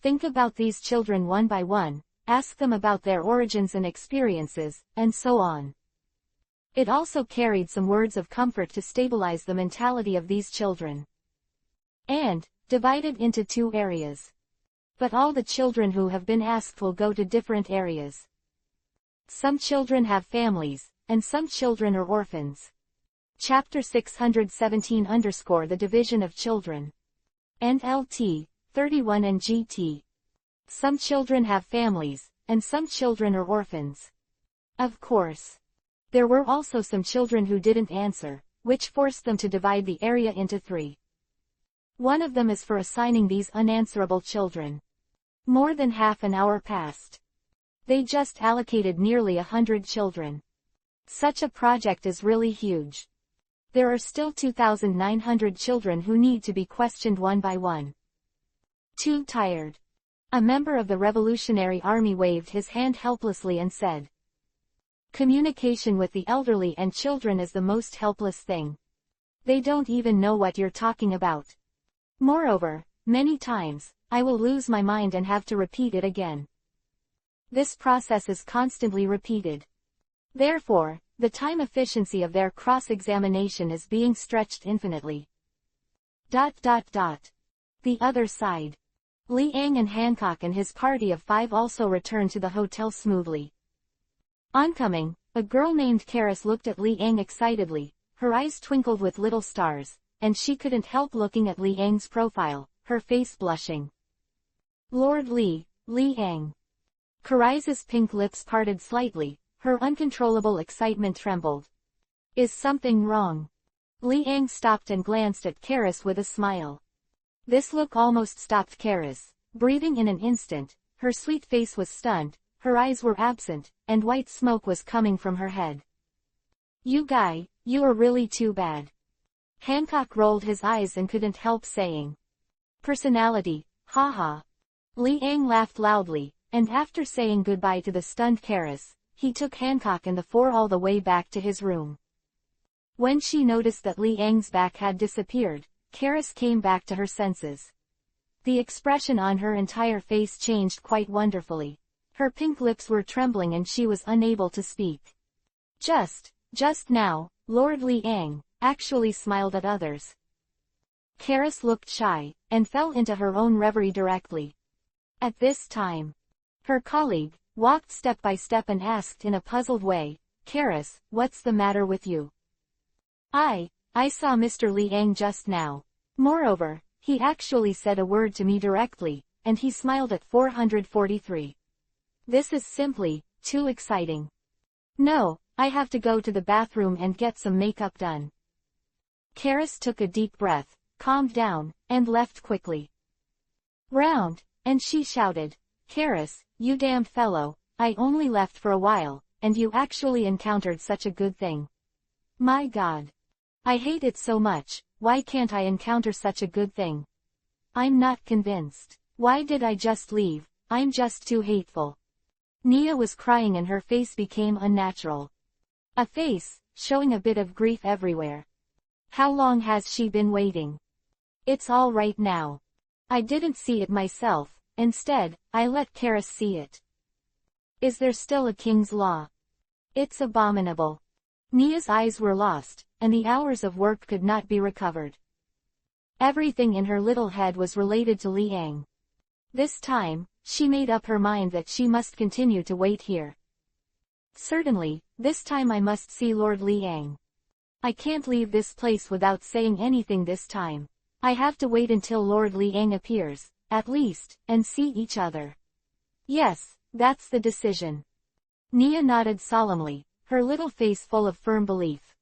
Think about these children one by one, ask them about their origins and experiences, and so on. It also carried some words of comfort to stabilize the mentality of these children. And, divided into two areas. But all the children who have been asked will go to different areas. Some children have families, and some children are orphans. Chapter 617 _ the Division of Children. And LT, 31 and GT. Some children have families, and some children are orphans. Of course. There were also some children who didn't answer, which forced them to divide the area into three. One of them is for assigning these unanswerable children. More than half an hour passed. They just allocated nearly 100 children. Such a project is really huge. There are still 2,900 children who need to be questioned one by one. Too tired. A member of the Revolutionary Army waved his hand helplessly and said. Communication with the elderly and children is the most helpless thing. They don't even know what you're talking about. Moreover, many times, I will lose my mind and have to repeat it again. This process is constantly repeated. Therefore, the time efficiency of their cross-examination is being stretched infinitely. The other side. Liang and Hancock and his party of 5 also returned to the hotel smoothly. Oncoming, a girl named Karis looked at Liang excitedly, her eyes twinkled with little stars, and she couldn't help looking at Liang's profile, her face blushing. Lord Liang. Karai's pink lips parted slightly, her uncontrollable excitement trembled. Is something wrong? Liang stopped and glanced at Karis with a smile. This look almost stopped Karis, breathing in an instant. Her sweet face was stunned, her eyes were absent, and white smoke was coming from her head. You guy, you are really too bad. Hancock rolled his eyes and couldn't help saying. Personality, haha. Liang laughed loudly, and after saying goodbye to the stunned Karis, he took Hancock and the four all the way back to his room. When she noticed that Liang's back had disappeared, Karis came back to her senses. The expression on her entire face changed quite wonderfully. Her pink lips were trembling and she was unable to speak. Just now, Lord Liang actually smiled at others. Karis looked shy, and fell into her own reverie directly. At this time, her colleague walked step by step and asked in a puzzled way, Karis, what's the matter with you? I saw Mr. Liang just now. Moreover, he actually said a word to me directly, and he smiled at 443. This is simply too exciting. No, I have to go to the bathroom and get some makeup done. Karis took a deep breath, calmed down, and left quickly. Round, and she shouted, Karis, you damned fellow, I only left for a while, and you actually encountered such a good thing. My God. I hate it so much, why can't I encounter such a good thing? I'm not convinced. Why did I just leave? I'm just too hateful. Nia was crying and her face became unnatural. A face, showing a bit of grief everywhere. How long has she been waiting? It's all right now. I didn't see it myself, instead, I let Karis see it. Is there still a king's law? It's abominable. Nia's eyes were lost, and the hours of work could not be recovered. Everything in her little head was related to Liang. This time, she made up her mind that she must continue to wait here. Certainly, this time I must see Lord Liang. I can't leave this place without saying anything this time. I have to wait until Lord Liang appears, at least, and see each other. Yes, that's the decision. Nia nodded solemnly, her little face full of firm belief.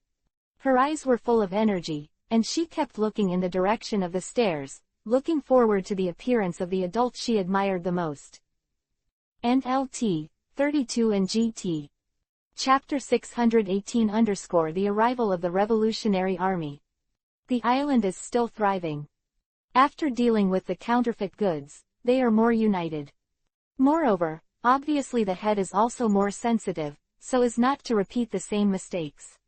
Her eyes were full of energy, and she kept looking in the direction of the stairs, looking forward to the appearance of the adult she admired the most. NLT, 32 and GT. Chapter 618 _ The arrival of the Revolutionary Army. The island is still thriving. After dealing with the counterfeit goods, they are more united. Moreover, obviously the head is also more sensitive, so as not to repeat the same mistakes.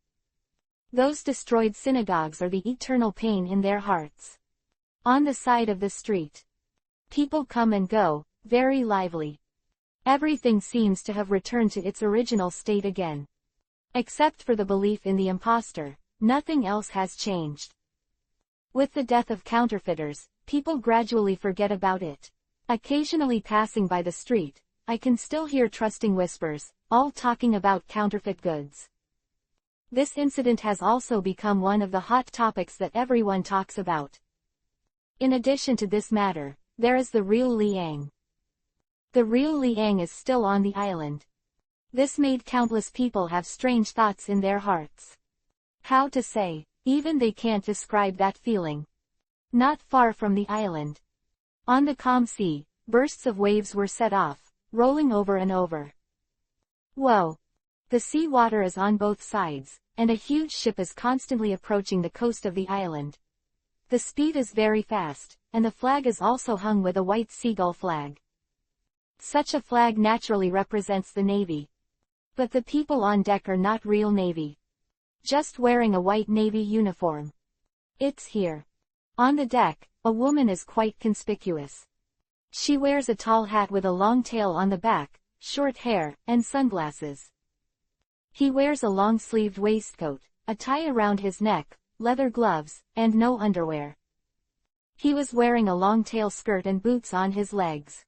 Those destroyed synagogues are the eternal pain in their hearts. On the side of the street, people come and go, very lively. Everything seems to have returned to its original state again. Except for the belief in the imposter, nothing else has changed. With the death of counterfeiters, people gradually forget about it. Occasionally passing by the street, I can still hear trusting whispers, all talking about counterfeit goods. This incident has also become one of the hot topics that everyone talks about. In addition to this matter, there is the real Liang. The real Liang is still on the island. This made countless people have strange thoughts in their hearts. How to say, even they can't describe that feeling. Not far from the island, on the calm sea, bursts of waves were set off, rolling over and over. Whoa! The sea water is on both sides, and a huge ship is constantly approaching the coast of the island. The speed is very fast, and the flag is also hung with a white seagull flag. Such a flag naturally represents the Navy. But the people on deck are not real Navy. Just wearing a white Navy uniform. It's here. On the deck, a woman is quite conspicuous. She wears a tall hat with a long tail on the back, short hair, and sunglasses. He wears a long-sleeved waistcoat, a tie around his neck, leather gloves, and no underwear. He was wearing a long-tail skirt and boots on his legs.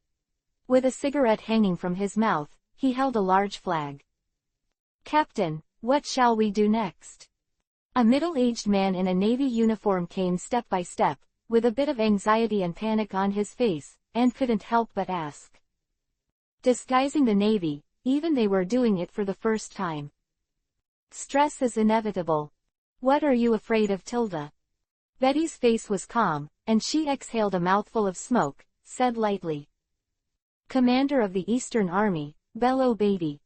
With a cigarette hanging from his mouth, he held a large flag. Captain, what shall we do next? A middle-aged man in a Navy uniform came step by step, with a bit of anxiety and panic on his face, and couldn't help but ask. Disguising the Navy, even they were doing it for the first time. Stress is inevitable. What are you afraid of, Tilda? Betty's face was calm, and she exhaled a mouthful of smoke, said lightly. Commander of the Eastern Army, Bello Beatty.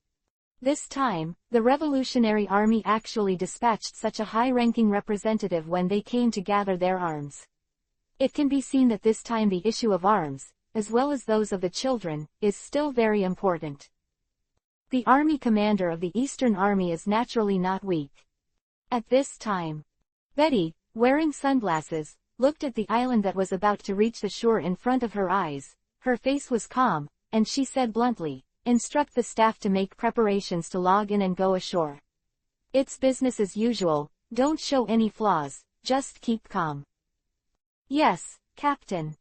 This time, the Revolutionary Army actually dispatched such a high-ranking representative when they came to gather their arms. It can be seen that this time the issue of arms, as well as those of the children, is still very important. The army commander of the Eastern Army is naturally not weak. At this time, Betty, wearing sunglasses, looked at the island that was about to reach the shore in front of her eyes. Her face was calm, and she said bluntly, "Instruct the staff to make preparations to log in and go ashore. It's business as usual, don't show any flaws, just keep calm." "Yes, Captain."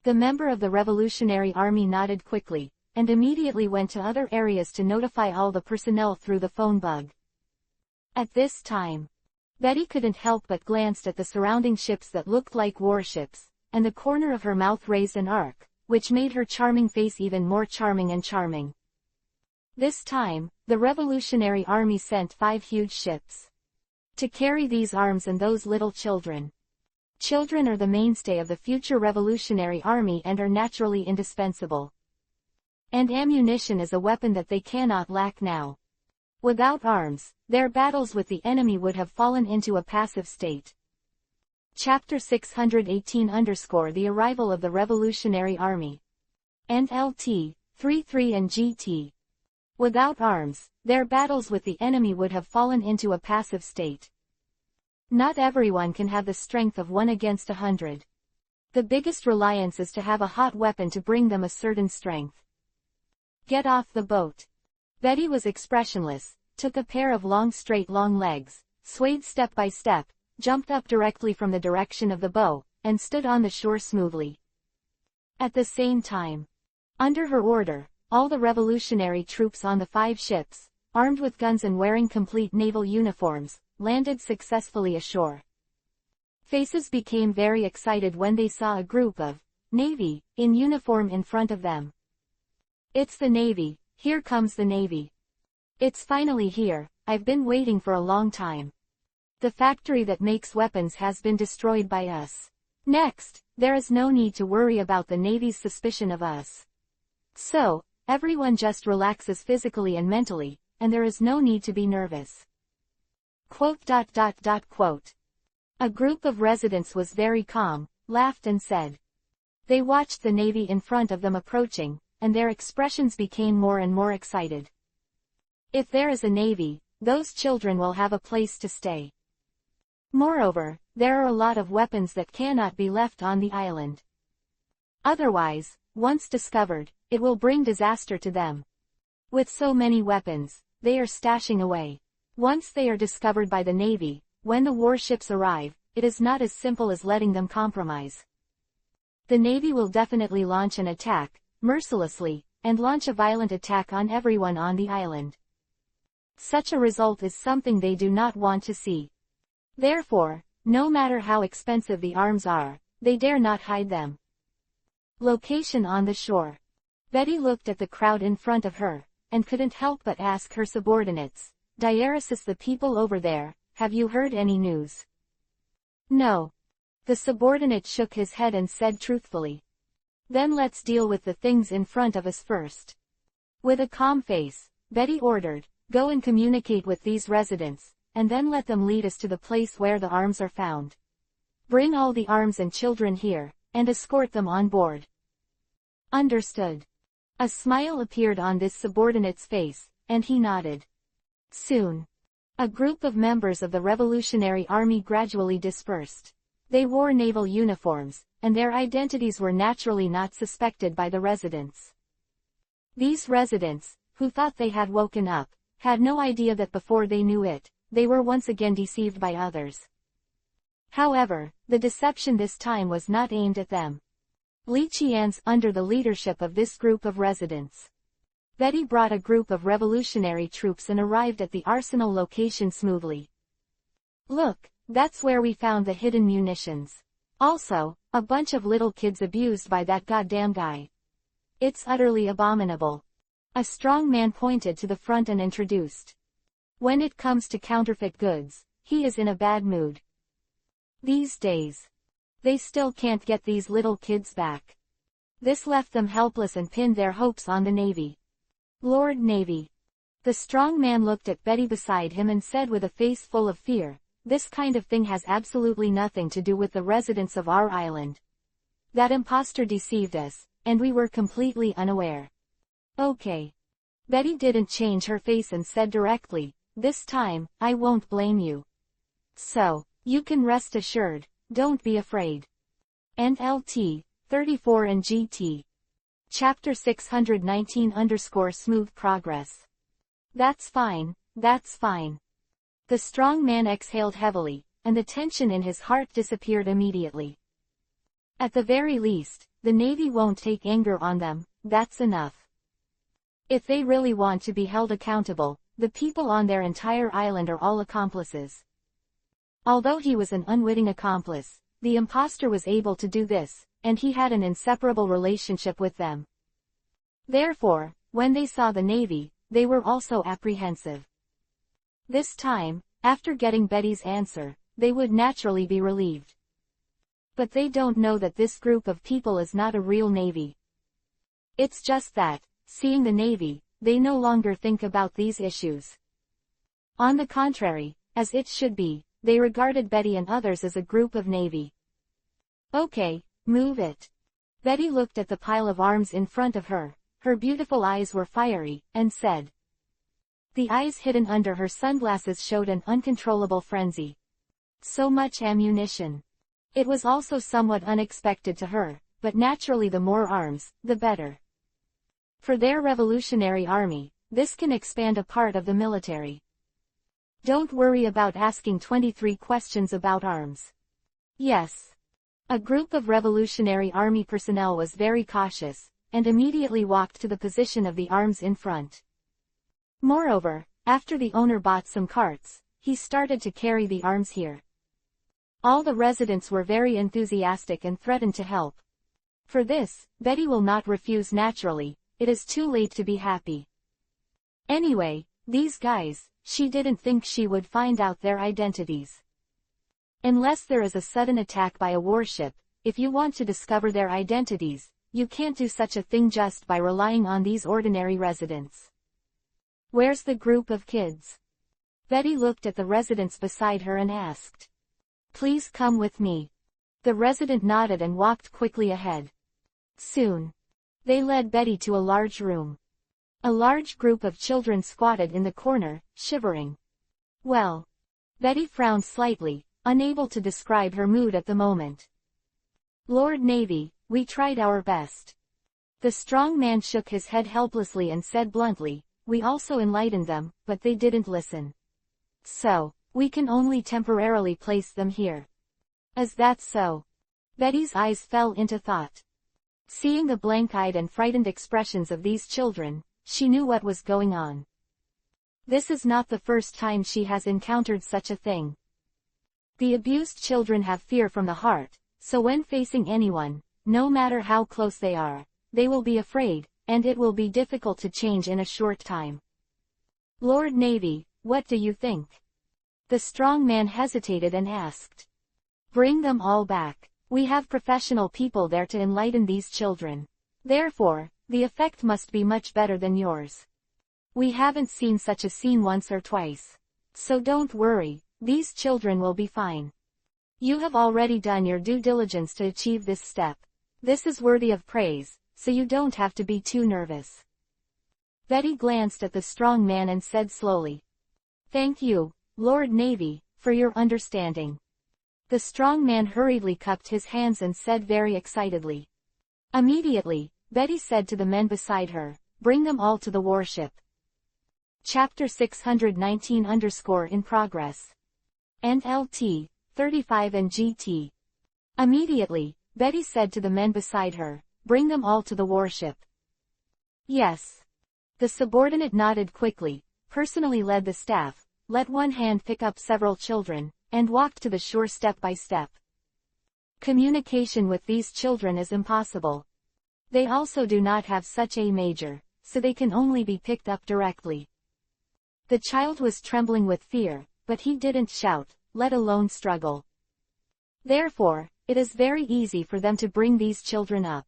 The member of the Revolutionary Army nodded quickly, and immediately went to other areas to notify all the personnel through the phone bug. At this time, Betty couldn't help but glanced at the surrounding ships that looked like warships, and the corner of her mouth raised an arc, which made her charming face even more charming and charming. This time, the Revolutionary Army sent 5 huge ships to carry these arms and those little children. Children are the mainstay of the future Revolutionary Army and are naturally indispensable. And ammunition is a weapon that they cannot lack now. Without arms, their battles with the enemy would have fallen into a passive state. Chapter 618 _ The Arrival of the Revolutionary Army. NLT, 33 and GT. Without arms, their battles with the enemy would have fallen into a passive state. Not everyone can have the strength of 1 against 100. The biggest reliance is to have a hot weapon to bring them a certain strength. Get off the boat. Betty was expressionless, took a pair of straight long legs, swayed step by step, jumped up directly from the direction of the bow, and stood on the shore smoothly. At the same time, under her order, all the revolutionary troops on the 5 ships, armed with guns and wearing complete naval uniforms, landed successfully ashore. Faces became very excited when they saw a group of Navy in uniform in front of them. "It's the Navy, here comes the Navy. It's finally here, I've been waiting for a long time. The factory that makes weapons has been destroyed by us. Next, there is no need to worry about the Navy's suspicion of us. So, everyone just relaxes physically and mentally, and there is no need to be nervous." Quote. A group of residents was very calm, laughed and said. They watched the Navy in front of them approaching, and their expressions became more and more excited. If there is a Navy, those children will have a place to stay. Moreover, there are a lot of weapons that cannot be left on the island. Otherwise, once discovered, it will bring disaster to them. With so many weapons, they are stashing away. Once they are discovered by the Navy, when the warships arrive, it is not as simple as letting them compromise. The Navy will definitely launch an attack, mercilessly, and launch a violent attack on everyone on the island. Such a result is something they do not want to see. Therefore, no matter how expensive the arms are, they dare not hide them. Location on the shore. Betty looked at the crowd in front of her, and couldn't help but ask her subordinates, "Diaresis, the people over there, have you heard any news?" "No." The subordinate shook his head and said truthfully. "Then let's deal with the things in front of us first." With a calm face, Betty ordered, "Go and communicate with these residents, and then let them lead us to the place where the arms are found. Bring all the arms and children here, and escort them on board." "Understood." A smile appeared on this subordinate's face, and he nodded. Soon, a group of members of the Revolutionary Army gradually dispersed. They wore naval uniforms, and their identities were naturally not suspected by the residents. These residents, who thought they had woken up, had no idea that before they knew it, they were once again deceived by others. However, the deception this time was not aimed at them. Li Qian's under the leadership of this group of residents. Betty brought a group of revolutionary troops and arrived at the arsenal location smoothly. "Look, that's where we found the hidden munitions. Also, a bunch of little kids abused by that goddamn guy. It's utterly abominable." A strong man pointed to the front and introduced. When it comes to counterfeit goods, he is in a bad mood. These days, they still can't get these little kids back. This left them helpless and pinned their hopes on the Navy. Lord Navy. The strong man looked at Betty beside him and said with a face full of fear, "This kind of thing has absolutely nothing to do with the residents of our island. That imposter deceived us, and we were completely unaware." Okay. Betty didn't change her face and said directly, "This time, I won't blame you. So, you can rest assured, don't be afraid." NLT, 34 and GT. Chapter 619 _ Smooth Progress. That's fine, that's fine. The strong man exhaled heavily, and the tension in his heart disappeared immediately. At the very least, the Navy won't take anger on them, that's enough. If they really want to be held accountable, the people on their entire island are all accomplices. Although he was an unwitting accomplice, the imposter was able to do this, and he had an inseparable relationship with them. Therefore, when they saw the Navy, they were also apprehensive. This time, after getting Betty's answer, they would naturally be relieved. But they don't know that this group of people is not a real Navy. It's just that, seeing the Navy, they no longer think about these issues. On the contrary, as it should be, they regarded Betty and others as a group of Navy. Okay, move it. Betty looked at the pile of arms in front of her, her beautiful eyes were fiery, and said. The eyes hidden under her sunglasses showed an uncontrollable frenzy. So much ammunition. It was also somewhat unexpected to her, but naturally the more arms, the better. For their revolutionary army, this can expand a part of the military. Don't worry about asking 23 questions about arms. Yes. A group of Revolutionary Army personnel was very cautious, and immediately walked to the position of the arms in front. Moreover, after the owner bought some carts, he started to carry the arms here. All the residents were very enthusiastic and threatened to help. For this, Betty will not refuse naturally, it is too late to be happy. Anyway, these guys, she didn't think she would find out their identities. Unless there is a sudden attack by a warship, if you want to discover their identities, you can't do such a thing just by relying on these ordinary residents. Where's the group of kids? Betty looked at the residents beside her and asked. Please come with me. The resident nodded and walked quickly ahead. Soon, they led Betty to a large room. A large group of children squatted in the corner, shivering. Well, Betty frowned slightly, unable to describe her mood at the moment. Lord Navy, we tried our best. The strong man shook his head helplessly and said bluntly, we also enlightened them, but they didn't listen. So, we can only temporarily place them here. Is that so? Betty's eyes fell into thought. Seeing the blank-eyed and frightened expressions of these children, she knew what was going on. This is not the first time she has encountered such a thing. The abused children have fear from the heart, so when facing anyone, no matter how close they are, they will be afraid, and it will be difficult to change in a short time. Lord Navy, what do you think? The strong man hesitated and asked. Bring them all back. We have professional people there to enlighten these children. Therefore, the effect must be much better than yours. We haven't seen such a scene once or twice. So don't worry, these children will be fine. You have already done your due diligence to achieve this step. This is worthy of praise, so you don't have to be too nervous. Betty glanced at the strong man and said slowly. Thank you, Lord Navy, for your understanding. The strong man hurriedly cupped his hands and said very excitedly. Immediately, Betty said to the men beside her, bring them all to the warship. Chapter 619 _ in progress. NLT, 35 and GT. Immediately, Betty said to the men beside her, bring them all to the warship. Yes. The subordinate nodded quickly, personally led the staff, let one hand pick up several children, and walked to the shore step by step. Communication with these children is impossible. They also do not have such a major, so they can only be picked up directly. The child was trembling with fear, but he didn't shout, let alone struggle. Therefore, it is very easy for them to bring these children up.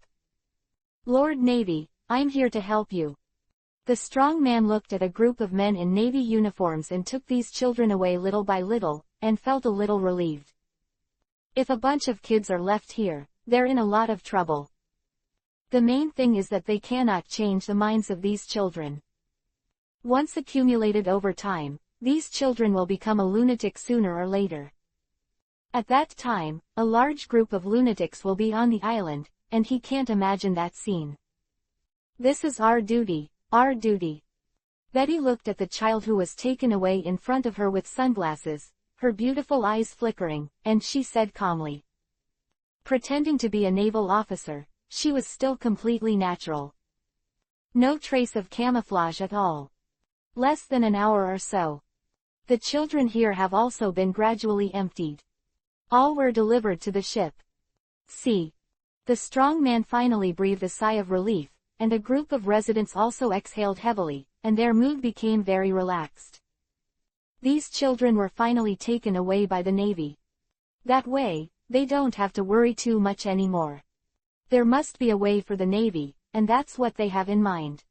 Lord Navy, I'm here to help you. The strong man looked at a group of men in Navy uniforms and took these children away little by little, and felt a little relieved. If a bunch of kids are left here, they're in a lot of trouble. The main thing is that they cannot change the minds of these children. Once accumulated over time, these children will become a lunatic sooner or later. At that time, a large group of lunatics will be on the island, and he can't imagine that scene. This is our duty, our duty. Betty looked at the child who was taken away in front of her with sunglasses, her beautiful eyes flickering, and she said calmly. Pretending to be a naval officer, she was still completely natural. No trace of camouflage at all. Less than an hour or so. The children here have also been gradually emptied. All were delivered to the ship. See. The strong man finally breathed a sigh of relief, and a group of residents also exhaled heavily, and their mood became very relaxed. These children were finally taken away by the Navy. That way, they don't have to worry too much anymore. There must be a way for the Navy, and that's what they have in mind.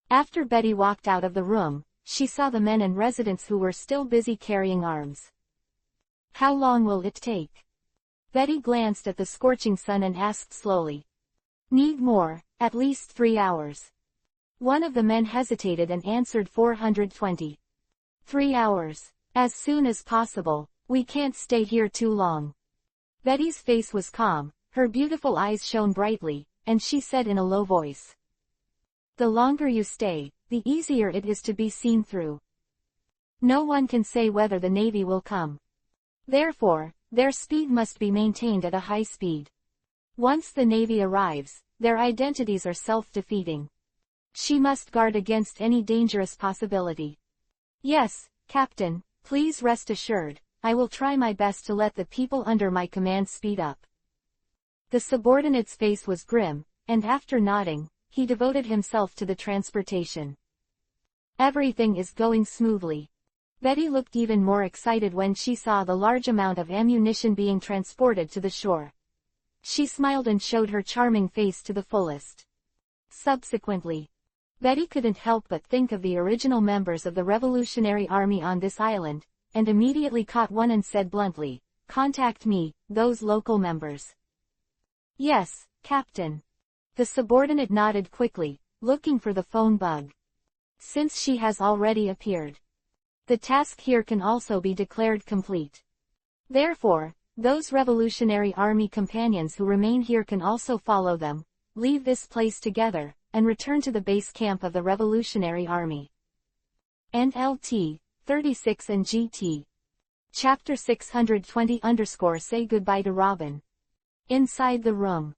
After Betty walked out of the room, she saw the men and residents who were still busy carrying arms. How long will it take? Betty glanced at the scorching sun and asked slowly. Need more, at least 3 hours. One of the men hesitated and answered 420. 3 hours. As soon as possible, we can't stay here too long. Betty's face was calm, her beautiful eyes shone brightly, and she said in a low voice. The longer you stay, the easier it is to be seen through. No one can say whether the Navy will come. Therefore, their speed must be maintained at a high speed. Once the Navy arrives, their identities are self-defeating. She must guard against any dangerous possibility. Yes, Captain, please rest assured, I will try my best to let the people under my command speed up. The subordinate's face was grim, and after nodding, he devoted himself to the transportation. Everything is going smoothly. Betty looked even more excited when she saw the large amount of ammunition being transported to the shore. She smiled and showed her charming face to the fullest. Subsequently, Betty couldn't help but think of the original members of the Revolutionary Army on this island, and immediately caught one and said bluntly, "Contact me, those local members." "Yes, Captain." The subordinate nodded quickly, looking for the phone bug. Since she has already appeared, the task here can also be declared complete. Therefore, those Revolutionary Army companions who remain here can also follow them, leave this place together, and return to the base camp of the Revolutionary Army. NLT, 36 and GT. Chapter 620 Say Goodbye to Robin. Inside the room,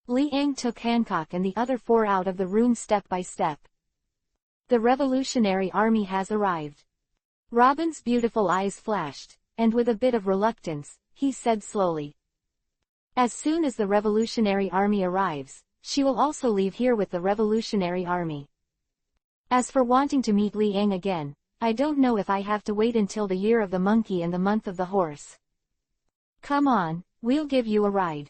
Li Ang took Hancock and the other 4 out of the room step by step. The Revolutionary Army has arrived. Robin's beautiful eyes flashed, and with a bit of reluctance, he said slowly. As soon as the Revolutionary Army arrives, she will also leave here with the Revolutionary Army. As for wanting to meet Li Ang again, I don't know if I have to wait until the year of the monkey and the month of the horse. Come on, we'll give you a ride.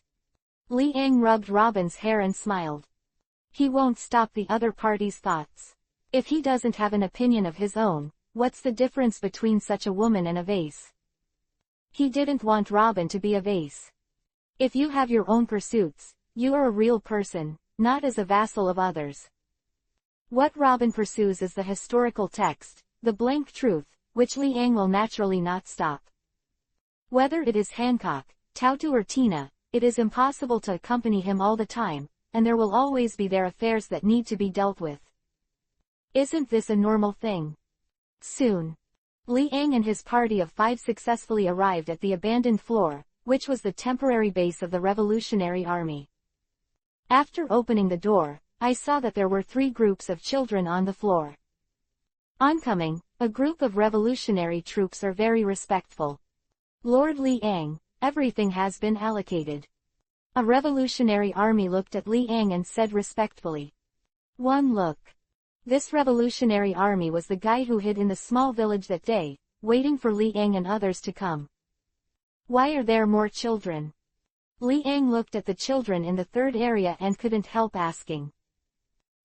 Li Ang rubbed Robin's hair and smiled. He won't stop the other party's thoughts. If he doesn't have an opinion of his own, what's the difference between such a woman and a vase? He didn't want Robin to be a vase. If you have your own pursuits, you are a real person, not as a vassal of others. What Robin pursues is the historical text, the blank truth, which Li Ang will naturally not stop. Whether it is Hancock, Tautu or Tina, it is impossible to accompany him all the time, and there will always be their affairs that need to be dealt with. Isn't this a normal thing? Soon, Li Ang and his party of 5 successfully arrived at the abandoned floor, which was the temporary base of the Revolutionary Army. After opening the door, I saw that there were 3 groups of children on the floor. Oncoming, a group of revolutionary troops are very respectful. Lord Li Ang, everything has been allocated. A Revolutionary Army looked at Li Ang and said respectfully. One look. This revolutionary army was the guy who hid in the small village that day, waiting for Li Ang and others to come. Why are there more children? Li Ang looked at the children in the third area and couldn't help asking.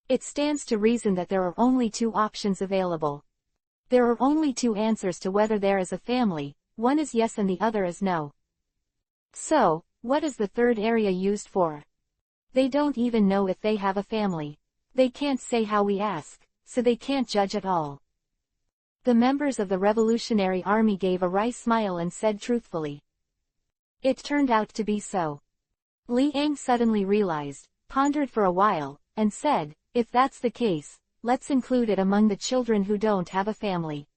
It stands to reason that there are only two options available. There are only two answers to whether there is a family, one is yes and the other is no. So, what is the third area used for? They don't even know if they have a family. They can't say how we ask, so they can't judge at all. The members of the Revolutionary Army gave a wry smile and said truthfully. It turned out to be so. Li Ang suddenly realized, pondered for a while, and said, if that's the case, let's include it among the children who don't have a family.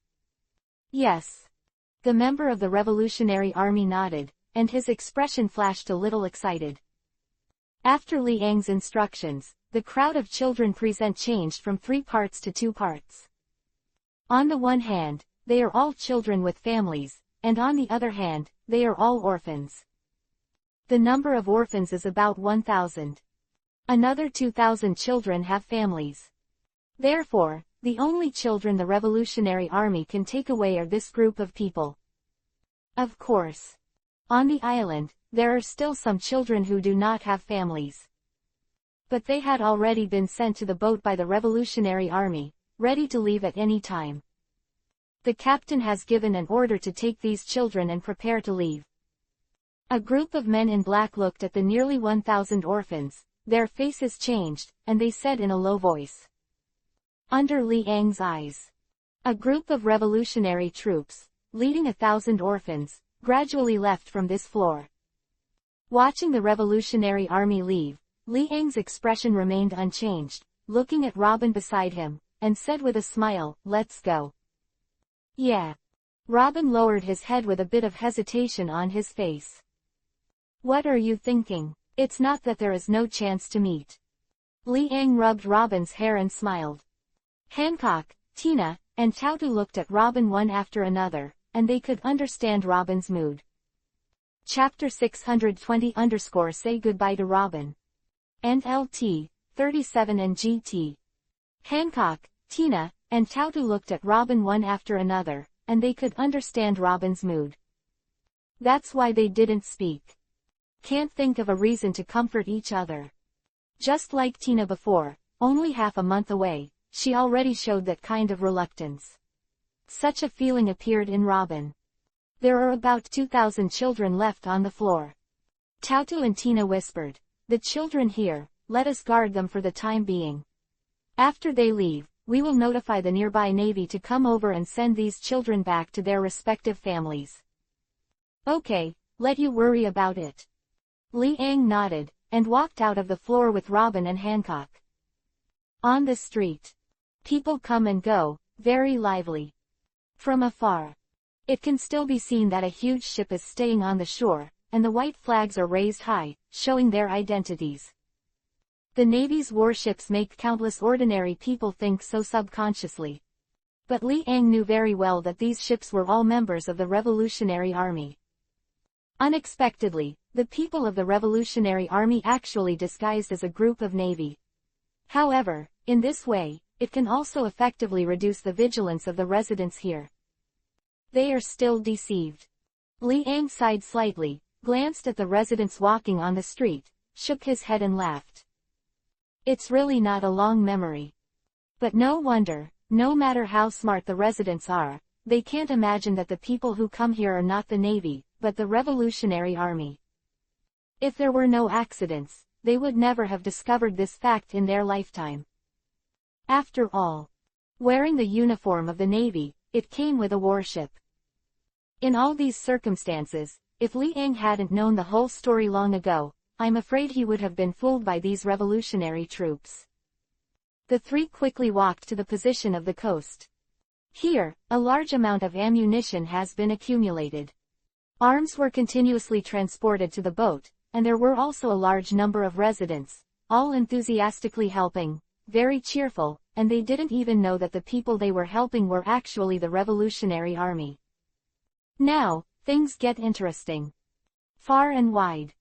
Yes. The member of the Revolutionary Army nodded, and his expression flashed a little excited. After Li Ang's instructions, the crowd of children present changed from 3 parts to 2 parts. On the one hand, they are all children with families, and on the other hand, they are all orphans. The number of orphans is about 1,000. Another 2,000 children have families. Therefore, the only children the Revolutionary Army can take away are this group of people. Of course. On the island, there are still some children who do not have families. But they had already been sent to the boat by the Revolutionary Army, ready to leave at any time. The captain has given an order to take these children and prepare to leave. A group of men in black looked at the nearly 1,000 orphans, their faces changed, and they said in a low voice. Under Li Ang's eyes. A group of revolutionary troops, leading 1,000 orphans, gradually left from this floor. Watching the Revolutionary Army leave, Li Ang's expression remained unchanged, looking at Robin beside him, and said with a smile, let's go. Yeah. Robin lowered his head with a bit of hesitation on his face. What are you thinking? It's not that there is no chance to meet. Li Ang rubbed Robin's hair and smiled. Hancock, Tina, and Tautu looked at Robin one after another, and they could understand Robin's mood. Chapter 620 Say Goodbye to Robin. And LT, 37 and GT. Hancock, Tina, and Tautu looked at Robin one after another, and they could understand Robin's mood. That's why they didn't speak. Can't think of a reason to comfort each other. Just like Tina before, only half a month away, she already showed that kind of reluctance. Such a feeling appeared in Robin. There are about 2,000 children left on the floor. Tautu and Tina whispered, the children here, let us guard them for the time being. After they leave, we will notify the nearby navy to come over and send these children back to their respective families. Okay, let you worry about it. Li Ang nodded, and walked out of the floor with Robin and Hancock. On the street. People come and go, very lively. From afar. It can still be seen that a huge ship is staying on the shore, and the white flags are raised high, showing their identities. The Navy's warships make countless ordinary people think so subconsciously. But Li Ang knew very well that these ships were all members of the Revolutionary Army. Unexpectedly, the people of the Revolutionary Army actually disguised as a group of Navy. However, in this way, it can also effectively reduce the vigilance of the residents here. They are still deceived. Li Ang sighed slightly, glanced at the residents walking on the street, shook his head and laughed. It's really not a long memory. But no wonder, no matter how smart the residents are, they can't imagine that the people who come here are not the Navy, but the Revolutionary Army. If there were no accidents, they would never have discovered this fact in their lifetime. After all, wearing the uniform of the Navy, it came with a warship. In all these circumstances, if Li Ang hadn't known the whole story long ago, I'm afraid he would have been fooled by these revolutionary troops. The three quickly walked to the position of the coast. Here, a large amount of ammunition has been accumulated. Arms were continuously transported to the boat, and there were also a large number of residents, all enthusiastically helping, very cheerful, and they didn't even know that the people they were helping were actually the Revolutionary Army. Now, things get interesting. Far and wide.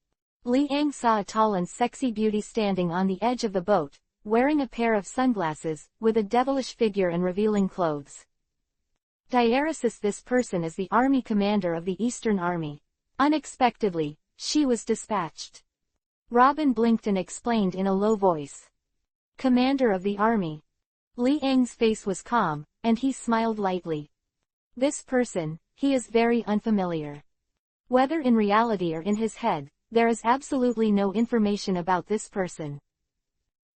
Li Ang saw a tall and sexy beauty standing on the edge of the boat, wearing a pair of sunglasses, with a devilish figure and revealing clothes. Diaresis, this person is the army commander of the Eastern Army. Unexpectedly, she was dispatched. Robin blinked and explained in a low voice. Commander of the army. Li Eng's face was calm, and he smiled lightly. This person, he is very unfamiliar. Whether in reality or in his head, there is absolutely no information about this person.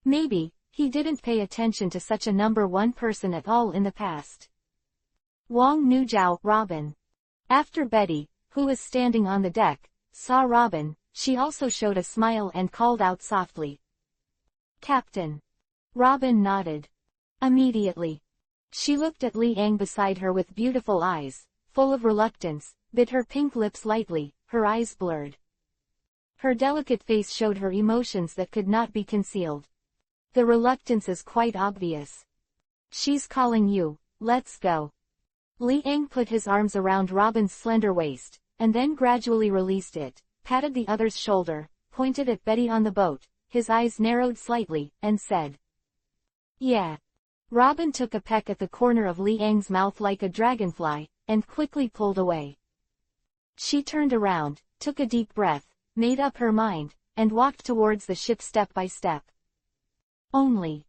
Maybe, he didn't pay attention to such a number one person at all in the past. Wang Nujiao, Robin. After Betty, who was standing on the deck, saw Robin, she also showed a smile and called out softly. Captain. Robin nodded. Immediately. She looked at Li Eng beside her with beautiful eyes, full of reluctance, bit her pink lips lightly, her eyes blurred. Her delicate face showed her emotions that could not be concealed. The reluctance is quite obvious. She's calling you, let's go. Li Eng put his arms around Robin's slender waist, and then gradually released it, patted the other's shoulder, pointed at Betty on the boat, his eyes narrowed slightly, and said, Yeah. Robin took a peck at the corner of Li Eng's mouth like a dragonfly, and quickly pulled away. She turned around, took a deep breath, made up her mind, and walked towards the ship step by step. Only.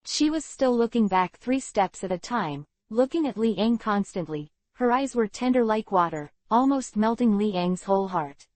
She was still looking back 3 steps at a time, looking at Li Eng constantly. Her eyes were tender like water, almost melting Li Eng's whole heart.